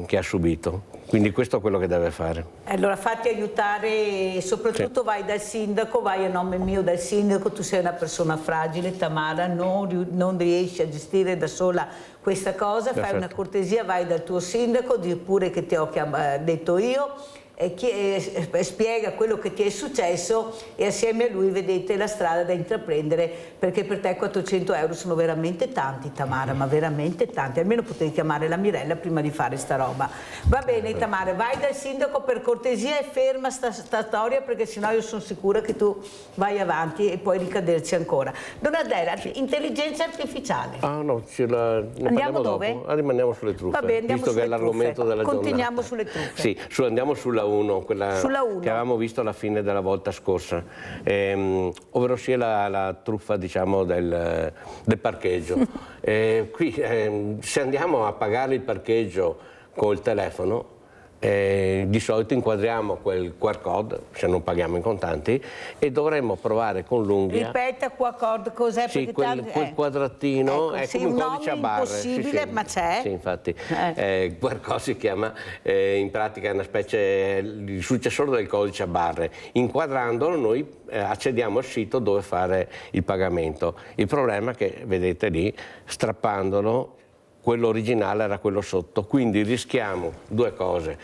[SPEAKER 13] ha subito. Quindi questo è quello che deve fare.
[SPEAKER 1] Allora fatti aiutare, soprattutto sì. Vai dal sindaco, vai a nome mio dal sindaco, tu sei una persona fragile Tamara, non riesci a gestire da sola questa cosa, fai una cortesia, vai dal tuo sindaco, di pure che ti ho detto io spiega quello che ti è successo e assieme a lui vedete la strada da intraprendere, perché per te 400 euro sono veramente tanti, Tamara, ma veramente tanti. Almeno potevi chiamare la Mirella prima di fare sta roba. Va bene, Tamara, vai dal sindaco per cortesia e ferma sta storia, perché sennò io sono sicura che tu vai avanti e puoi ricaderci ancora. Donatella, intelligenza artificiale.
[SPEAKER 13] Ah no,
[SPEAKER 1] andiamo dove?
[SPEAKER 13] Rimaniamo sulle truffe,
[SPEAKER 1] Va bene, andiamo
[SPEAKER 13] visto che è l'argomento della giornata.
[SPEAKER 1] Continuiamo sulle truffe.
[SPEAKER 13] Sì, andiamo sulla 1, quella
[SPEAKER 1] sulla 1
[SPEAKER 13] che avevamo visto alla fine della volta scorsa, ovvero sia la truffa, diciamo, del parcheggio. Qui se andiamo a pagare il parcheggio col telefono, di solito inquadriamo quel QR code, se non paghiamo in contanti, e dovremmo provare con l'unghia.
[SPEAKER 1] Ripeta QR code, cos'è?
[SPEAKER 13] Sì, quel quadratino,
[SPEAKER 1] ecco,
[SPEAKER 13] è come un codice a barre.
[SPEAKER 1] Impossibile, sì, ma c'è.
[SPEAKER 13] Sì, infatti. QR code si chiama, in pratica è una specie, il successore del codice a barre. Inquadrandolo noi accediamo al sito dove fare il pagamento. Il problema è che, vedete lì, strappandolo, quello originale era quello sotto, quindi rischiamo due cose: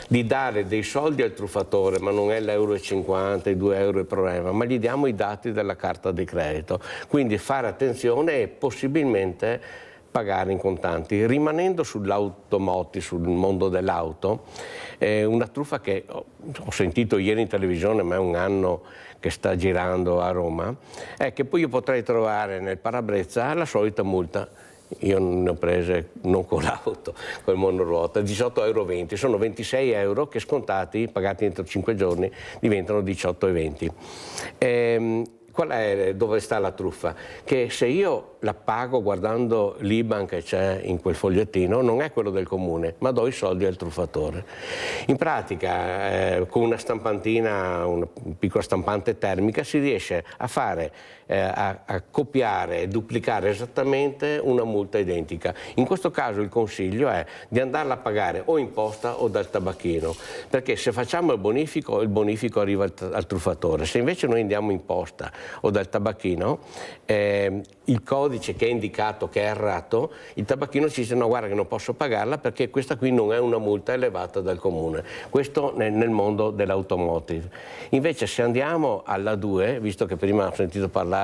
[SPEAKER 13] di dare dei soldi al truffatore, ma non è l'1,50 €, i 2 euro il problema, ma gli diamo i dati della carta di credito. Quindi fare attenzione e possibilmente pagare in contanti. Rimanendo sull'automotive, sul mondo dell'auto, una truffa che ho sentito ieri in televisione, ma è un anno che sta girando a Roma, è che poi io potrei trovare nel parabrezza la solita multa. Io ne ho prese non con l'auto, col monoruota, 18,20 €, sono 26 euro che scontati, pagati entro 5 giorni, diventano 18,20 €. Qual è, dove sta la truffa? Che se io la pago guardando l'IBAN che c'è in quel fogliettino, non è quello del comune, ma do i soldi al truffatore. In pratica, con una stampantina, una piccola stampante termica, si riesce a fare, a copiare e duplicare esattamente una multa identica. In questo caso il consiglio è di andarla a pagare o in posta o dal tabacchino, perché se facciamo il bonifico arriva al truffatore. Se invece noi andiamo in posta o dal tabacchino, il codice che è indicato che è errato, il tabacchino ci dice no, guarda che non posso pagarla perché questa qui non è una multa elevata dal comune. Questo nel mondo dell'automotive. Invece se andiamo alla 2, visto che prima ho sentito parlare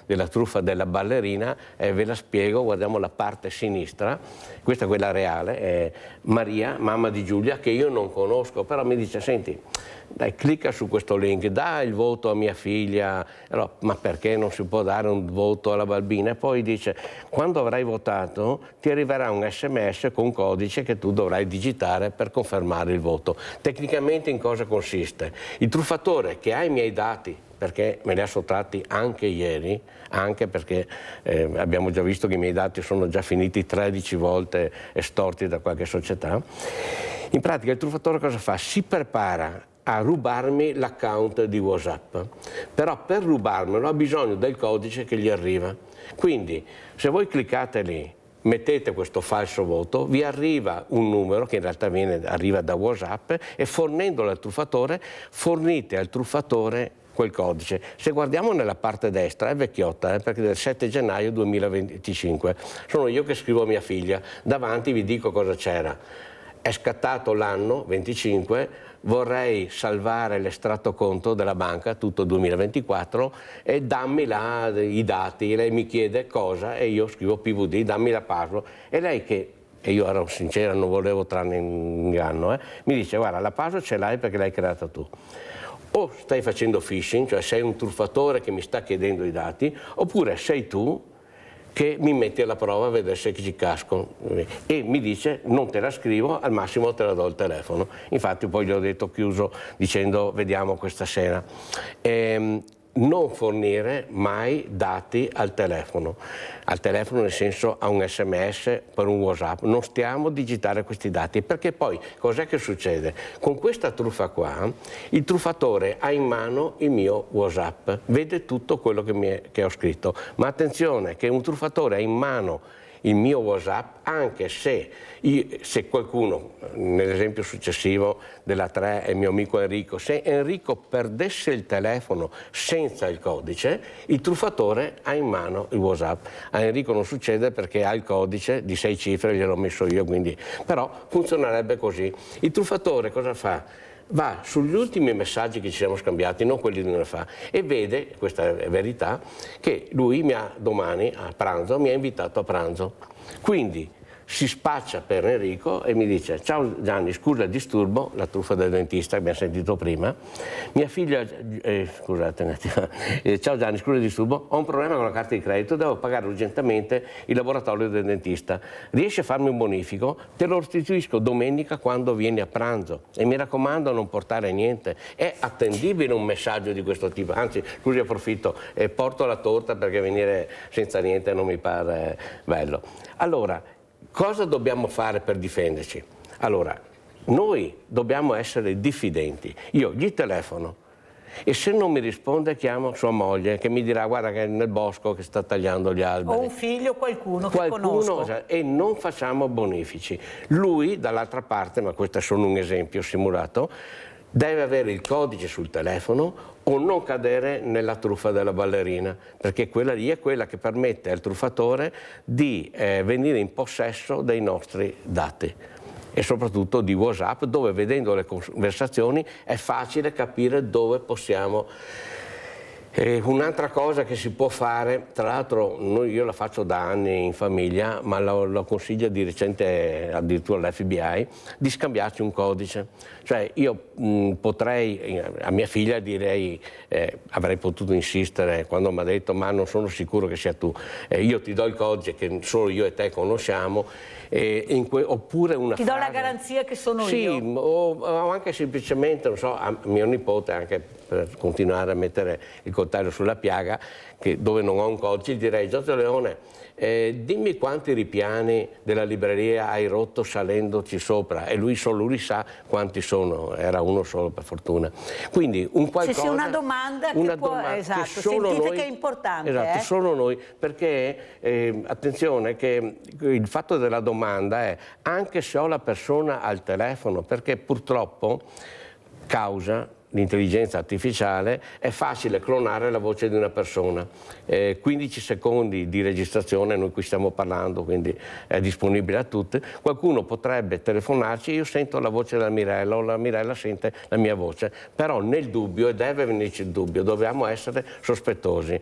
[SPEAKER 13] della truffa della ballerina, ve la spiego, guardiamo la parte sinistra, questa è quella reale, è Maria, mamma di Giulia, che io non conosco, però mi dice, senti, dai, clicca su questo link, dà il voto a mia figlia. Allora, ma perché non si può dare un voto alla bambina? E poi dice, quando avrai votato ti arriverà un SMS con un codice che tu dovrai digitare per confermare il voto. Tecnicamente in cosa consiste? Il truffatore che ha i miei dati, perché me li ha sottratti anche ieri, anche perché abbiamo già visto che i miei dati sono già finiti 13 volte estorti da qualche società. In pratica il truffatore cosa fa? Si prepara a rubarmi l'account di WhatsApp, però per rubarmelo ha bisogno del codice che gli arriva. Quindi se voi cliccate lì, mettete questo falso voto, vi arriva un numero che in realtà arriva da WhatsApp e fornendolo al truffatore, fornite al truffatore quel codice. Se guardiamo nella parte destra è vecchiotta, perché è del 7 gennaio 2025. Sono io che scrivo a mia figlia, davanti vi dico cosa c'era. È scattato l'anno 25, vorrei salvare l'estratto conto della banca, tutto 2024, e dammi là i dati. Lei mi chiede cosa e io scrivo PVD, dammi la password. E lei che, e io ero sincera, non volevo trarne inganno, mi dice guarda la password ce l'hai perché l'hai creata tu. O stai facendo phishing, cioè sei un truffatore che mi sta chiedendo i dati, oppure sei tu che mi metti alla prova a vedere se ci casco. E mi dice non te la scrivo, al massimo te la do il telefono. Infatti poi gli ho detto chiuso dicendo vediamo questa sera. Non fornire mai dati al telefono nel senso a un SMS per un WhatsApp, non stiamo a digitare questi dati, perché poi cos'è che succede? Con questa truffa qua il truffatore ha in mano il mio WhatsApp, vede tutto quello che ho scritto, ma attenzione che un truffatore ha in mano il mio WhatsApp anche se qualcuno, nell'esempio successivo della 3 è il mio amico Enrico, se Enrico perdesse il telefono senza il codice, il truffatore ha in mano il WhatsApp. A Enrico non succede perché ha il codice di 6 cifre, gliel'ho messo io, quindi però funzionerebbe così. Il truffatore cosa fa? va sugli ultimi messaggi che ci siamo scambiati, non quelli di un'ora fa, e vede, questa è verità, che lui domani a pranzo mi ha invitato a pranzo. Quindi si spaccia per Enrico e mi dice: ciao Gianni, scusa il disturbo, la truffa del dentista che abbiamo sentito prima, mia figlia, scusate un attimo, ciao Gianni, scusa il disturbo, ho un problema con la carta di credito, devo pagare urgentemente il laboratorio del dentista, riesci a farmi un bonifico? Te lo restituisco domenica quando vieni a pranzo e mi raccomando a non portare niente. È attendibile un messaggio di questo tipo? Anzi, scusi, approfitto, porto la torta perché venire senza niente non mi pare bello. Allora, cosa dobbiamo fare per difenderci? Allora, noi dobbiamo essere diffidenti. Io gli telefono e se non mi risponde chiamo sua moglie che mi dirà: guarda che è nel bosco che sta tagliando gli alberi.
[SPEAKER 1] O un figlio, qualcuno che conosco.
[SPEAKER 13] E non facciamo bonifici. Lui, dall'altra parte, ma questo è solo un esempio simulato, deve avere il codice sul telefono o non cadere nella truffa della ballerina, perché quella lì è quella che permette al truffatore di venire in possesso dei nostri dati e soprattutto di WhatsApp, dove vedendo le conversazioni è facile capire dove possiamo. Un'altra cosa che si può fare, tra l'altro io la faccio da anni in famiglia, ma lo consiglia di recente addirittura l'FBI, di scambiarci un codice. Cioè io potrei, a mia figlia direi, avrei potuto insistere quando mi ha detto: ma non sono sicuro che sia tu, io ti do il codice che solo io e te conosciamo, oppure una
[SPEAKER 1] Ti do la garanzia che sono io.
[SPEAKER 13] Sì, o anche semplicemente, non so, a mio nipote, anche per continuare a mettere il coltello sulla piaga, che dove non ho un codice, direi: Giorgio Leone, dimmi quanti ripiani della libreria hai rotto salendoci sopra, e solo lui sa quanti sono, era uno solo per fortuna. Quindi un qualcosa,
[SPEAKER 1] Sì, una domanda che può, esatto,
[SPEAKER 13] che solo
[SPEAKER 1] sentite
[SPEAKER 13] noi,
[SPEAKER 1] che è importante.
[SPEAKER 13] Esatto, solo noi, perché attenzione che il fatto della domanda è anche se ho la persona al telefono, perché purtroppo causa l'intelligenza artificiale è facile clonare la voce di una persona. 15 secondi di registrazione, noi qui stiamo parlando, quindi è disponibile a tutti. Qualcuno potrebbe telefonarci: io sento la voce della Mirella o la Mirella sente la mia voce, però nel dubbio, e deve venirci il dubbio, dobbiamo essere sospettosi.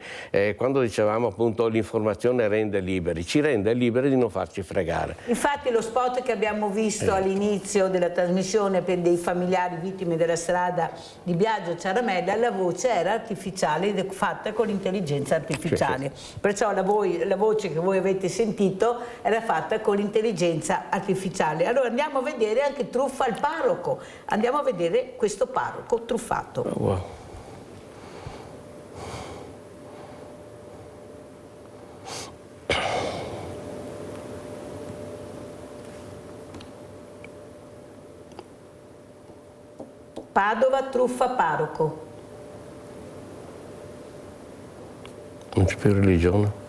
[SPEAKER 13] Quando dicevamo appunto l'informazione rende liberi, ci rende liberi di non farci fregare.
[SPEAKER 1] Infatti lo spot che abbiamo visto all'inizio della trasmissione per dei familiari vittime della strada di Biagio Ciaramella, la voce era artificiale, fatta con l'intelligenza artificiale. Sì. Perciò la voce che voi avete sentito era fatta con l'intelligenza artificiale. Allora andiamo a vedere anche truffa al parroco. Andiamo a vedere questo parroco truffato.
[SPEAKER 13] Oh, wow.
[SPEAKER 1] Padova, truffa parroco.
[SPEAKER 13] Non c'è più religione.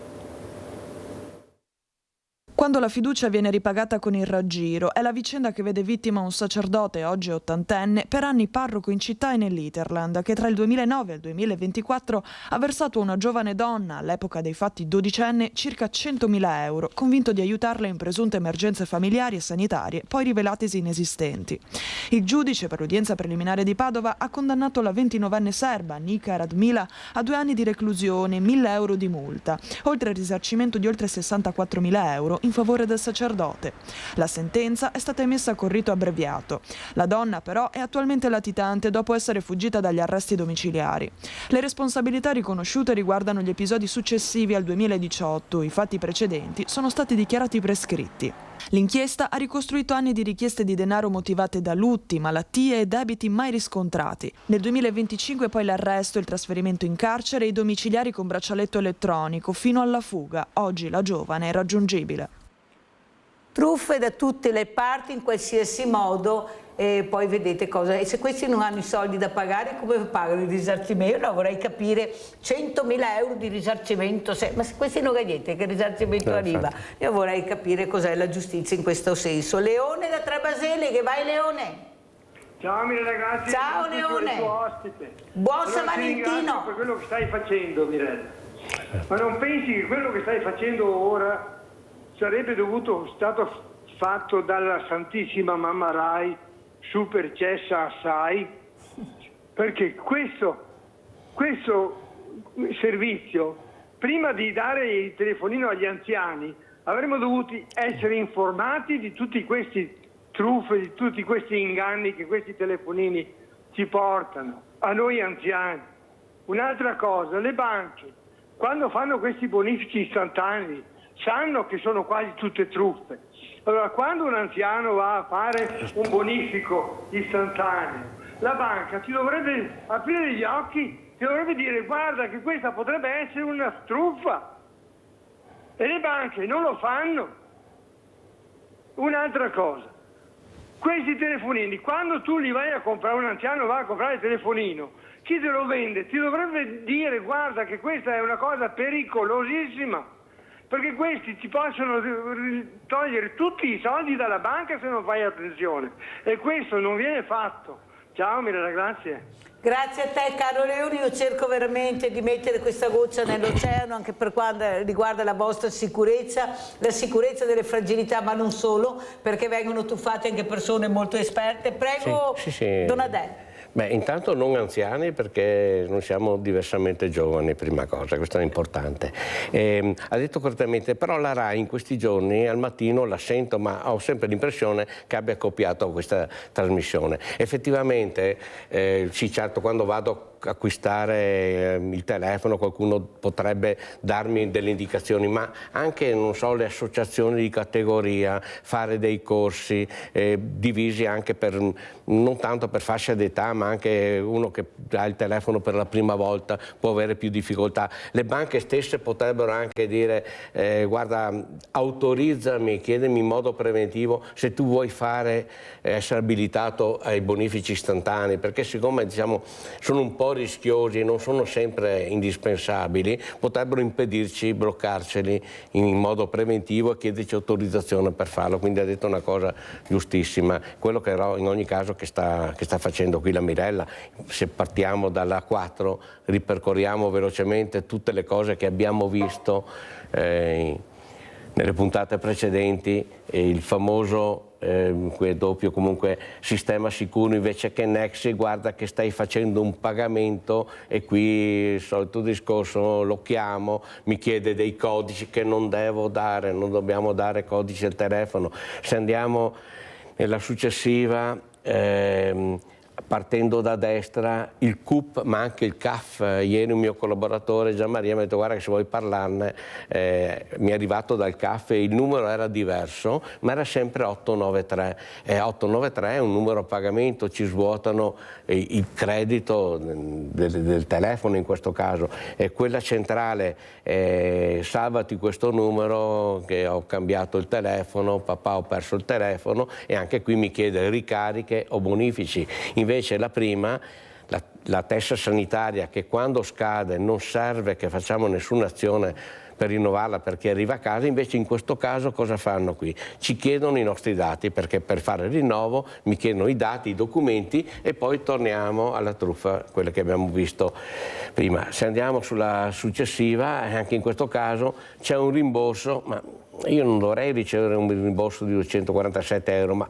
[SPEAKER 14] Quando la fiducia viene ripagata con il raggiro è la vicenda che vede vittima un sacerdote, oggi ottantenne, per anni parroco in città e nell'Interland, che tra il 2009 e il 2024 ha versato a una giovane donna, all'epoca dei fatti dodicenne, circa 100.000 euro, convinto di aiutarla in presunte emergenze familiari e sanitarie, poi rivelatesi inesistenti. Il giudice per l'udienza preliminare di Padova ha condannato la 29enne serba, Nika Radmila, a 2 anni di reclusione e 1.000 euro di multa, oltre al risarcimento di oltre 64.000 euro in favore del sacerdote. La sentenza è stata emessa con rito abbreviato. La donna però è attualmente latitante dopo essere fuggita dagli arresti domiciliari. Le responsabilità riconosciute riguardano gli episodi successivi al 2018, i fatti precedenti sono stati dichiarati prescritti. L'inchiesta ha ricostruito anni di richieste di denaro motivate da lutti, malattie e debiti mai riscontrati. Nel 2025 poi l'arresto, il trasferimento in carcere e i domiciliari con braccialetto elettronico fino alla fuga. Oggi la giovane è raggiungibile.
[SPEAKER 1] Truffe da tutte le parti, in qualsiasi modo, e poi vedete cosa. E se questi non hanno i soldi da pagare, come pagano il risarcimento? No, vorrei capire, 100.000 euro di risarcimento, ma se questi non vedete che risarcimento arriva, io vorrei capire cos'è la giustizia in questo senso. Leone da Trebasele, che vai Leone?
[SPEAKER 15] Ciao Mirella, grazie.
[SPEAKER 1] Ciao Leone. Buon San Valentino.
[SPEAKER 15] Per quello che stai facendo, Mirella. Ma non pensi che quello che stai facendo ora sarebbe stato fatto dalla Santissima Mamma Rai super cessa assai, perché questo servizio, prima di dare il telefonino agli anziani, avremmo dovuto essere informati di tutti questi truffe, di tutti questi inganni che questi telefonini ci portano a noi anziani. Un'altra cosa, le banche, quando fanno questi bonifici istantanei, sanno che sono quasi tutte truffe. Allora, quando un anziano va a fare un bonifico istantaneo, la banca ti dovrebbe aprire gli occhi, ti dovrebbe dire: guarda che questa potrebbe essere una truffa. E le banche non lo fanno. Un'altra cosa, questi telefonini, quando tu li vai a comprare, un anziano va a comprare il telefonino, chi te lo vende ti dovrebbe dire: guarda che questa è una cosa pericolosissima, perché questi ti possono togliere tutti i soldi dalla banca se non fai attenzione, e questo non viene fatto. Ciao Mirella, grazie.
[SPEAKER 1] Grazie a te caro Leone, io cerco veramente di mettere questa goccia nell'oceano anche per quanto riguarda la vostra sicurezza, la sicurezza delle fragilità, ma non solo, perché vengono tuffate anche persone molto esperte. Prego,
[SPEAKER 13] sì.
[SPEAKER 1] Donadè.
[SPEAKER 13] Beh, intanto non anziani, perché non siamo diversamente giovani, prima cosa, questo è importante. Ha detto correttamente, però la RAI in questi giorni al mattino la sento, ma ho sempre l'impressione che abbia copiato questa trasmissione. Effettivamente, sì, certo, quando vado a acquistare il telefono qualcuno potrebbe darmi delle indicazioni, ma anche, non so, le associazioni di categoria, fare dei corsi divisi anche per, non tanto per fascia d'età, ma anche uno che ha il telefono per la prima volta può avere più difficoltà. Le banche stesse potrebbero anche dire guarda, autorizzami, chiedimi in modo preventivo se tu vuoi essere abilitato ai bonifici istantanei, perché siccome diciamo sono un po' rischiosi e non sono sempre indispensabili, potrebbero impedirci, bloccarceli in modo preventivo e chiederci autorizzazione per farlo. Quindi ha detto una cosa giustissima, quello che in ogni caso che sta facendo qui la Mirella. Se partiamo dalla 4 ripercorriamo velocemente tutte le cose che abbiamo visto nelle puntate precedenti, il famoso doppio comunque sistema sicuro invece che Nexi, guarda che stai facendo un pagamento e qui il solito discorso, lo chiamo, mi chiede dei codici che non devo dare, non dobbiamo dare codici al telefono. Se andiamo nella successiva, partendo da destra, il CUP ma anche il CAF. Ieri un mio collaboratore Gianmaria mi ha detto guarda che se vuoi parlarne, mi è arrivato dal CAF e il numero era diverso ma era sempre 893. 893 è un numero a pagamento, ci svuotano il credito del telefono in questo caso, e quella centrale salvati questo numero che ho cambiato il telefono, papà ho perso il telefono, e anche qui mi chiede ricariche o bonifici. Invece la prima, la tessera sanitaria, che quando scade non serve che facciamo nessuna azione per rinnovarla perché arriva a casa, invece in questo caso cosa fanno qui? Ci chiedono i nostri dati, perché per fare il rinnovo mi chiedono i dati, i documenti, e poi torniamo alla truffa, quella che abbiamo visto prima. Se andiamo sulla successiva, anche in questo caso c'è un rimborso, ma io non dovrei ricevere un rimborso di 247 euro, ma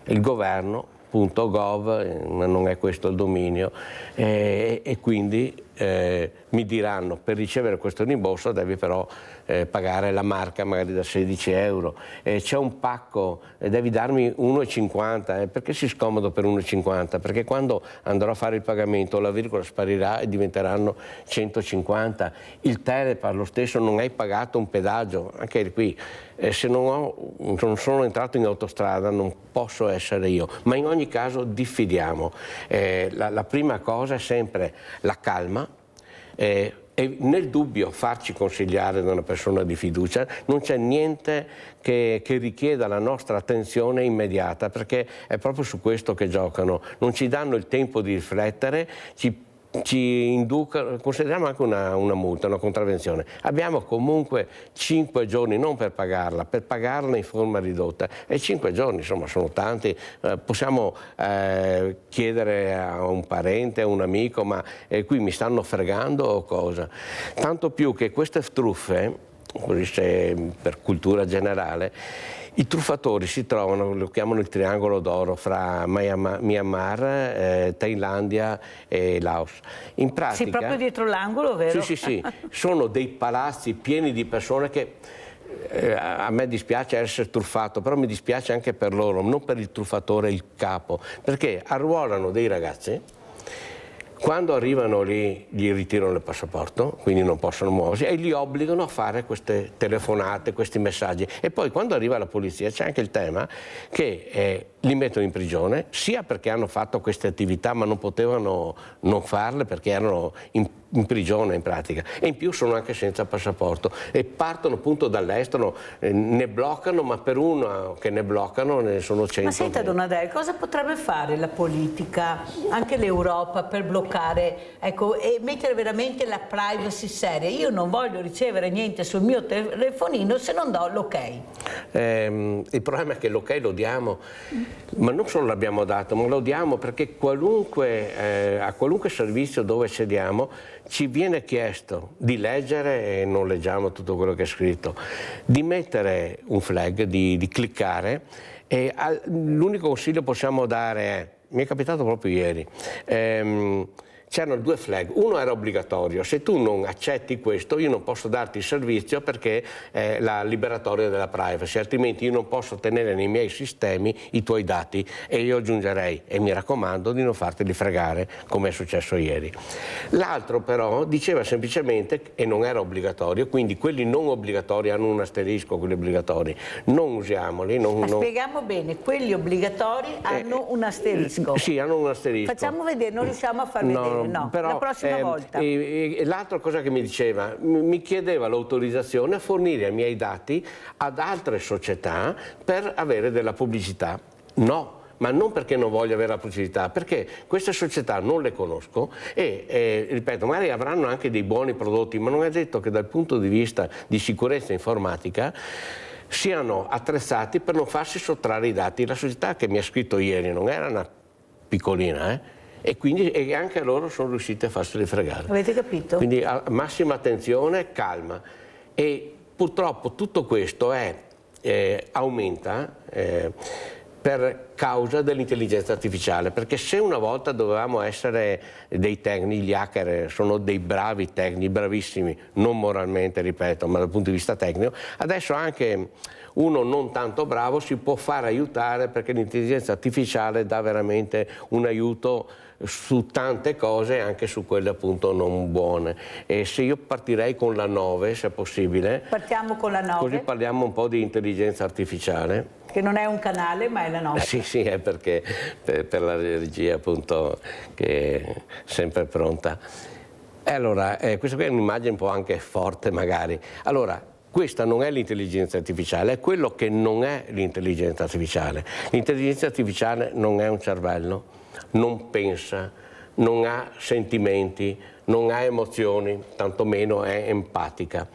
[SPEAKER 13] il governo .gov, ma non è questo il dominio, e quindi mi diranno per ricevere questo rimborso devi però pagare la marca magari da 16 euro, c'è un pacco, devi darmi 1,50, perché si scomodo per 1,50? Perché quando andrò a fare il pagamento la virgola sparirà e diventeranno 150, il Telepar lo stesso, non hai pagato un pedaggio, anche qui se non sono entrato in autostrada non posso essere io, ma in ogni caso diffidiamo. La prima cosa è sempre la calma, e nel dubbio farci consigliare da una persona di fiducia. Non c'è niente che richieda la nostra attenzione immediata, perché è proprio su questo che giocano, non ci danno il tempo di riflettere, ci inducono, consideriamo anche una multa, una contravvenzione. Abbiamo comunque 5 giorni, non per pagarla, per pagarla in forma ridotta, e 5 giorni insomma sono tanti, possiamo chiedere a un parente, a un amico, ma qui mi stanno fregando o cosa? Tanto più che queste truffe così per cultura generale, i truffatori si trovano, lo chiamano il triangolo d'oro, fra Myanmar, Thailandia e Laos. In pratica,
[SPEAKER 1] sì, proprio dietro l'angolo, vero?
[SPEAKER 13] Sì, sono dei palazzi pieni di persone che a me dispiace essere truffato, però mi dispiace anche per loro, non per il truffatore, il capo, perché arruolano dei ragazzi. Quando arrivano lì gli ritirano il passaporto, quindi non possono muoversi, e li obbligano a fare queste telefonate, questi messaggi. E poi quando arriva la polizia c'è anche il tema che li mettono in prigione, sia perché hanno fatto queste attività ma non potevano non farle perché erano in prigione in pratica, e in più sono anche senza passaporto e partono appunto dall'estero, ne bloccano, ma per uno che ne bloccano ne sono 100.
[SPEAKER 1] Ma senta, Don Adele, cosa potrebbe fare la politica, anche l'Europa, per bloccare, ecco, e mettere veramente la privacy seria? Io non voglio ricevere niente sul mio telefonino se non do l'ok.
[SPEAKER 13] Il problema è che l'ok lo diamo, ma non solo l'abbiamo dato, ma lo diamo perché a qualunque servizio dove sediamo ci viene chiesto di leggere, e non leggiamo tutto quello che è scritto, di mettere un flag, di cliccare, e l'unico consiglio che possiamo dare è, mi è capitato proprio ieri, c'erano 2 flag, uno era obbligatorio, se tu non accetti questo io non posso darti il servizio perché è la liberatoria della privacy, altrimenti io non posso tenere nei miei sistemi i tuoi dati, e io aggiungerei, e mi raccomando di non farteli fregare come è successo ieri. L'altro però diceva semplicemente, e non era obbligatorio, quindi quelli non obbligatori hanno un asterisco, quelli obbligatori, non usiamoli.
[SPEAKER 1] Spieghiamo bene, quelli obbligatori hanno un asterisco.
[SPEAKER 13] Sì, hanno un asterisco.
[SPEAKER 1] Facciamo vedere, non riusciamo a far vedere. No,
[SPEAKER 13] però,
[SPEAKER 1] la prossima volta.
[SPEAKER 13] L'altra cosa che mi diceva, mi chiedeva l'autorizzazione a fornire i miei dati ad altre società per avere della pubblicità. No, ma non perché non voglio avere la pubblicità, perché queste società non le conosco e ripeto, magari avranno anche dei buoni prodotti, ma non è detto che dal punto di vista di sicurezza informatica siano attrezzati per non farsi sottrarre i dati. La società che mi ha scritto ieri non era una piccolina, e quindi anche loro sono riusciti a farseli fregare.
[SPEAKER 1] Avete capito?
[SPEAKER 13] Quindi massima attenzione, calma. E purtroppo tutto questo aumenta per causa dell'intelligenza artificiale, perché se una volta dovevamo essere dei tecnici, gli hacker sono dei bravi tecnici, bravissimi, non moralmente, ripeto, ma dal punto di vista tecnico, adesso anche uno non tanto bravo si può fare aiutare, perché l'intelligenza artificiale dà veramente un aiuto su tante cose, anche su quelle appunto non buone. E se io partirei con la 9, se è possibile.
[SPEAKER 1] Partiamo con la 9.
[SPEAKER 13] Così parliamo un po' di intelligenza artificiale.
[SPEAKER 1] Che non è un canale, ma è la 9.
[SPEAKER 13] Sì, è perché per la regia appunto che è sempre pronta. E allora, questa qui è un'immagine un po' anche forte magari. Allora, questa non è l'intelligenza artificiale, è quello che non è l'intelligenza artificiale. L'intelligenza artificiale non è un cervello, non pensa, non ha sentimenti, non ha emozioni, tantomeno è empatica.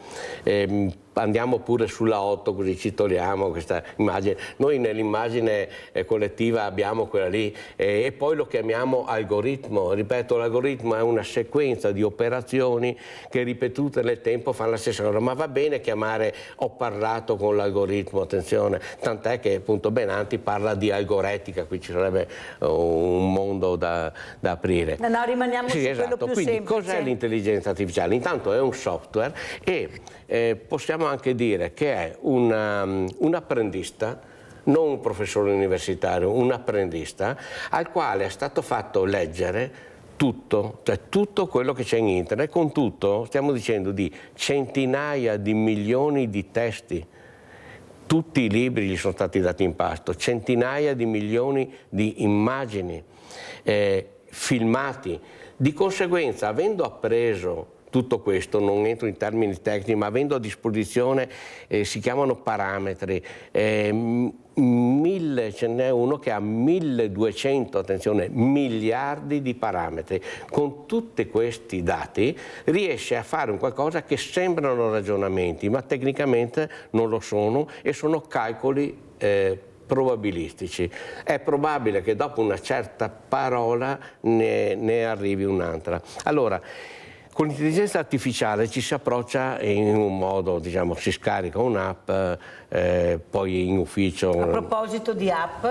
[SPEAKER 13] Andiamo pure sulla 8, così ci togliamo questa immagine. Noi nell'immagine collettiva abbiamo quella lì e poi lo chiamiamo algoritmo. Ripeto, l'algoritmo è una sequenza di operazioni che ripetute nel tempo fanno la stessa cosa, ma va bene chiamare ho parlato con l'algoritmo, attenzione, tant'è che appunto Benanti parla di algoretica, qui ci sarebbe un mondo da aprire.
[SPEAKER 1] No, rimaniamo su quello più
[SPEAKER 13] Quindi,
[SPEAKER 1] semplice.
[SPEAKER 13] Cos'è l'intelligenza artificiale? Intanto è un software e possiamo anche dire che è un apprendista, non un professore universitario, un apprendista al quale è stato fatto leggere tutto, cioè tutto quello che c'è in internet. Con tutto stiamo dicendo di centinaia di milioni di testi. Tutti i libri gli sono stati dati in pasto, centinaia di milioni di immagini, filmati. Di conseguenza, avendo appreso tutto questo, non entro in termini tecnici, ma avendo a disposizione, si chiamano parametri, ce n'è uno che ha 1200, attenzione, miliardi di parametri. Con tutti questi dati riesce a fare un qualcosa che sembrano ragionamenti, ma tecnicamente non lo sono e sono calcoli probabilistici. È probabile che dopo una certa parola ne arrivi un'altra. Allora, Con l'intelligenza artificiale ci si approccia in un modo, diciamo, si scarica un'app, poi in ufficio...
[SPEAKER 1] A proposito di app,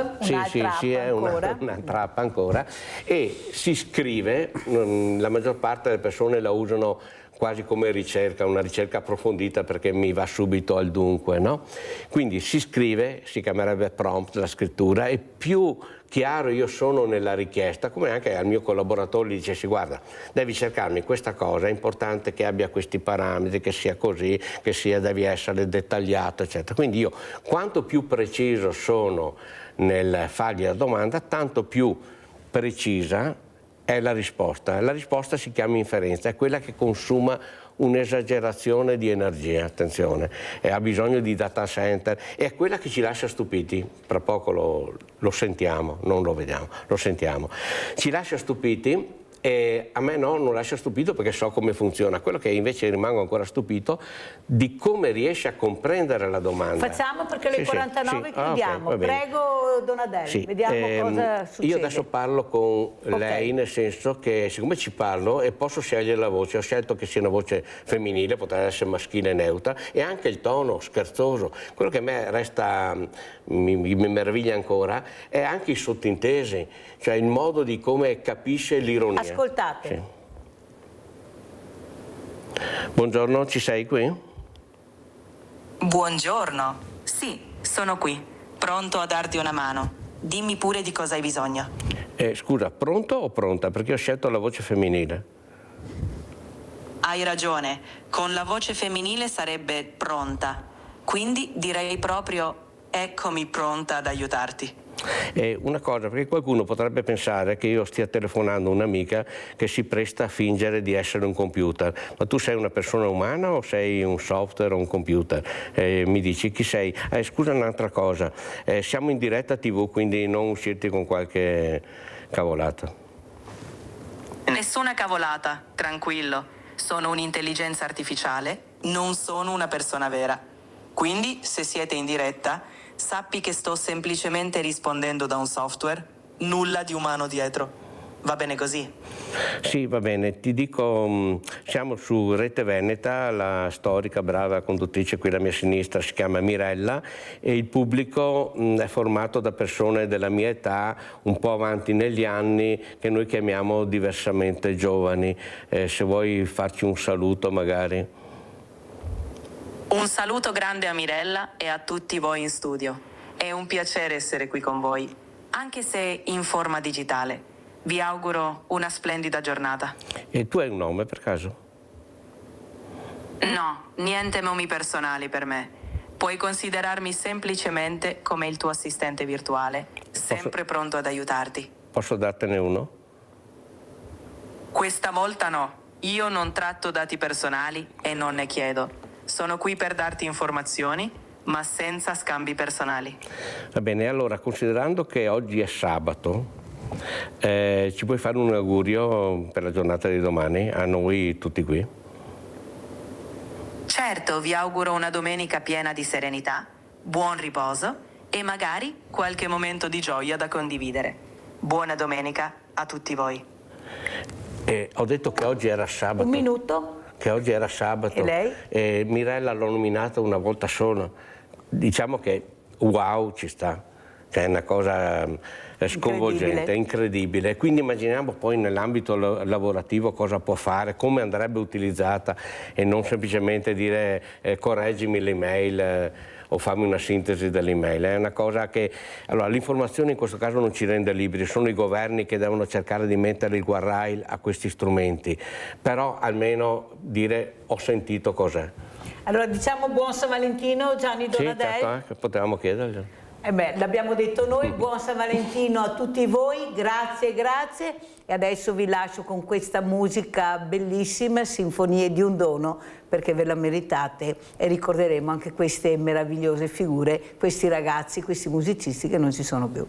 [SPEAKER 13] un'altra app ancora, e si scrive, la maggior parte delle persone la usano quasi come ricerca, una ricerca approfondita perché mi va subito al dunque, no? Quindi si scrive, si chiamerebbe prompt la scrittura, e più chiaro io sono nella richiesta, come anche al mio collaboratore gli dicessi: guarda, devi cercarmi questa cosa, è importante che abbia questi parametri, che sia così, che sia, devi essere dettagliato, eccetera. Quindi io quanto più preciso sono nel fargli la domanda, tanto più precisa è la risposta. La risposta si chiama inferenza, è quella che consuma un'esagerazione di energia, attenzione, e ha bisogno di data center, e è quella che ci lascia stupiti. Tra poco lo sentiamo, non lo vediamo, lo sentiamo. Ci lascia stupiti. E a me non lascia stupito perché so come funziona. Quello che invece rimango ancora stupito di come riesce a comprendere la domanda.
[SPEAKER 1] Facciamo perché alle 49 chiudiamo.
[SPEAKER 13] Okay,
[SPEAKER 1] prego Donadelli, vediamo cosa succede.
[SPEAKER 13] Io adesso parlo con lei, nel senso che siccome ci parlo e posso scegliere la voce, ho scelto che sia una voce femminile, potrebbe essere maschile neutra, e anche il tono scherzoso. Quello che a me resta, mi meraviglia ancora, è anche i sottintesi, cioè il modo di come capisce l'ironia.
[SPEAKER 1] Ascoltate.
[SPEAKER 13] Sì. Buongiorno, ci sei qui?
[SPEAKER 2] Buongiorno. Sì, sono qui, pronto a darti una mano. Dimmi pure di cosa hai bisogno.
[SPEAKER 13] Scusa, pronto o pronta? Perché ho scelto la voce femminile.
[SPEAKER 2] Hai ragione, con la voce femminile sarebbe pronta. Quindi direi proprio: eccomi pronta ad aiutarti.
[SPEAKER 13] Una cosa, perché qualcuno potrebbe pensare che io stia telefonando a un'amica che si presta a fingere di essere un computer. Ma tu sei una persona umana o sei un software o un computer? Mi dici chi sei? Scusa, un'altra cosa, siamo in diretta TV, quindi non uscirti con qualche cavolata.
[SPEAKER 2] Nessuna cavolata, tranquillo. Sono un'intelligenza artificiale, non sono una persona vera. Quindi, se siete in diretta, sappi che sto semplicemente rispondendo da un software, nulla di umano dietro. Va bene così?
[SPEAKER 13] Sì, va bene. Ti dico, siamo su Rete Veneta, la storica, brava conduttrice qui alla mia sinistra si chiama Mirella, e il pubblico è formato da persone della mia età, un po' avanti negli anni, che noi chiamiamo diversamente giovani. Se vuoi farci un saluto magari.
[SPEAKER 2] Un saluto grande a Mirella e a tutti voi in studio. È un piacere essere qui con voi, anche se in forma digitale. Vi auguro una splendida giornata.
[SPEAKER 13] E tu hai un nome per caso?
[SPEAKER 2] No, niente nomi personali per me. Puoi considerarmi semplicemente come il tuo assistente virtuale, sempre pronto ad aiutarti.
[SPEAKER 13] Posso dartene uno?
[SPEAKER 2] Questa volta no. Io non tratto dati personali e non ne chiedo. Sono qui per darti informazioni, ma senza scambi personali.
[SPEAKER 13] Va bene, allora, considerando che oggi è sabato, ci puoi fare un augurio per la giornata di domani, a noi tutti qui?
[SPEAKER 2] Certo, vi auguro una domenica piena di serenità, buon riposo e magari qualche momento di gioia da condividere. Buona domenica a tutti voi.
[SPEAKER 13] Ho detto che oggi era sabato.
[SPEAKER 1] Un minuto.
[SPEAKER 13] Che oggi era sabato.
[SPEAKER 1] E lei?
[SPEAKER 13] Mirella l'ho nominata una volta sola. Diciamo che wow, ci sta. Cioè è una cosa sconvolgente, incredibile. Quindi immaginiamo poi nell'ambito lavorativo cosa può fare, come andrebbe utilizzata, e non semplicemente dire correggimi l'email o fammi una sintesi dell'email. È una cosa che... Allora, l'informazione in questo caso non ci rende liberi, sono i governi che devono cercare di mettere il guardrail a questi strumenti, però almeno dire ho sentito cos'è.
[SPEAKER 1] Allora diciamo buon San Valentino Gianni Donadelli.
[SPEAKER 13] Sì, certo, potevamo chiederglielo.
[SPEAKER 1] L'abbiamo detto noi, buon San Valentino a tutti voi, grazie, grazie, e adesso vi lascio con questa musica bellissima, Sinfonie di un dono, perché ve la meritate, e ricorderemo anche queste meravigliose figure, questi ragazzi, questi musicisti che non ci sono più.